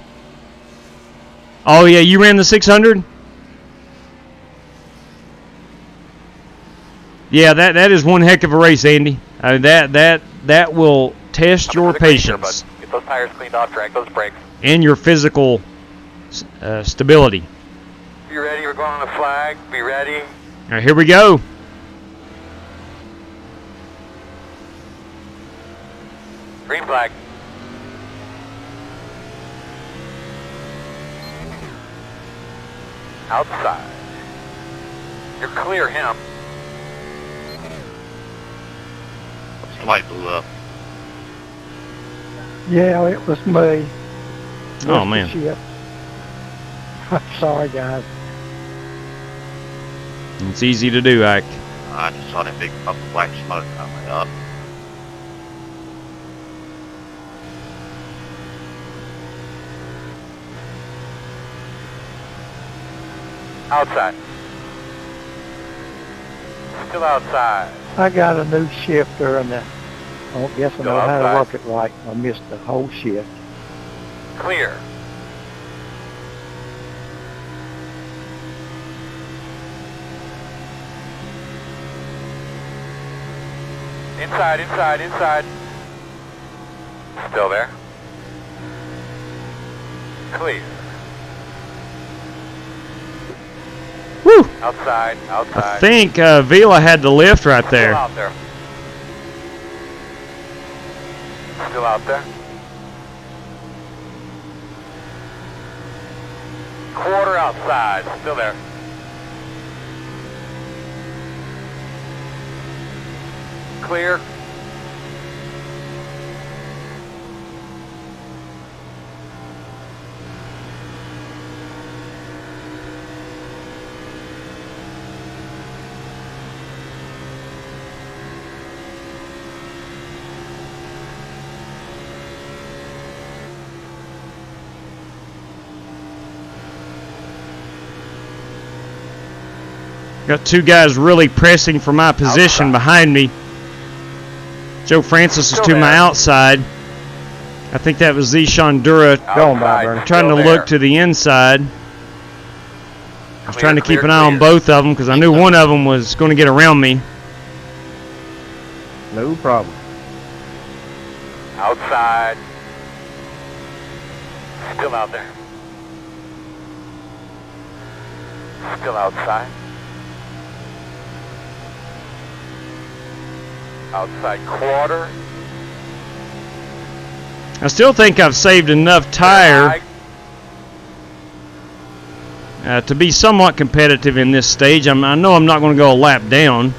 Oh, yeah, you ran the 600? Yeah, that is one heck of a race, Andy. That will test your patience. Get those tires cleaned off, drag those brakes. And your physical stability. Be ready, we're going on the flag. Be ready. All right, here we go. Green flag. Outside. You're clear, him. The light blew up. Yeah, it was me. Oh, man. Shit. I'm sorry, guys. It's easy to do, Ike. I just saw that big puff of black smoke on my way up. Outside. Still outside. I got a new shifter and I don't guess I know how to outside. work it right. I missed the whole shift. Clear. Inside, inside, inside. Still there. Clear. Woo! Outside, outside. I think Vila had the lift right there. Still out there. Still out there. Quarter outside. Still there. Clear. Got two guys really pressing for my position behind me. Joe Francis is to my outside. I think that was Zishan Dura trying to look to the inside. I was trying to keep an eye on both of them because I knew one of them was going to get around me. No problem. Outside. Still out there. Still outside. Outside quarter. I still think I've saved enough tire to be somewhat competitive in this stage. I know I'm not going to go a lap down.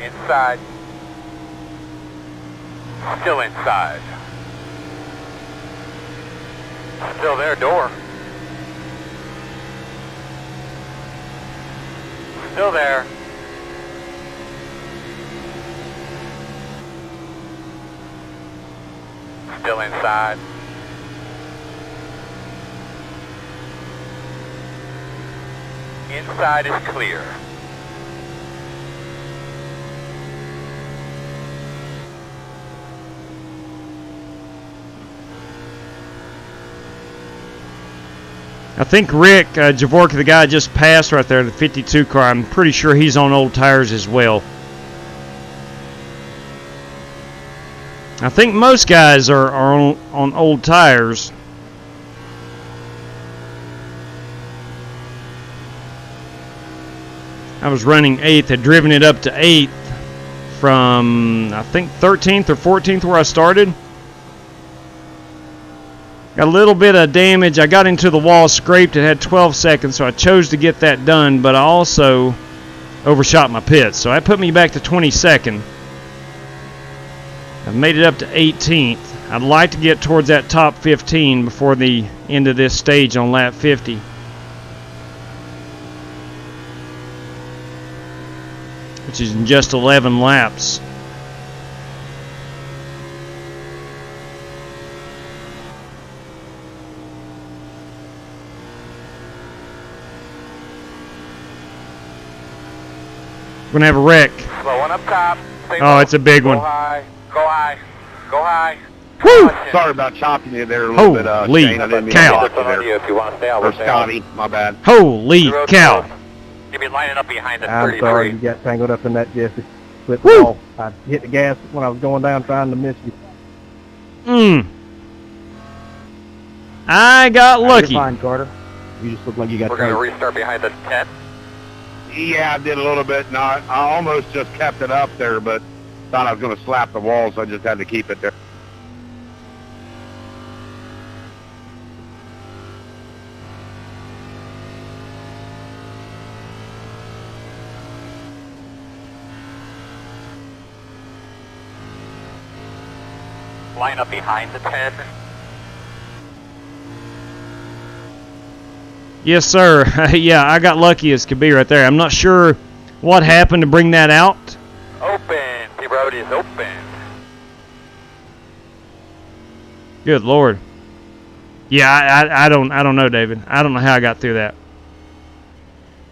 Inside. Still inside. Still there, door. Still there. Still inside. Inside is clear. I think Rick Javorka, the guy I just passed right there, the 52 car, I'm pretty sure he's on old tires as well. I think most guys are on old tires. I was running 8th, had driven it up to 8th from, I think, 13th or 14th where I started. Got a little bit of damage. I got into the wall, scraped it, had 12 seconds, so I chose to get that done, but I also overshot my pits. So that put me back to 22nd. I've made it up to 18th. I'd like to get towards that top 15 before the end of this stage on lap 50. Which is in just 11 laps. We're going to have a wreck. Slow one up top. Oh, it's a big one. Go high. Go high. Go high. Woo! Sorry about chopping you there a little bit. Holy Shane. I didn't mean cow. to block you there. If you want to stay out, Or Scotty, my bad. Holy cow. You'll be lining up behind the I'm 33. sorry you got tangled up in that, Jesse. Split the wall. I hit the gas when I was going down trying to miss you. I got lucky. You're fine, Carter. You just look like you got We're going to restart behind the 10. Yeah, I did a little bit. No, I almost just kept it up there, but thought I was going to slap the wall, so I just had to keep it there. Line up behind the 10. Yes, sir. Yeah, I got lucky as could be right there. I'm not sure what happened to bring that out. Open. The road is open. Good Lord. Yeah, I don't know, David. I don't know how I got through that.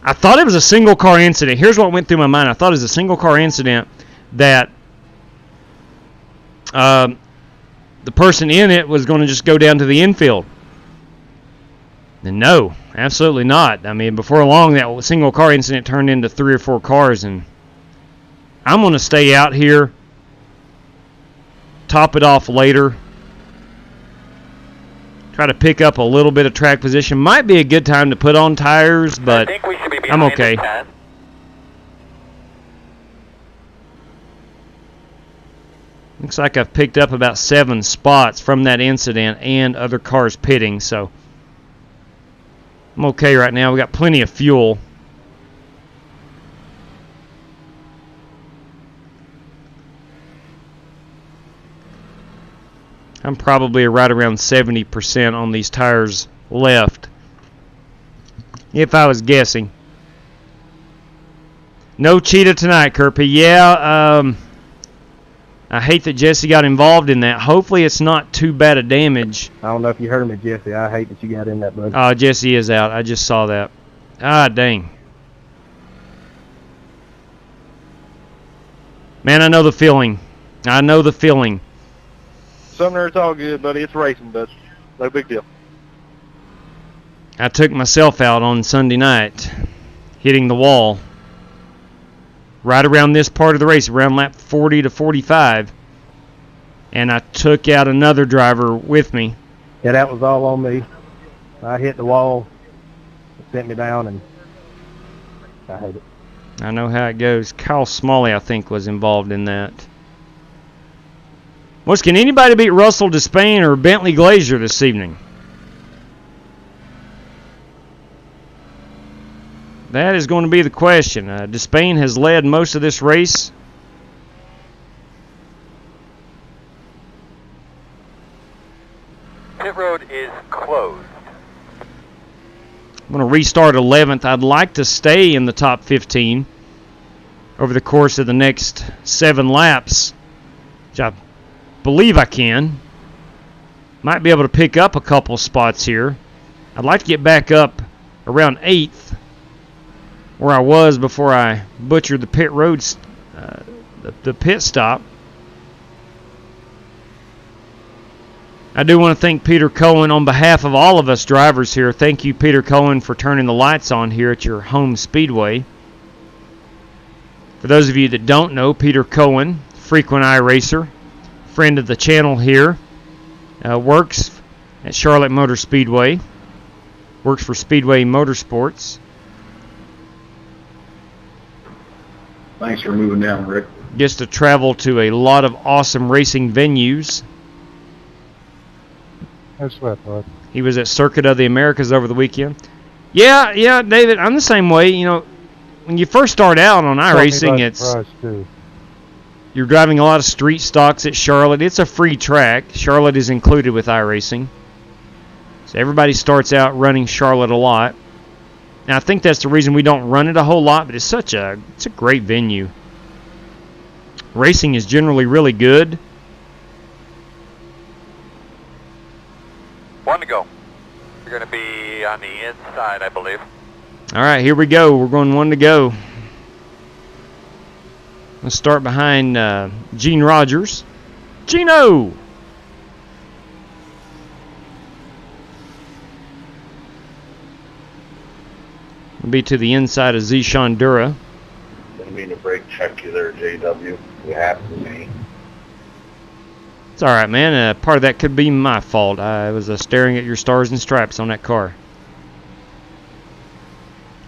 I thought it was a single car incident. Here's what went through my mind. I thought it was a single car incident that the person in it was going to just go down to the infield. And no, absolutely not. I mean, before long, that single car incident turned into 3 or 4 cars, and I'm going to stay out here, top it off later, try to pick up a little bit of track position. Might be a good time to put on tires, but I think we should be I'm behind okay. the 10. Looks like I've picked up about 7 spots from that incident and other cars pitting, so I'm okay right now. We got plenty of fuel. I'm probably right around 70% on these tires left, if I was guessing. No cheetah tonight, Kirby. Yeah, I hate that Jesse got involved in that. Hopefully it's not too bad a damage. I don't know if you heard me, Jesse. I hate that you got in that, bud. Oh, Jesse is out. I just saw that. Ah, dang. Man, I know the feeling. I know the feeling. Sumner, it's all good, buddy. It's racing, but no big deal. I took myself out on Sunday night, hitting the wall. Right around this part of the race, around lap 40 to 45. And I took out another driver with me. Yeah, that was all on me. I hit the wall, it sent me down, and I hate it. I know how it goes. Kyle Smalley, I think, was involved in that. Can anybody beat Russell Despain or Bentley Glazier this evening? That is going to be the question. Despain has led most of this race. Pit road is closed. I'm going to restart 11th. I'd like to stay in the top 15 over the course of the next 7 laps, which I believe I can. Might be able to pick up a couple spots here. I'd like to get back up around 8th, where I was before I butchered the pit roads, the pit stop. I do want to thank Peter Cohen on behalf of all of us drivers here. Thank you, Peter Cohen, for turning the lights on here at your home speedway. For those of you that don't know, Peter Cohen, frequent iRacer, friend of the channel here, works at Charlotte Motor Speedway, works for Speedway Motorsports. Thanks for moving down, Rick. Gets to travel to a lot of awesome racing venues. That's what, bud. He was at Circuit of the Americas over the weekend. Yeah, David, I'm the same way. You know, when you first start out on iRacing, you're driving a lot of street stocks at Charlotte. It's a free track. Charlotte is included with iRacing. So everybody starts out running Charlotte a lot. Now, I think that's the reason we don't run it a whole lot, but it's a great venue. Racing is generally really good. 1 to go. You're going to be on the inside, I believe. All right, here we go. We're going 1 to go. Let's start behind Gene Rogers. Gino! We'll be to the inside of Zishan Dura. Didn't mean to brake check you there, JW. You have to me. It's all right, man. Part of that could be my fault. I was staring at your stars and stripes on that car.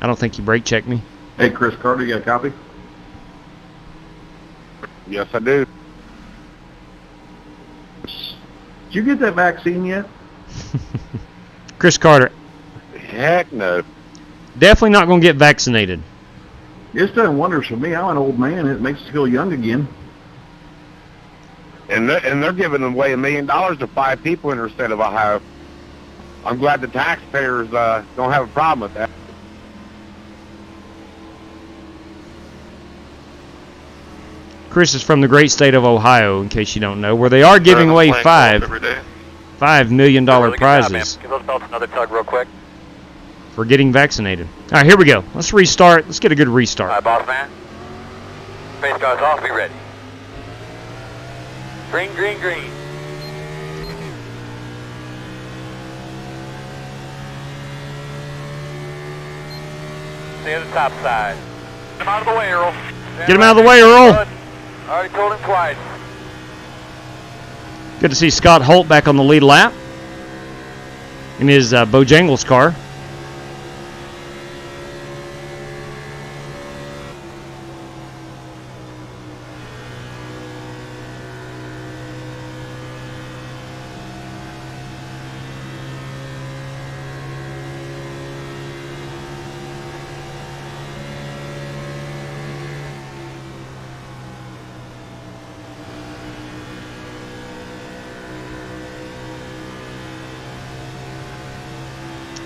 I don't think you brake checked me. Hey, Chris Carter, you got a copy? Yes, I do. Did you get that vaccine yet? Chris Carter. Heck no. Definitely not going to get vaccinated. It's done wonders for me. I'm an old man. It makes us feel young again. And they're giving away $1 million to 5 people in the state of Ohio. I'm glad the taxpayers don't have a problem with that. Chris is from the great state of Ohio, in case you don't know, where they are giving away $5 million prizes Give those belts another tug real quick. for getting vaccinated. All right, here we go. Let's restart. Let's get a good restart. All right, boss man. Space car's off. Be ready. Green, green, green. Stay on the top side. Get him out of the way, Earl. Get him out of the way, Earl. Already told him twice. Good to see Scott Holt back on the lead lap in his Bojangles car.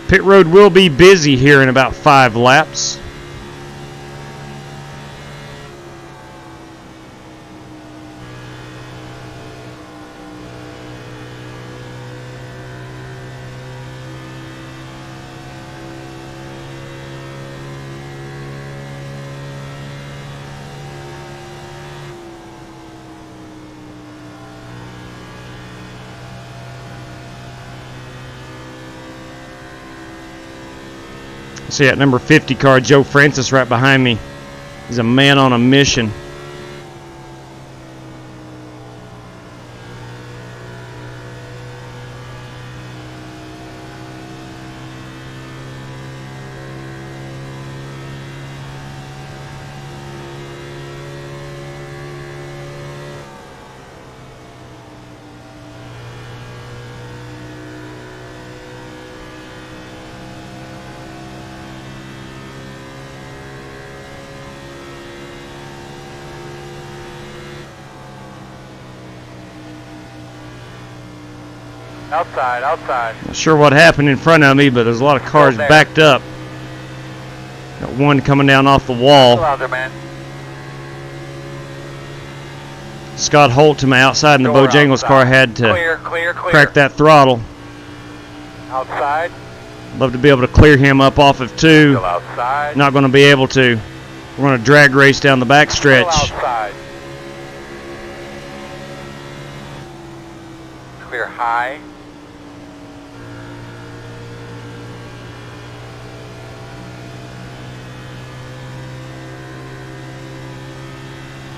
Pit road will be busy here in about 5 laps. See that number 50 car, Joe Francis, right behind me. He's a man on a mission. Outside, outside. Not sure what happened in front of me, but there's a lot of cars backed up. Got one coming down off the wall. Still out there, man. Scott Holt to my outside in the Bojangles car had to crack that throttle. Outside. Love to be able to clear him up off of 2. Still outside. Not going to be able to. We're going to drag race down the back stretch. Still outside. Clear high.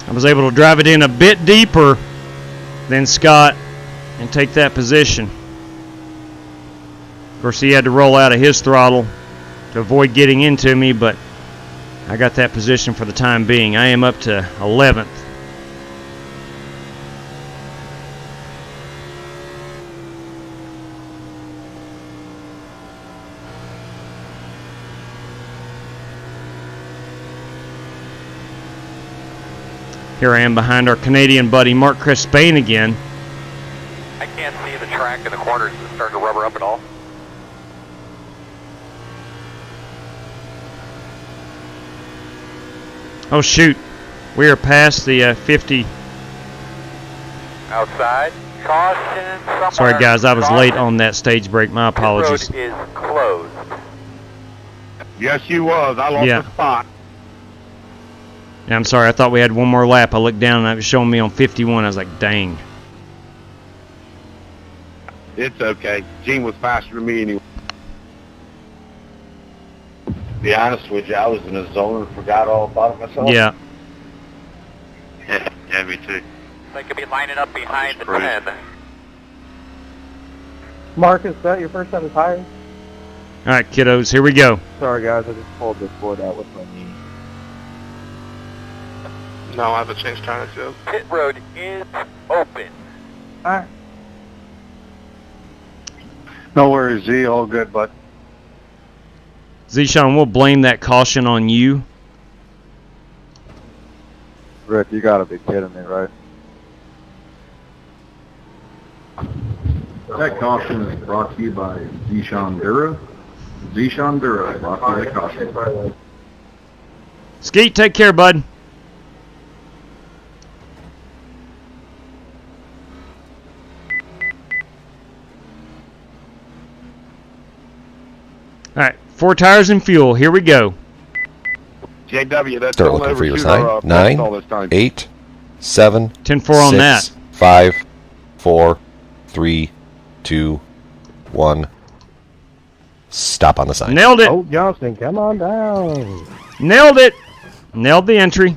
I was able to drive it in a bit deeper than Scott and take that position. Of course, he had to roll out of his throttle to avoid getting into me, but I got that position for the time being. I am up to 11th. Here I am behind our Canadian buddy Mark Crespain again. I can't see the track in the corners. Is it starting to rubber up at all? Oh shoot, we are past the 50. Outside. Caution somewhere. Sorry guys, I was Caution. late on that stage break. My apologies. Pit road is closed. Yes, you was. I lost the spot. Yeah, I'm sorry, I thought we had one more lap. I looked down and it was showing me on 51. I was like, dang. It's okay. Gene was faster than me anyway. To be honest with you, I was in a zone and forgot all about it myself. Yeah. Yeah, me too. They could be lining up behind the 10. Marcus, is that your first set of tires? All right, kiddos, here we go. Sorry, guys, I just pulled this board out with my knee. No, I haven't changed tires yet. Pit road is open. Alright. No worries, Z. All good, bud. Zishan, we'll blame that caution on you. Rick, you gotta be kidding me, right? That caution is brought to you by Zishan Dura. Zishan Dura brought to you by caution. Skeet, take care, bud. All right, 4 tires and fuel. Here we go. JW, that's Start looking for your sign. 9, 8, 7, 10-4 on that. 5, 4, 3, 2, 1. Stop on the sign. Nailed it. Oh, Johnston, come on down. Nailed it. Nailed the entry.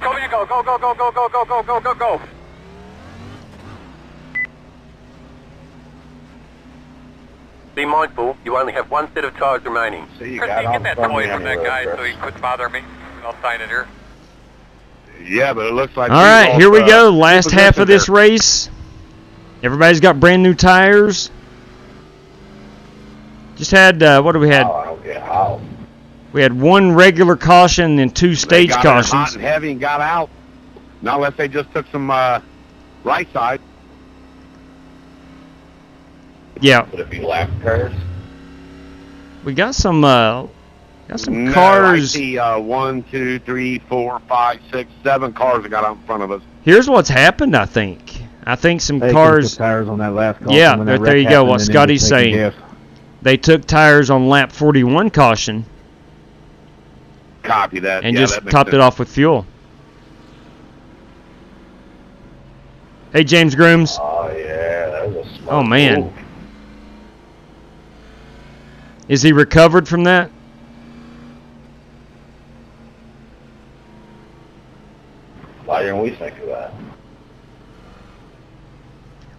Souvenir, go, go, go, go, go, go, go, go, go, go, go. Be mindful, you only have 1 set of tires remaining. So you Christy, get that toy from that guy so he quits bothering me. I'll sign it here. Yeah, but it looks like... All right, here we go. Last half of this race. Everybody's got brand new tires. Just had, what do we had? I don't get how. We had 1 regular caution and 2 stage got cautions. hot and heavy and got out. Not unless they just took some right side. Yeah. Would it be lap cars? We got some No, cars. I see 1, 2, 3, 4, 5, 6, 7 cars that got out in front of us. Here's what's happened, I think. I think some They cars... took the tires on that last caution. Yeah, when that there wreck you go. happened, What and then Scotty's just taking saying. gas. They took tires on lap 41 caution Copy that. and Yeah, just that makes topped it sense. off with fuel. Hey, James Grooms. Oh, yeah, that was a smart Oh, man. move. Is he recovered from that? Why didn't we think of that?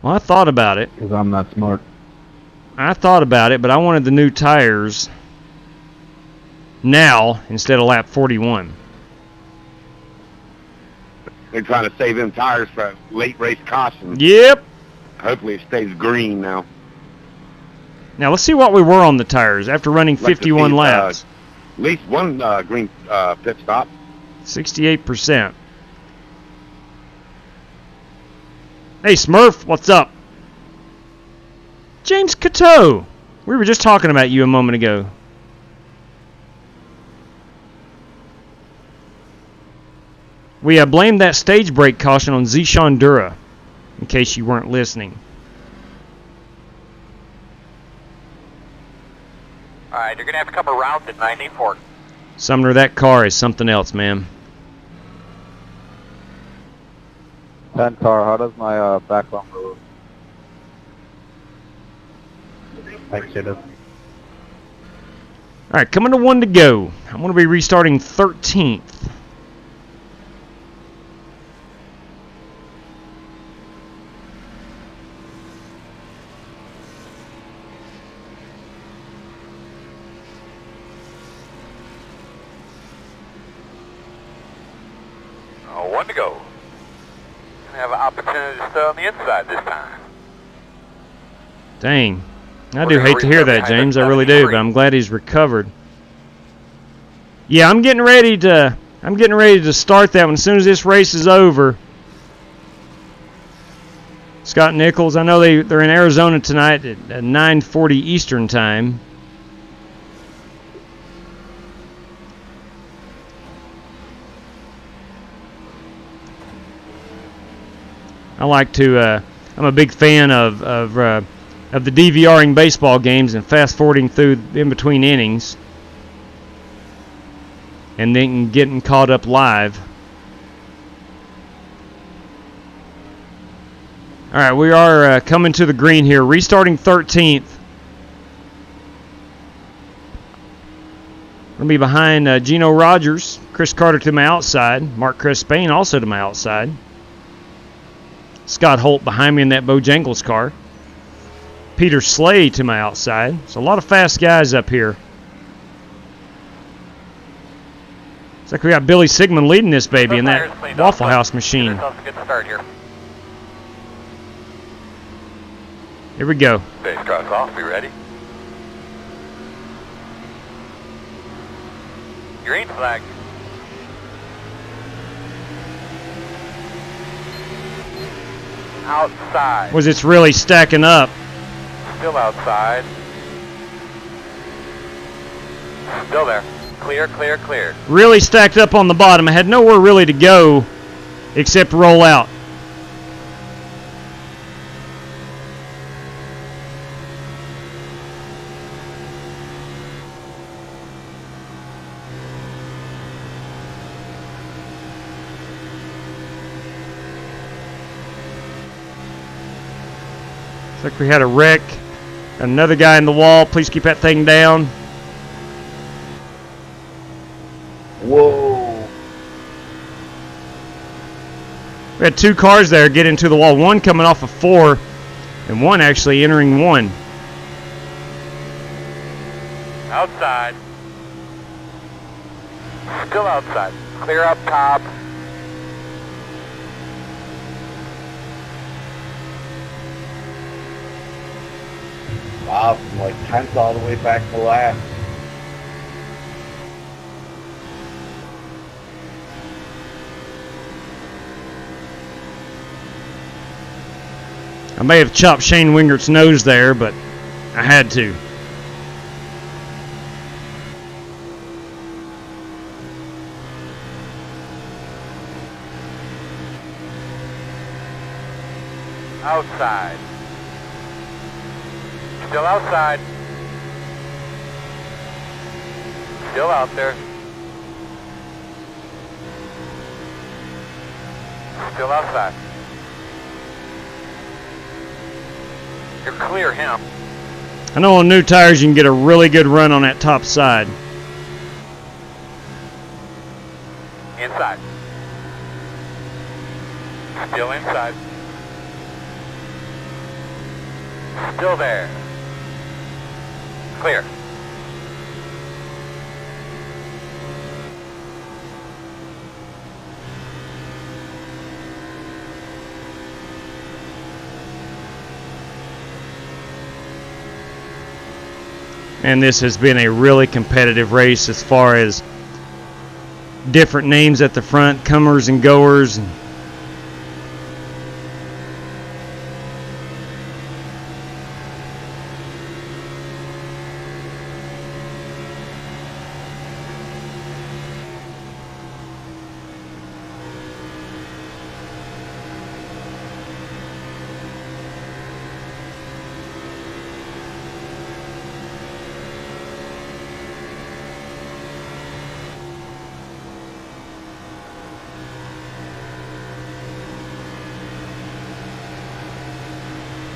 Well, I thought about it. Because I'm not smart. I thought about it, but I wanted the new tires now instead of lap 41. They're trying to save them tires for late race caution. Yep. Hopefully it stays green now. Now, let's see what we were on the tires after running Like to 51 see, laps. At least one green pit stop. 68%. Hey, Smurf, what's up? James Cateau. We were just talking about you a moment ago. We blamed that stage brake caution on Zishan Dura, in case you weren't listening. All right, you're going to have to come around at 94. Sumner, that car is something else, man. 10 car, how does my back bumper look? Thanks, Jada. All right, coming to 1 to go. I'm going to be restarting 13th. Oh, 1 to go. Gonna have an opportunity to stay on the inside this time. Dang. I do hate to hear that, James. I really do, but I'm glad he's recovered. Yeah, I'm getting ready to start that one as soon as this race is over. Scott Nichols, I know they're in Arizona tonight at 9:40 Eastern time. I like to. I'm a big fan of the DVRing baseball games and fast forwarding through in between innings, and then getting caught up live. All right, we are coming to the green here, restarting 13th. We're going to be behind Gino Rogers, Chris Carter to my outside, Mark Crespain also to my outside. Scott Holt behind me in that Bojangles car. Peter Slay to my outside. So a lot of fast guys up here. It's like we got Billy Sigmund leading this baby in that Waffle House machine. Good start here. Here we go. Base cross off, be ready. Green flag. Outside. Was it's really stacking up. Still outside. Still there. Clear, clear, clear. Really stacked up on the bottom. I had nowhere really to go except roll out. Looks like we had a wreck. Another guy in the wall. Please keep that thing down. Whoa. We had two cars there get into the wall. One coming off of 4 and one actually entering 1. Outside. Still outside. Clear up top. Wow, from like 10th all the way back to last. I may have chopped Shane Wingert's nose there, but I had to. Outside. Still outside. Still out there. Still outside. You're clear him. I know on new tires you can get a really good run on that top side. Inside. Still inside. Still there. Clear. And this has been a really competitive race as far as different names at the front, comers and goers.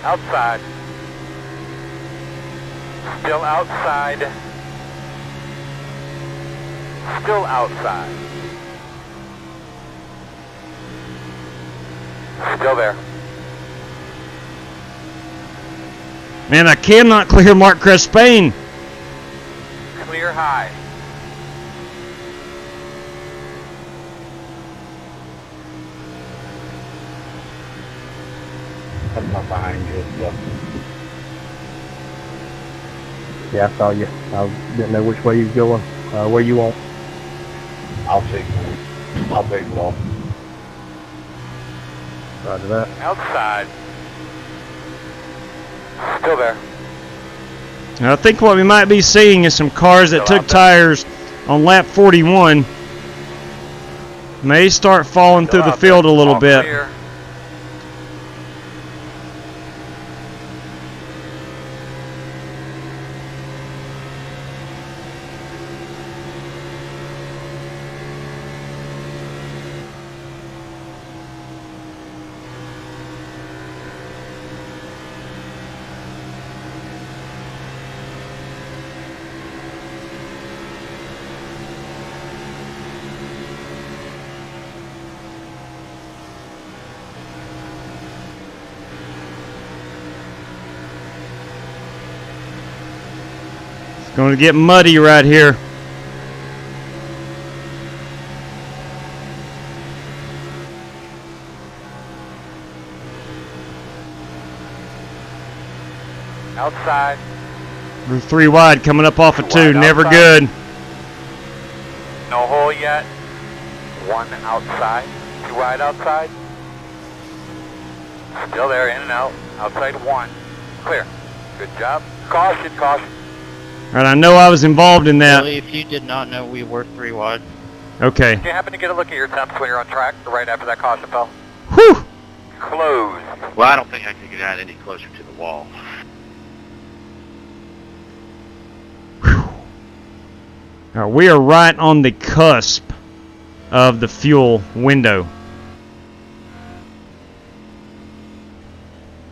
Outside. Still outside. Still outside. Still there. Man, I cannot clear Mark Crespain. Clear high. I'm not behind you. Yeah, I saw you. I didn't know which way you was going. Where you want? I'll take one. I'll take it off. Roger that. Outside. Still there. I think what we might be seeing is some cars that took tires on lap 41 may start falling through the field a little bit. Clear. Going to get muddy right here. Outside. We're 3 wide coming up off of 2. Never outside. good. No hole yet. 1 outside. 2 wide outside. Still there, in and out. Outside 1. Clear. Good job. Caution, caution. All right, I know I was involved in that. Billy, if you did not know, we were 3 wide. Okay. Do you happen to get a look at your temps when you're on track, right after that caution bell? Whew! Close. Well, I don't think I could get out any closer to the wall. All right, we are right on the cusp of the fuel window.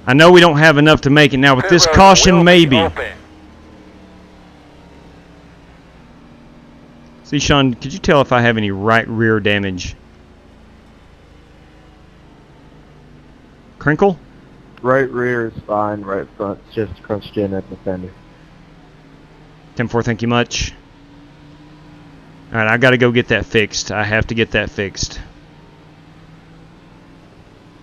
I know we don't have enough to make it now. With this caution, maybe. See, Sean, could you tell if I have any right rear damage? Crinkle? Right rear is fine, right front's just crunched in at the fender. 10-4, thank you much. Alright, I gotta go get that fixed. I have to get that fixed.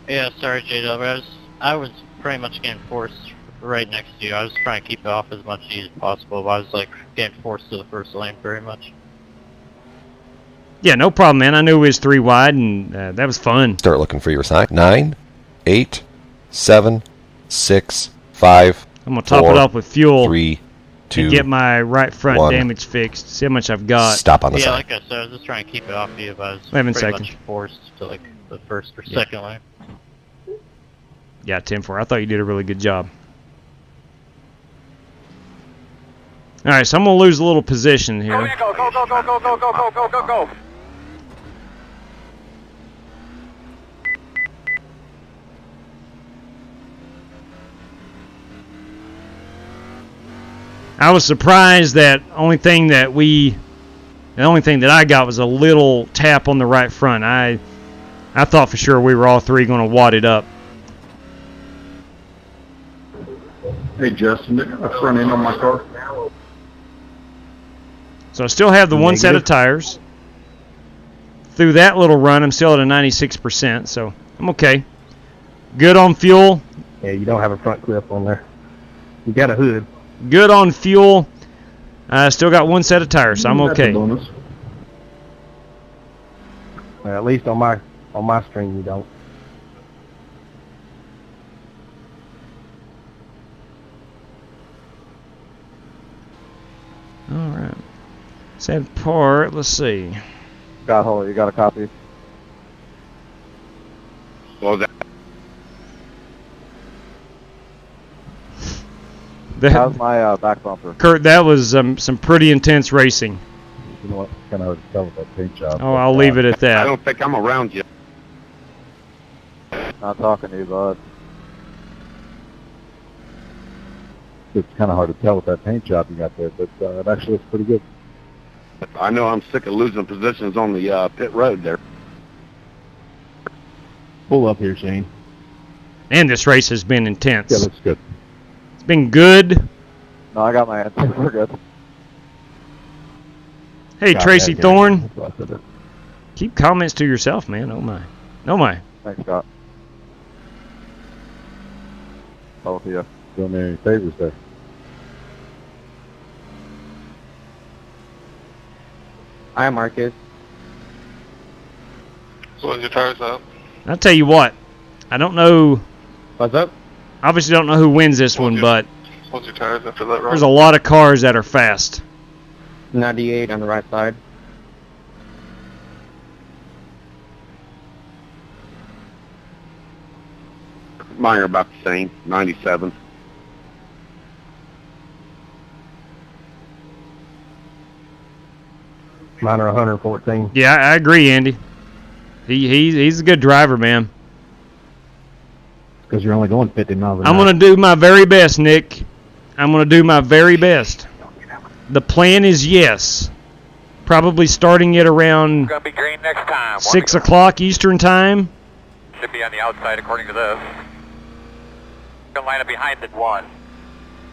Yeah, sorry, JW. I was pretty much getting forced right next to you. I was trying to keep it off as much as possible, but I was like getting forced to the first lane very much. Yeah, no problem, man. I knew it was 3 wide, and that was fun. Start looking for your sign. 9, 8, 7, 6, 5. I'm gonna top it off with fuel. 3, 2. And get my right front 1. damage fixed. See how much I've got. Stop on the yeah, sign. like I said, I was just trying to keep it off of you, but I was 11 pretty seconds. much forced to like the first or second lane. Yeah, 10-4. I thought you did a really good job. All right, so I'm gonna lose a little position here. Go, go, go, go, go, go, go, go, go, go, go. I was surprised that the only thing that I got was a little tap on the right front. I thought for sure we were all 3 going to wad it up. Hey, Justin, did I front end on my car? So I still have the one set of tires. Through that little run, I'm still at a 96%, so I'm okay. Good on fuel. Yeah, you don't have a front clip on there. You got a hood. Good on fuel. I still got one set of tires, so I'm okay. Well, at least on my string you don't. All right. Sad part. Let's see. Got hold. You got a copy? What was that? How's my back bumper? Kurt, that was some pretty intense racing. You know what? Kind of hard to tell with that paint job. Oh, I'll leave it at that. I don't think I'm around you. Not talking to you, bud. It's kind of hard to tell with that paint job you got there, but it actually looks pretty good. I know I'm sick of losing positions on the pit road there. Pull up here, Shane. And this race has been intense. Yeah, looks good. It's been good. No, I got my answer. We're good. Hey, Got Tracy that, Thorne. yeah. Keep comments to yourself, man. Oh, my. Oh, my. Thanks, Scott. Both of you. Doing me any favors there. Hi, Marcus. So your tires up? I'll tell you what. I don't know. What's up? Obviously don't know who wins this one, but What's your tires after that, there's a lot of cars that are fast. 98 on the right side. Mine are about the same, 97. Mine are 114. Yeah, I agree, Andy. He's a good driver, man. Because you're only going 50 miles an hour. I'm going to do my very best, Nick. I'm going to do my very best. The plan is yes. Probably starting it around Gonna be green next time. 6 o'clock Eastern time. Should be on the outside according to this. Gonna line up behind it one.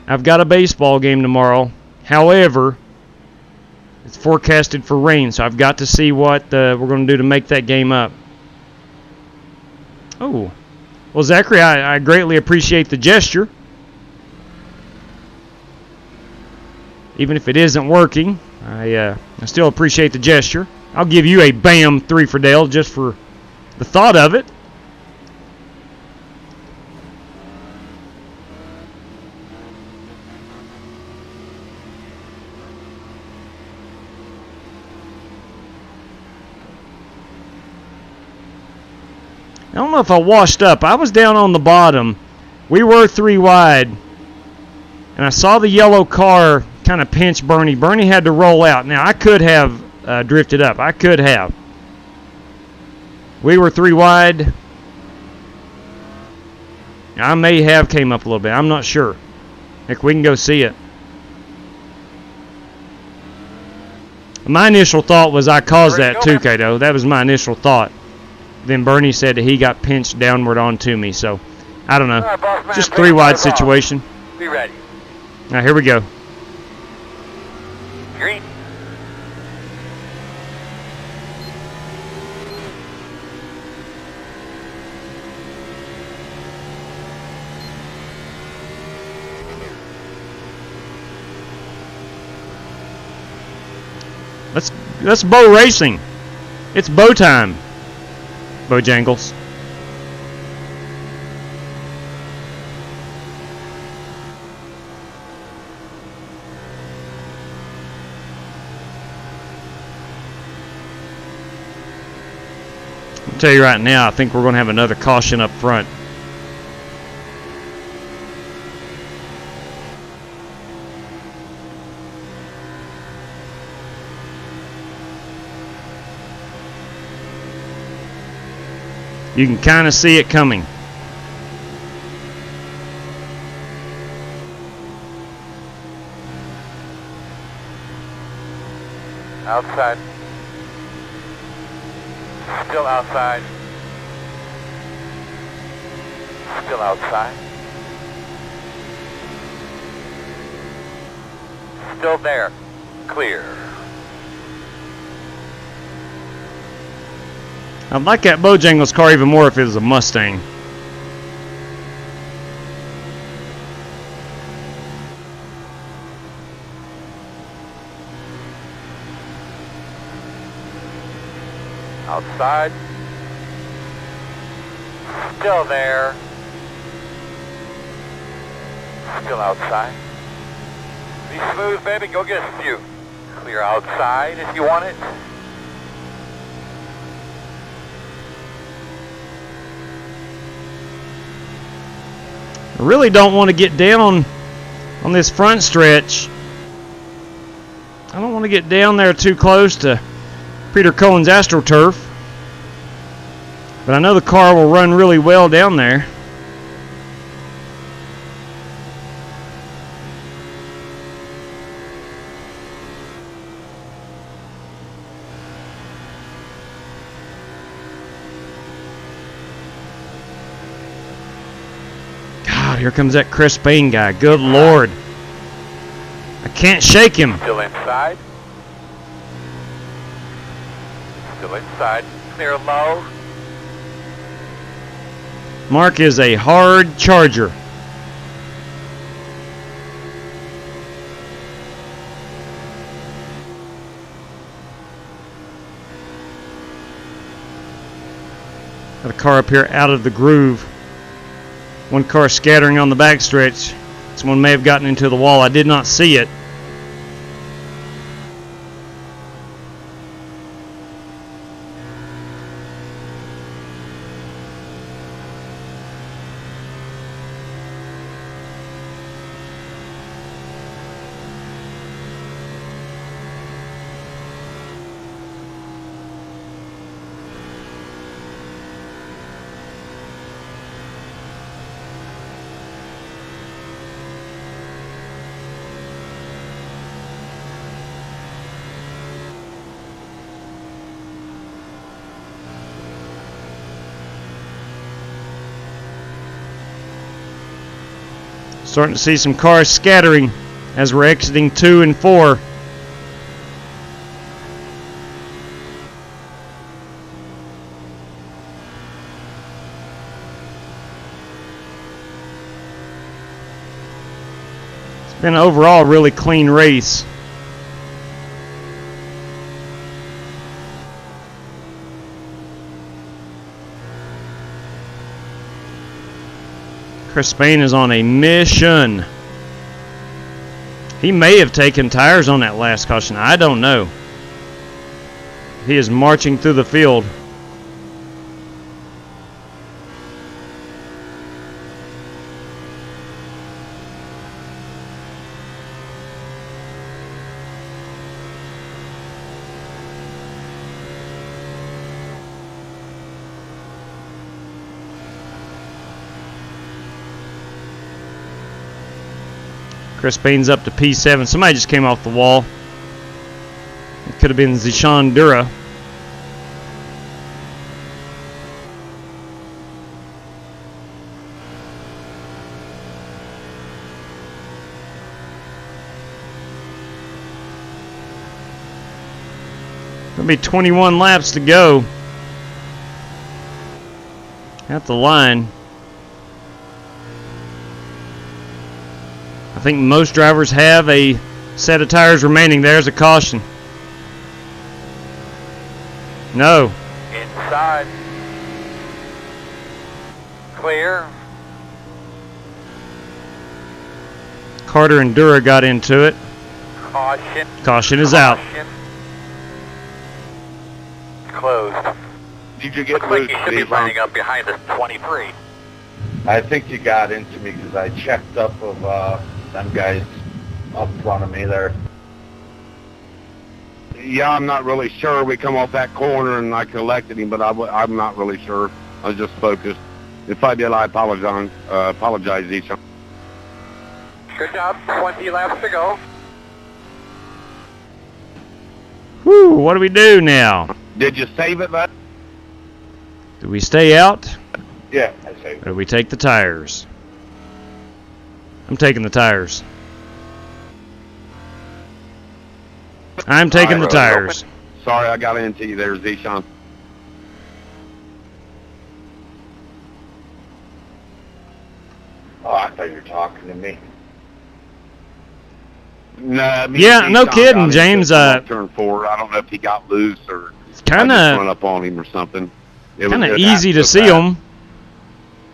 I've got a baseball game tomorrow. However, it's forecasted for rain, so I've got to see what we're going to do to make that game up. Oh. Well, Zachary, I greatly appreciate the gesture. Even if it isn't working, I still appreciate the gesture. I'll give you a BAM 3 for Dale just for the thought of it. I don't know if I washed up. I was down on the bottom. We were 3 wide. And I saw the yellow car kind of pinch Bernie. Bernie had to roll out. Now, I could have drifted up. I could have. We were 3 wide. I may have came up a little bit. I'm not sure. Heck, we can go see it. My initial thought was I caused that too, Kato. That was my initial thought. Then Bernie said that he got pinched downward onto me. So, I don't know. Just 3 wide situation. Be ready. Now, here we go. Green. Let's bow racing. It's bow time. Bojangles. I'll tell you right now, I think we're going to have another caution up front. You can kind of see it coming. Outside. Still outside. Still outside. Still there. Clear. I'd like that Bojangles car even more if it was a Mustang. outside. Still there. Still outside. Be smooth, baby. Go get a few. Clear outside if you want it. I really don't want to get down on this front stretch. I don't want to get down there too close to Peter Cohen's AstroTurf. But I know the car will run really well down there. God, here comes that Chris Payne guy. Good Lord. I can't shake him. Still inside. Still inside. Clear low. Mark is a hard charger. Got a car up here out of the groove. One car scattering on the backstretch. Someone may have gotten into the wall. I did not see it. Starting to see some cars scattering as we're exiting 2 and 4. It's been an overall really clean race. Chris Payne is on a mission. He may have taken tires on that last caution. I don't know. He is marching through the field. Chris Payne's up to P7. Somebody just came off the wall. It could have been Zishan Dura. There'll be 21 laps to go at the line. I think most drivers have a set of tires remaining. There's a caution. No. Inside. Clear. Carter and Dura got into it. Caution. Caution is out. Closed. Did you get Looks like you should be lining up behind the 23. I think you got into me because I checked up of them guys up front of me there. Yeah, I'm not really sure. We come off that corner and I collected him, but I'm not really sure. I was just focused. If I did, I apologize. Apologize, Isha. Good job. 20 laps to go. Whew, what do we do now? Did you save it, bud? Do we stay out? Yeah, I saved it. Or do we take the tires? I'm taking the tires. I'm taking the tires. Sorry, I got into you there, Zishan. Oh, I thought you were talking to me. No, yeah, no kidding, James. Turn 4. I don't know if he got loose or Kind I just run of up on him or something. It kind of was- easy to it see happened them.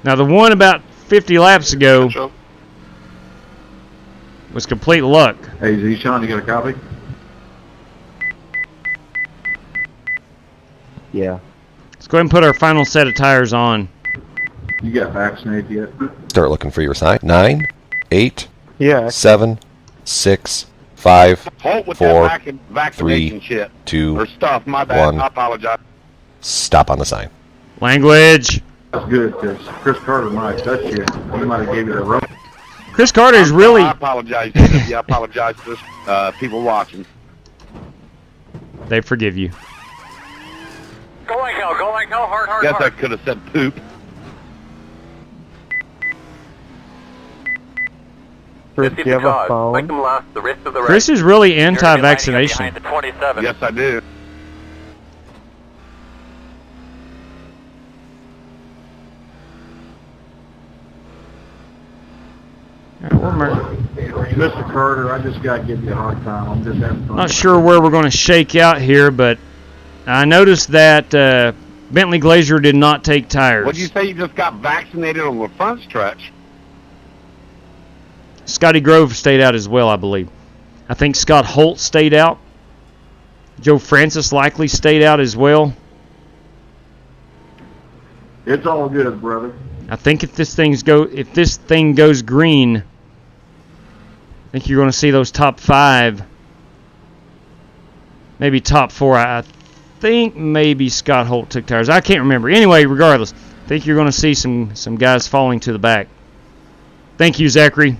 Now the one about 50 laps ago was complete luck. Hey, Z Sean, you got a copy? Yeah. Let's go ahead and put our final set of tires on. You got vaccinated yet? Start looking for your sign. 9, 8, Yeah. 7, 6, 5, Halt with 4, that vaccination 3, shit. 2, Or stuff, my bad. 1. I apologize. Stop on the sign. Language. That's good, because Chris Carter might have touched you. He might have gave you the rope. Chris Carter is really... I apologize, JW. I apologize to people watching. They forgive you. Go like hell, hard, Guess I hard. could have said poop. Chris, do you have a Make phone? them last the rest of the race. Chris is really anti-vaccination. Behind the 27. Yes, I do. Mr. Carter, I just got to give you a hard time. I'm just having fun. Not sure where we're going to shake out here, but I noticed that Bentley Glazier did not take tires. What'd you say you just got vaccinated on the front stretch? Scotty Grove stayed out as well, I believe. I think Scott Holt stayed out. Joe Francis likely stayed out as well. It's all good, brother. I think if this thing goes green, I think you're going to see those top 5, maybe top 4. I think maybe Scott Holt took tires. I can't remember. Anyway, regardless, I think you're going to see some guys falling to the back. Thank you, Zachary.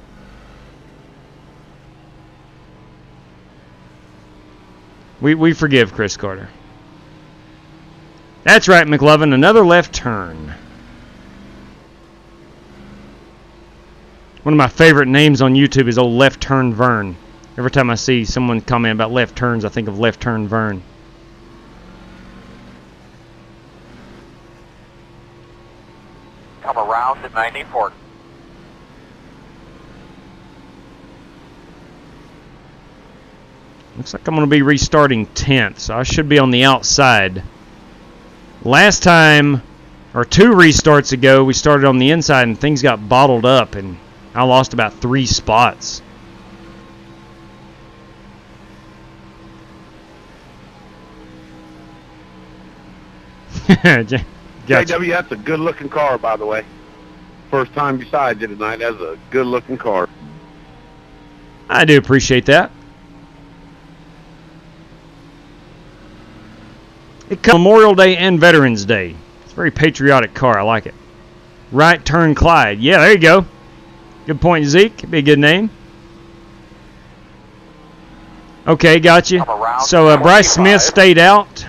We forgive Chris Carter. That's right, McLovin. Another left turn. One of my favorite names on YouTube is old Left Turn Vern. Every time I see someone comment about left turns, I think of Left Turn Vern. Come around at 94. Looks like I'm going to be restarting 10th, so I should be on the outside. Last time, or 2 restarts ago, we started on the inside and things got bottled up, and I lost about 3 spots. Gotcha. JW, that's a good-looking car, by the way. First time beside you tonight, that's a good-looking car. I do appreciate that. It comes Memorial Day and Veterans Day. It's a very patriotic car. I like it. Right Turn Clyde. Yeah, there you go. Good point, Zeke. Be a good name. Okay, got you. So Bryce Smith stayed out.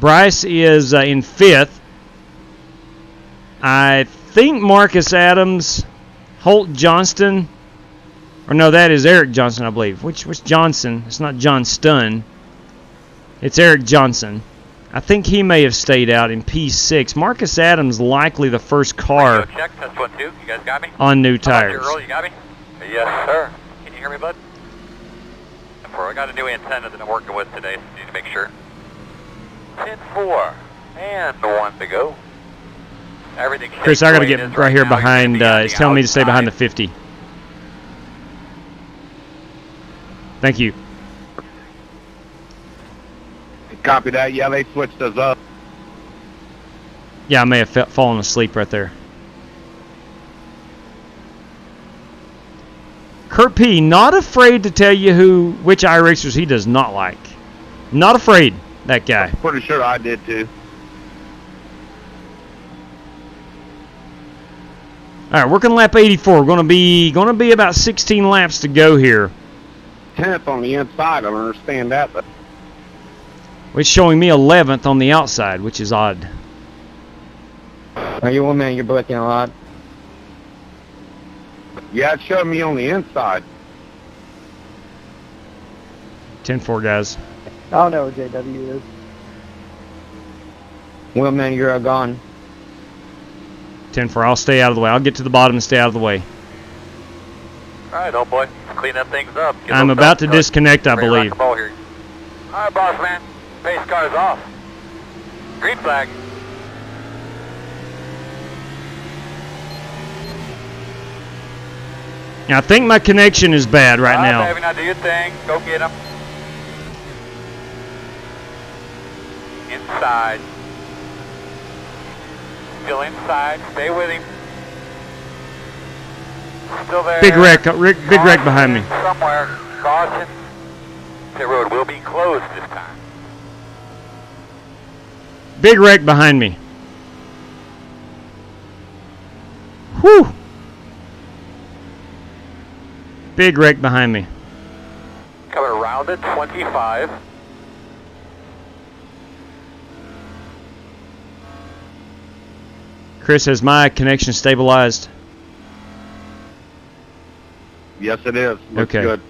Bryce is in 5th. I think Marcus Adams, Holt Johnston, or no, that is Eric Johnson, I believe. Which Johnson? It's not John Stun. It's Eric Johnson. I think he may have stayed out in P6. Marcus Adams likely the first car Check, test 1, 2. You guys got me? on new How about tires. you, Earl? You got me? Yes, sir. Can you hear me, bud? I got a new antenna that I'm working with today, so I need to make sure. 10-4. And 1 to go. Everything. Chris, I got to get right here behind. It's telling me to stay behind the 50. Thank you. Copy that. Yeah, they switched us up. Yeah, I may have fallen asleep right there. Kurt P, not afraid to tell you which iRacers he does not like. Not afraid, that guy. Pretty sure I did too. All right, working lap 84. Going to be about 16 laps to go here. 10th on the inside. I don't understand that, but It's showing me 11th on the outside, which is odd. Are you one man? You're breaking a lot. yeah, it showed me on the inside. 10-4, guys. I don't know where JW is. Well, man, you're gone. 10-4. I'll stay out of the way. I'll get to the bottom and stay out of the way. All right, old boy. Clean them things up. Get I'm those about to belts disconnect, I ready to rock believe. the ball here. All right, boss man. Pace car's off. Green flag. I think my connection is bad right now. Baby, now do your thing. Go get him. Inside. Still inside. Stay with him. Still there. Big wreck behind me. Somewhere. Caution. The road will be closed this time. Big wreck behind me. Whew. Big wreck behind me. Coming around at 25. Chris, has my connection stabilized? Yes, it is. Looks okay. Good.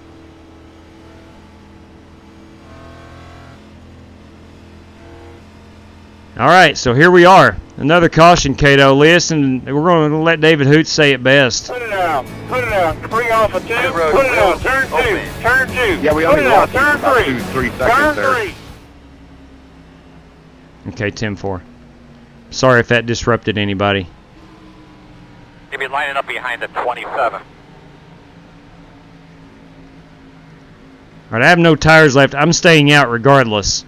All right, so here we are. Another caution, Cato. Listen, we're going to let David Hoots say it best. Put it out. Put it out. Bring off a 2. Put it out. Turn 2. Turn 2. Yeah, we only lost Turn about 3. 3 seconds Turn there. 3. Okay, 10-4. Sorry if that disrupted anybody. You'll be lining up behind the 27. All right, I have no tires left. I'm staying out regardless.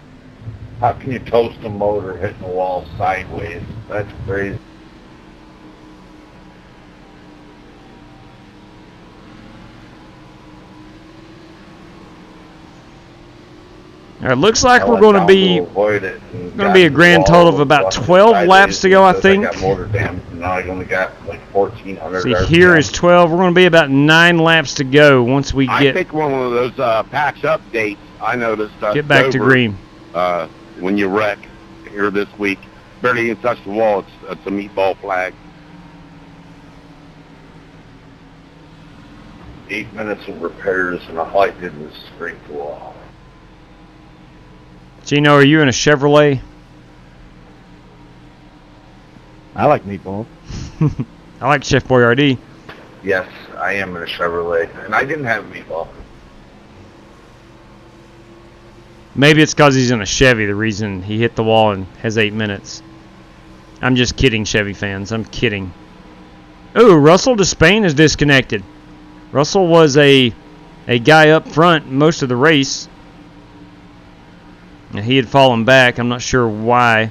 How can you toast a motor hitting the wall sideways? That's crazy. All right, looks like we're going to be a grand total of about 12 laps to go, I think. I got motor damage, and now I only got like 1,400. See, here is 12. We're going to be about 9 laps to go once we I get. think one of those patch updates I noticed. Get back to green. When you wreck here this week, barely even touch the wall. It's a meatball flag. 8 minutes of repairs, and all I did was scrape the wall. Gino, are you in a Chevrolet? I like meatballs. I like Chef Boyardee. Yes, I am in a Chevrolet, and I didn't have a meatball. Maybe it's because he's in a Chevy, the reason he hit the wall and has 8 minutes. I'm just kidding, Chevy fans. I'm kidding. Ooh, Russell Despain is disconnected. Russell was a guy up front most of the race. And he had fallen back. I'm not sure why.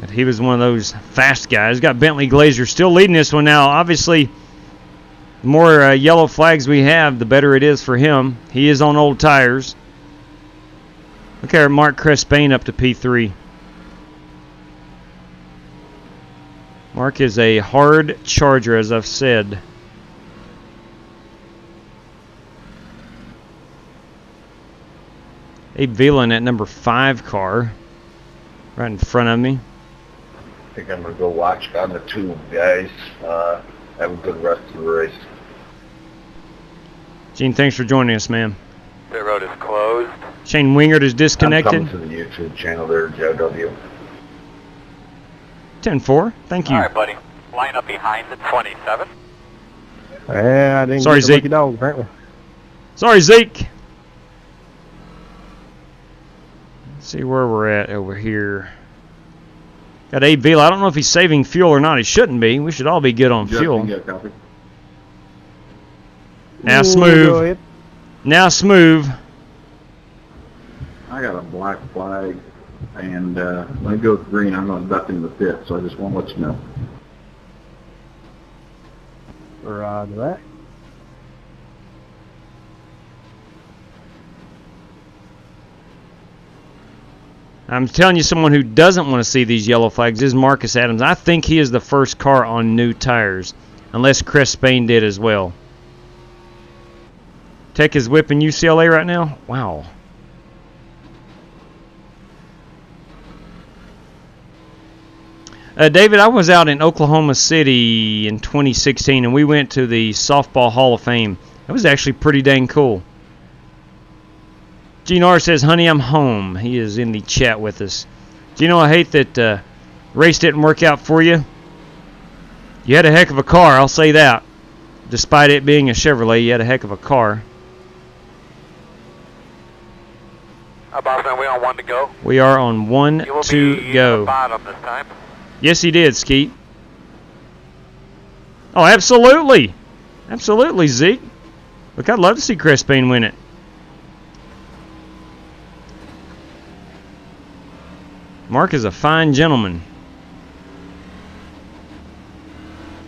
But he was one of those fast guys. Got Bentley Glazer still leading this one now. Obviously, the more yellow flags we have, the better it is for him. He is on old tires. Look at Mark Crespain up to P3. Mark is a hard charger, as I've said. Abe Vila in that number 5 car. Right in front of me. I think I'm going to go watch on the tube, guys. Have a good rest of the race. Gene, thanks for joining us, man. The road is closed. Shane Wingard is disconnected. I'm coming to the YouTube channel there, JW. 10-4. Thank you. All right, buddy. Line up behind the 27. Yeah, I didn't Sorry, get the Zeke. lucky dog, apparently. Sorry, Zeke. Let's see where we're at over here. Got Abe Vila. I don't know if he's saving fuel or not. He shouldn't be. We should all be good on fuel. Now smooth. Now smooth. I got a black flag, and when it goes green, I'm going to duck into the pit, so I just want to let you know. Roger that. I'm telling you, someone who doesn't want to see these yellow flags is Marcus Adams. I think he is the first car on new tires, unless Chris Spain did as well. Tech is whipping UCLA right now? Wow. David, I was out in Oklahoma City in 2016, and we went to the Softball Hall of Fame. That was actually pretty dang cool. Gene R says, honey, I'm home. He is in the chat with us. Gino, I hate that race didn't work out for you. You had a heck of a car, I'll say that. Despite it being a Chevrolet, you had a heck of a car. Boston, we on 1 to go. We are on 1 to go. Bottom this time. Yes, he did, Skeet. Oh, absolutely. Absolutely, Zeke. Look, I'd love to see Crespin win it. Mark is a fine gentleman.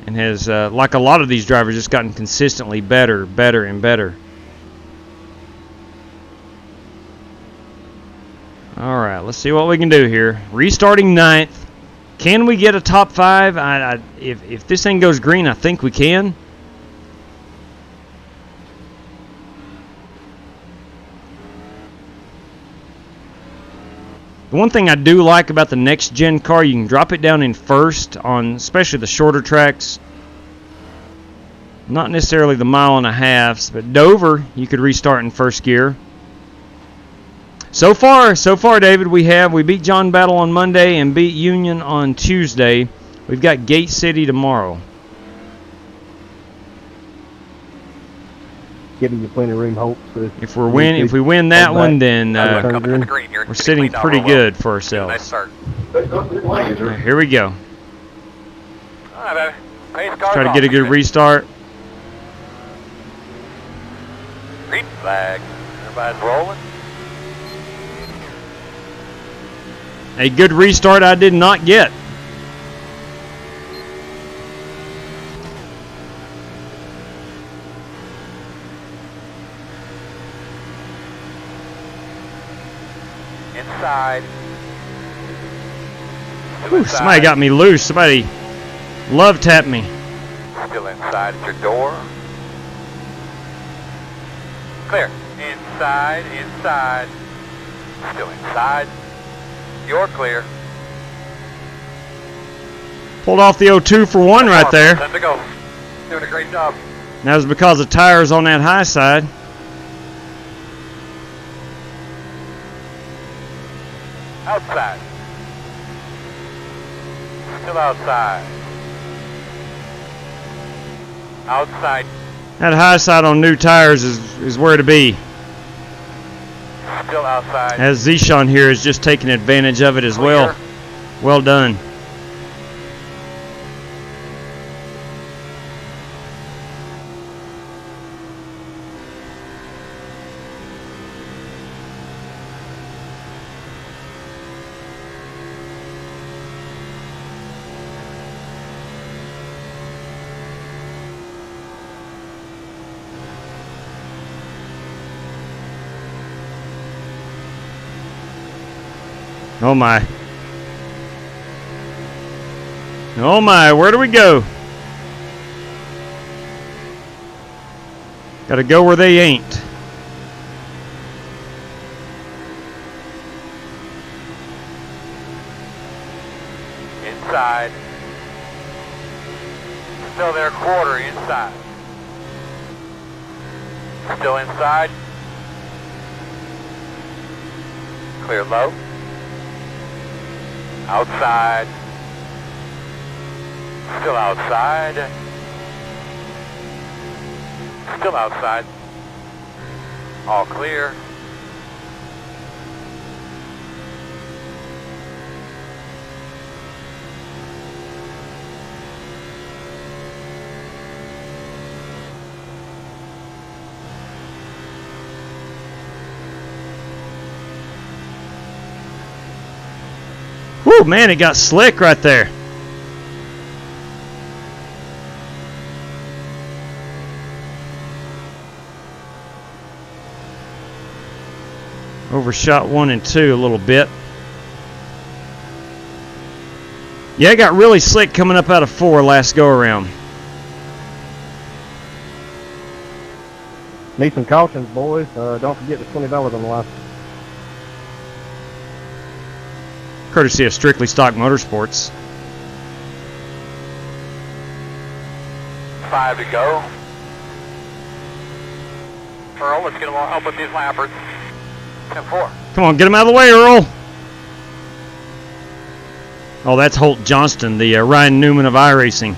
And has, like a lot of these drivers, just gotten consistently better, and better. All right, let's see what we can do here. Restarting 9th. Can we get a top 5? If this thing goes green, I think we can. The one thing I do like about the next gen car, you can drop it down in first on especially the shorter tracks. Not necessarily the 1.5 miles, but Dover, you could restart in first gear. So far, David, we beat John Battle on Monday and beat Union on Tuesday. We've got Gate City tomorrow. Giving you plenty of room, hope. So if we win that one, then we're sitting pretty good for ourselves. Nice start. Right, here we go. All right, baby. Let's try to get a good restart. Green flag. Everybody's rolling. A good restart I did not get. Inside. Ooh, somebody got me loose. Somebody love tapped me. Still inside at your door. Clear. Inside. Still inside. You're clear. Pulled off the 0-2 for 1 right there. 10 to go. Doing a great job. That was because the tires on that high side. Outside. Still outside. Outside. That high side on new tires is where to be. Still outside. As Zishan here is just taking advantage of it as well. Well done. Oh my. Oh my, where do we go? Gotta go where they ain't. Inside. Still there, quarter inside. Still inside. Clear low. Outside. Still outside. Still outside. All clear. Whew, man, it got slick right there. Overshot 1 and 2 a little bit. Yeah, it got really slick coming up out of 4 last go around. Need some cautions, boys. Don't forget the $20 on the line. Courtesy of Strictly Stock Motorsports. 5 to go. Earl, let's get them all help with these lappers. 10-4. Come on, get him out of the way, Earl. Oh, that's Holt Johnston, the Ryan Newman of iRacing.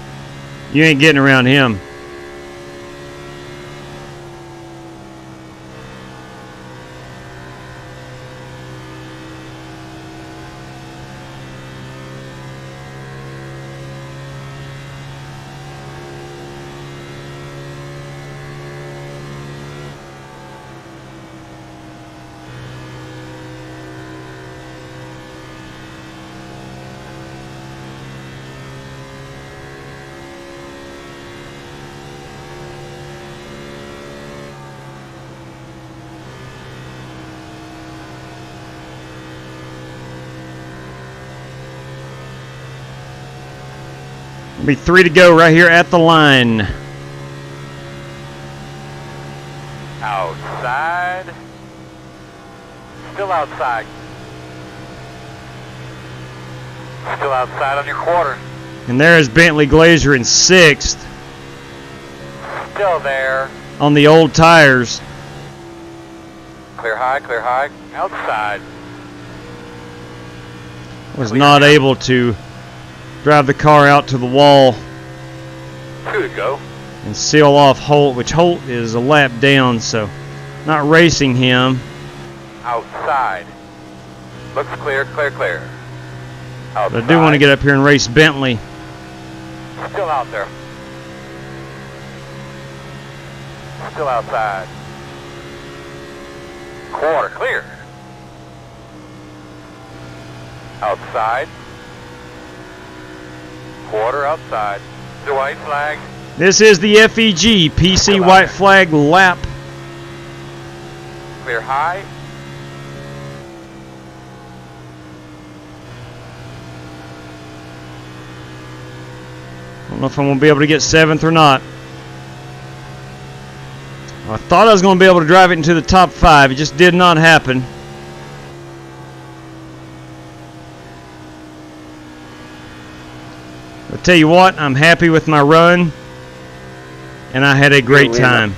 You ain't getting around him. Be 3 to go right here at the line. Outside. Still outside. Still outside on your quarter. And there is Bentley Glazier in 6th. Still there. On the old tires. Clear high, clear high. Outside. Was not able to drive the car out to the wall 2 to go. and seal off Holt, which Holt is a lap down, so not racing him. Outside. Looks clear, clear, clear. Outside. But I do want to get up here and race Bentley. Still out there. Still outside. Quarter clear. Outside. Quarter outside. The white flag. This is the FEG PC white flag lap. Clear high. I don't know if I'm going to be able to get 7th or not. I thought I was going to be able to drive it into the top 5. It just did not happen. I'll tell you what, I'm happy with my run, and I had a great time.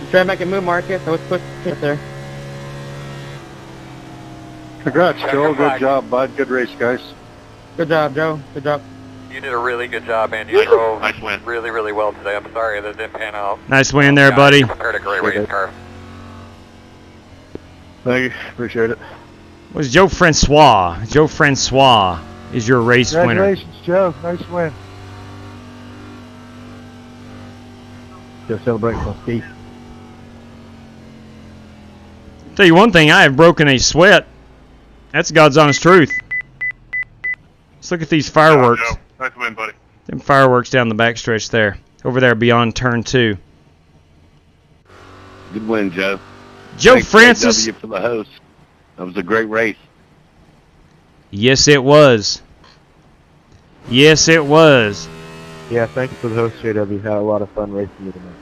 You try to make a move, Marcus. I was quick to get there. Congrats, Joe. Good job, bud. Good race, guys. Good job, Joe. Good job. You did a really good job, man. You drove really, really well today. I'm sorry that it didn't pan out. Nice win there, buddy. You prepared a great race car. Thank you. Appreciate it. It was Joe Francois. Joe Francois is your race winner. Congratulations, Joe. Nice win. Just celebrating on ski. Tell you one thing, I have broken a sweat. That's God's honest truth. Let's look at these fireworks. Joe. Nice win, buddy. Them fireworks down the backstretch there. Over there beyond turn 2. Good win, Joe. Joe Thanks, Francis. JW, for the host. That was a great race. Yes, it was. Yes, it was. Yeah, thank you for the host, JW. Had a lot of fun racing you tonight.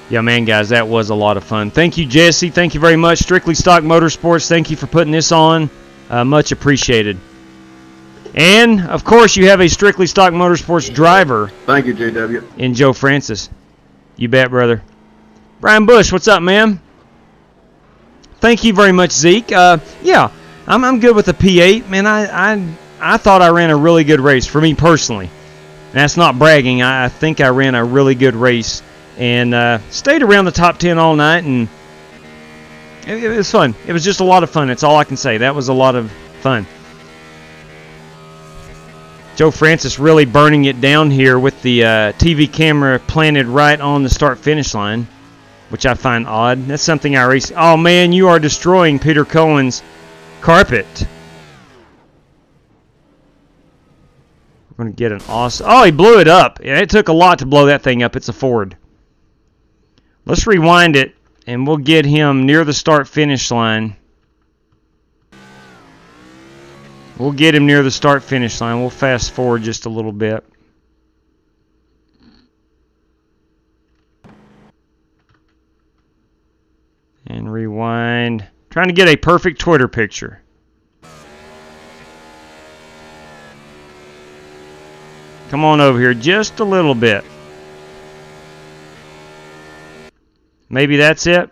Yeah, man, guys, that was a lot of fun. Thank you, Jesse. Thank you very much. Strictly Stock Motorsports, thank you for putting this on. Much appreciated. And, of course, you have a Strictly Stock Motorsports driver. Thank you, JW. In Joe Francis. You bet, brother. Brian Bush, what's up, man? Thank you very much, Zeke. Yeah, I'm good with the P8. Man, I thought I ran a really good race, for me personally. And that's not bragging. I think I ran a really good race. And stayed around the top 10 all night, and it was fun. It was just a lot of fun. That's all I can say. That was a lot of fun. Joe Francis really burning it down here with the TV camera planted right on the start-finish line, which I find odd. That's something iRacing. Oh, man, you are destroying Peter Cohen's carpet. We're going to get an awesome... Oh, he blew it up. It took a lot to blow that thing up. It's a Ford. Let's rewind it, and we'll get him near the start-finish line. We'll get him near the start-finish line. We'll fast forward just a little bit. And rewind. Trying to get a perfect Twitter picture. Come on over here just a little bit. Maybe that's it?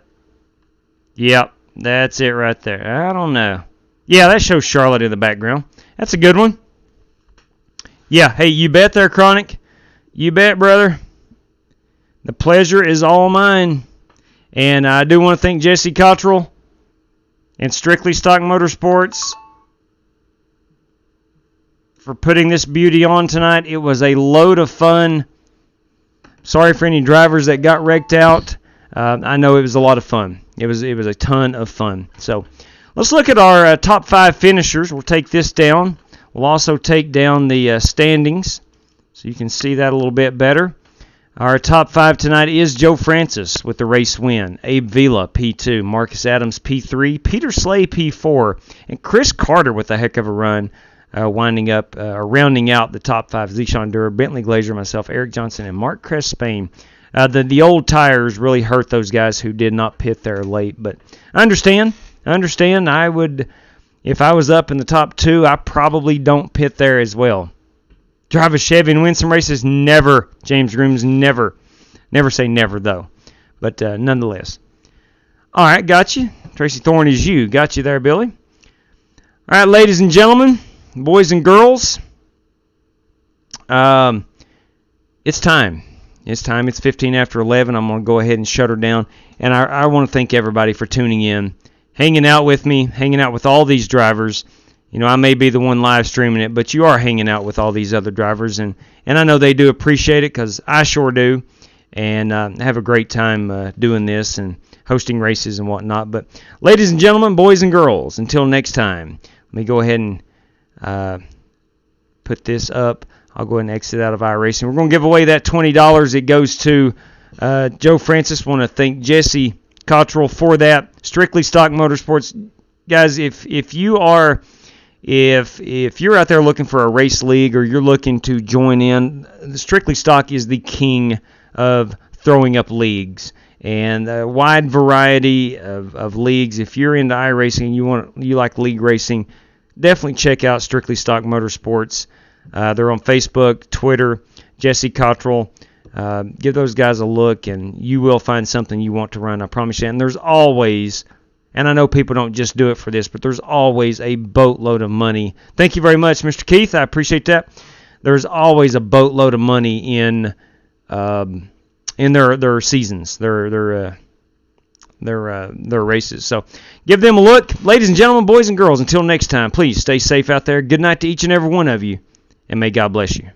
Yep, that's it right there. I don't know. Yeah, that shows Charlotte in the background. That's a good one. Yeah, hey, you bet there, Chronic. You bet, brother. The pleasure is all mine. And I do want to thank Jesse Cottrell and Strictly Stock Motorsports for putting this beauty on tonight. It was a load of fun. Sorry for any drivers that got wrecked out. I know it was a lot of fun. It was a ton of fun. So let's look at our top 5 finishers. We'll take this down. We'll also take down the standings so you can see that a little bit better. Our top 5 tonight is Joe Francis with the race win. Abe Vila, P2. Marcus Adams, P3. Peter Slay, P4. And Chris Carter with a heck of a run. rounding out the top 5. Zishan Durer, Bentley Glazier, myself, Eric Johnson, and Mark Crespain. The old tires really hurt those guys who did not pit there late, but I understand. I would, if I was up in the top 2, I probably don't pit there as well. Drive a Chevy and win some races? Never, James Grooms, never. Never say never, though. But nonetheless. All right, got you. Tracy Thorne is you. Got you there, Billy. All right, ladies and gentlemen, boys and girls, it's time. It's 15 after 11. I'm going to go ahead and shut her down. And I want to thank everybody for tuning in, hanging out with me, hanging out with all these drivers. You know, I may be the one live streaming it, but you are hanging out with all these other drivers. And I know they do appreciate it because I sure do. And have a great time doing this and hosting races and whatnot. But ladies and gentlemen, boys and girls, until next time, let me go ahead and put this up. I'll go ahead and exit out of iRacing. We're going to give away that $20. It goes to Joe Francis. Want to thank Jesse Cottrell for that. Strictly Stock Motorsports. Guys, if you're out there looking for a race league or you're looking to join in, Strictly Stock is the king of throwing up leagues. And a wide variety of leagues. If you're into iRacing and you like league racing, definitely check out Strictly Stock Motorsports. They're on Facebook, Twitter, Jesse Cottrell. Give those guys a look, and you will find something you want to run, I promise you. And there's always, and I know people don't just do it for this, but there's always a boatload of money. Thank you very much, Mr. Keith. I appreciate that. There's always a boatload of money in their seasons, their races. So give them a look. Ladies and gentlemen, boys and girls, until next time, please stay safe out there. Good night to each and every one of you, and may God bless you.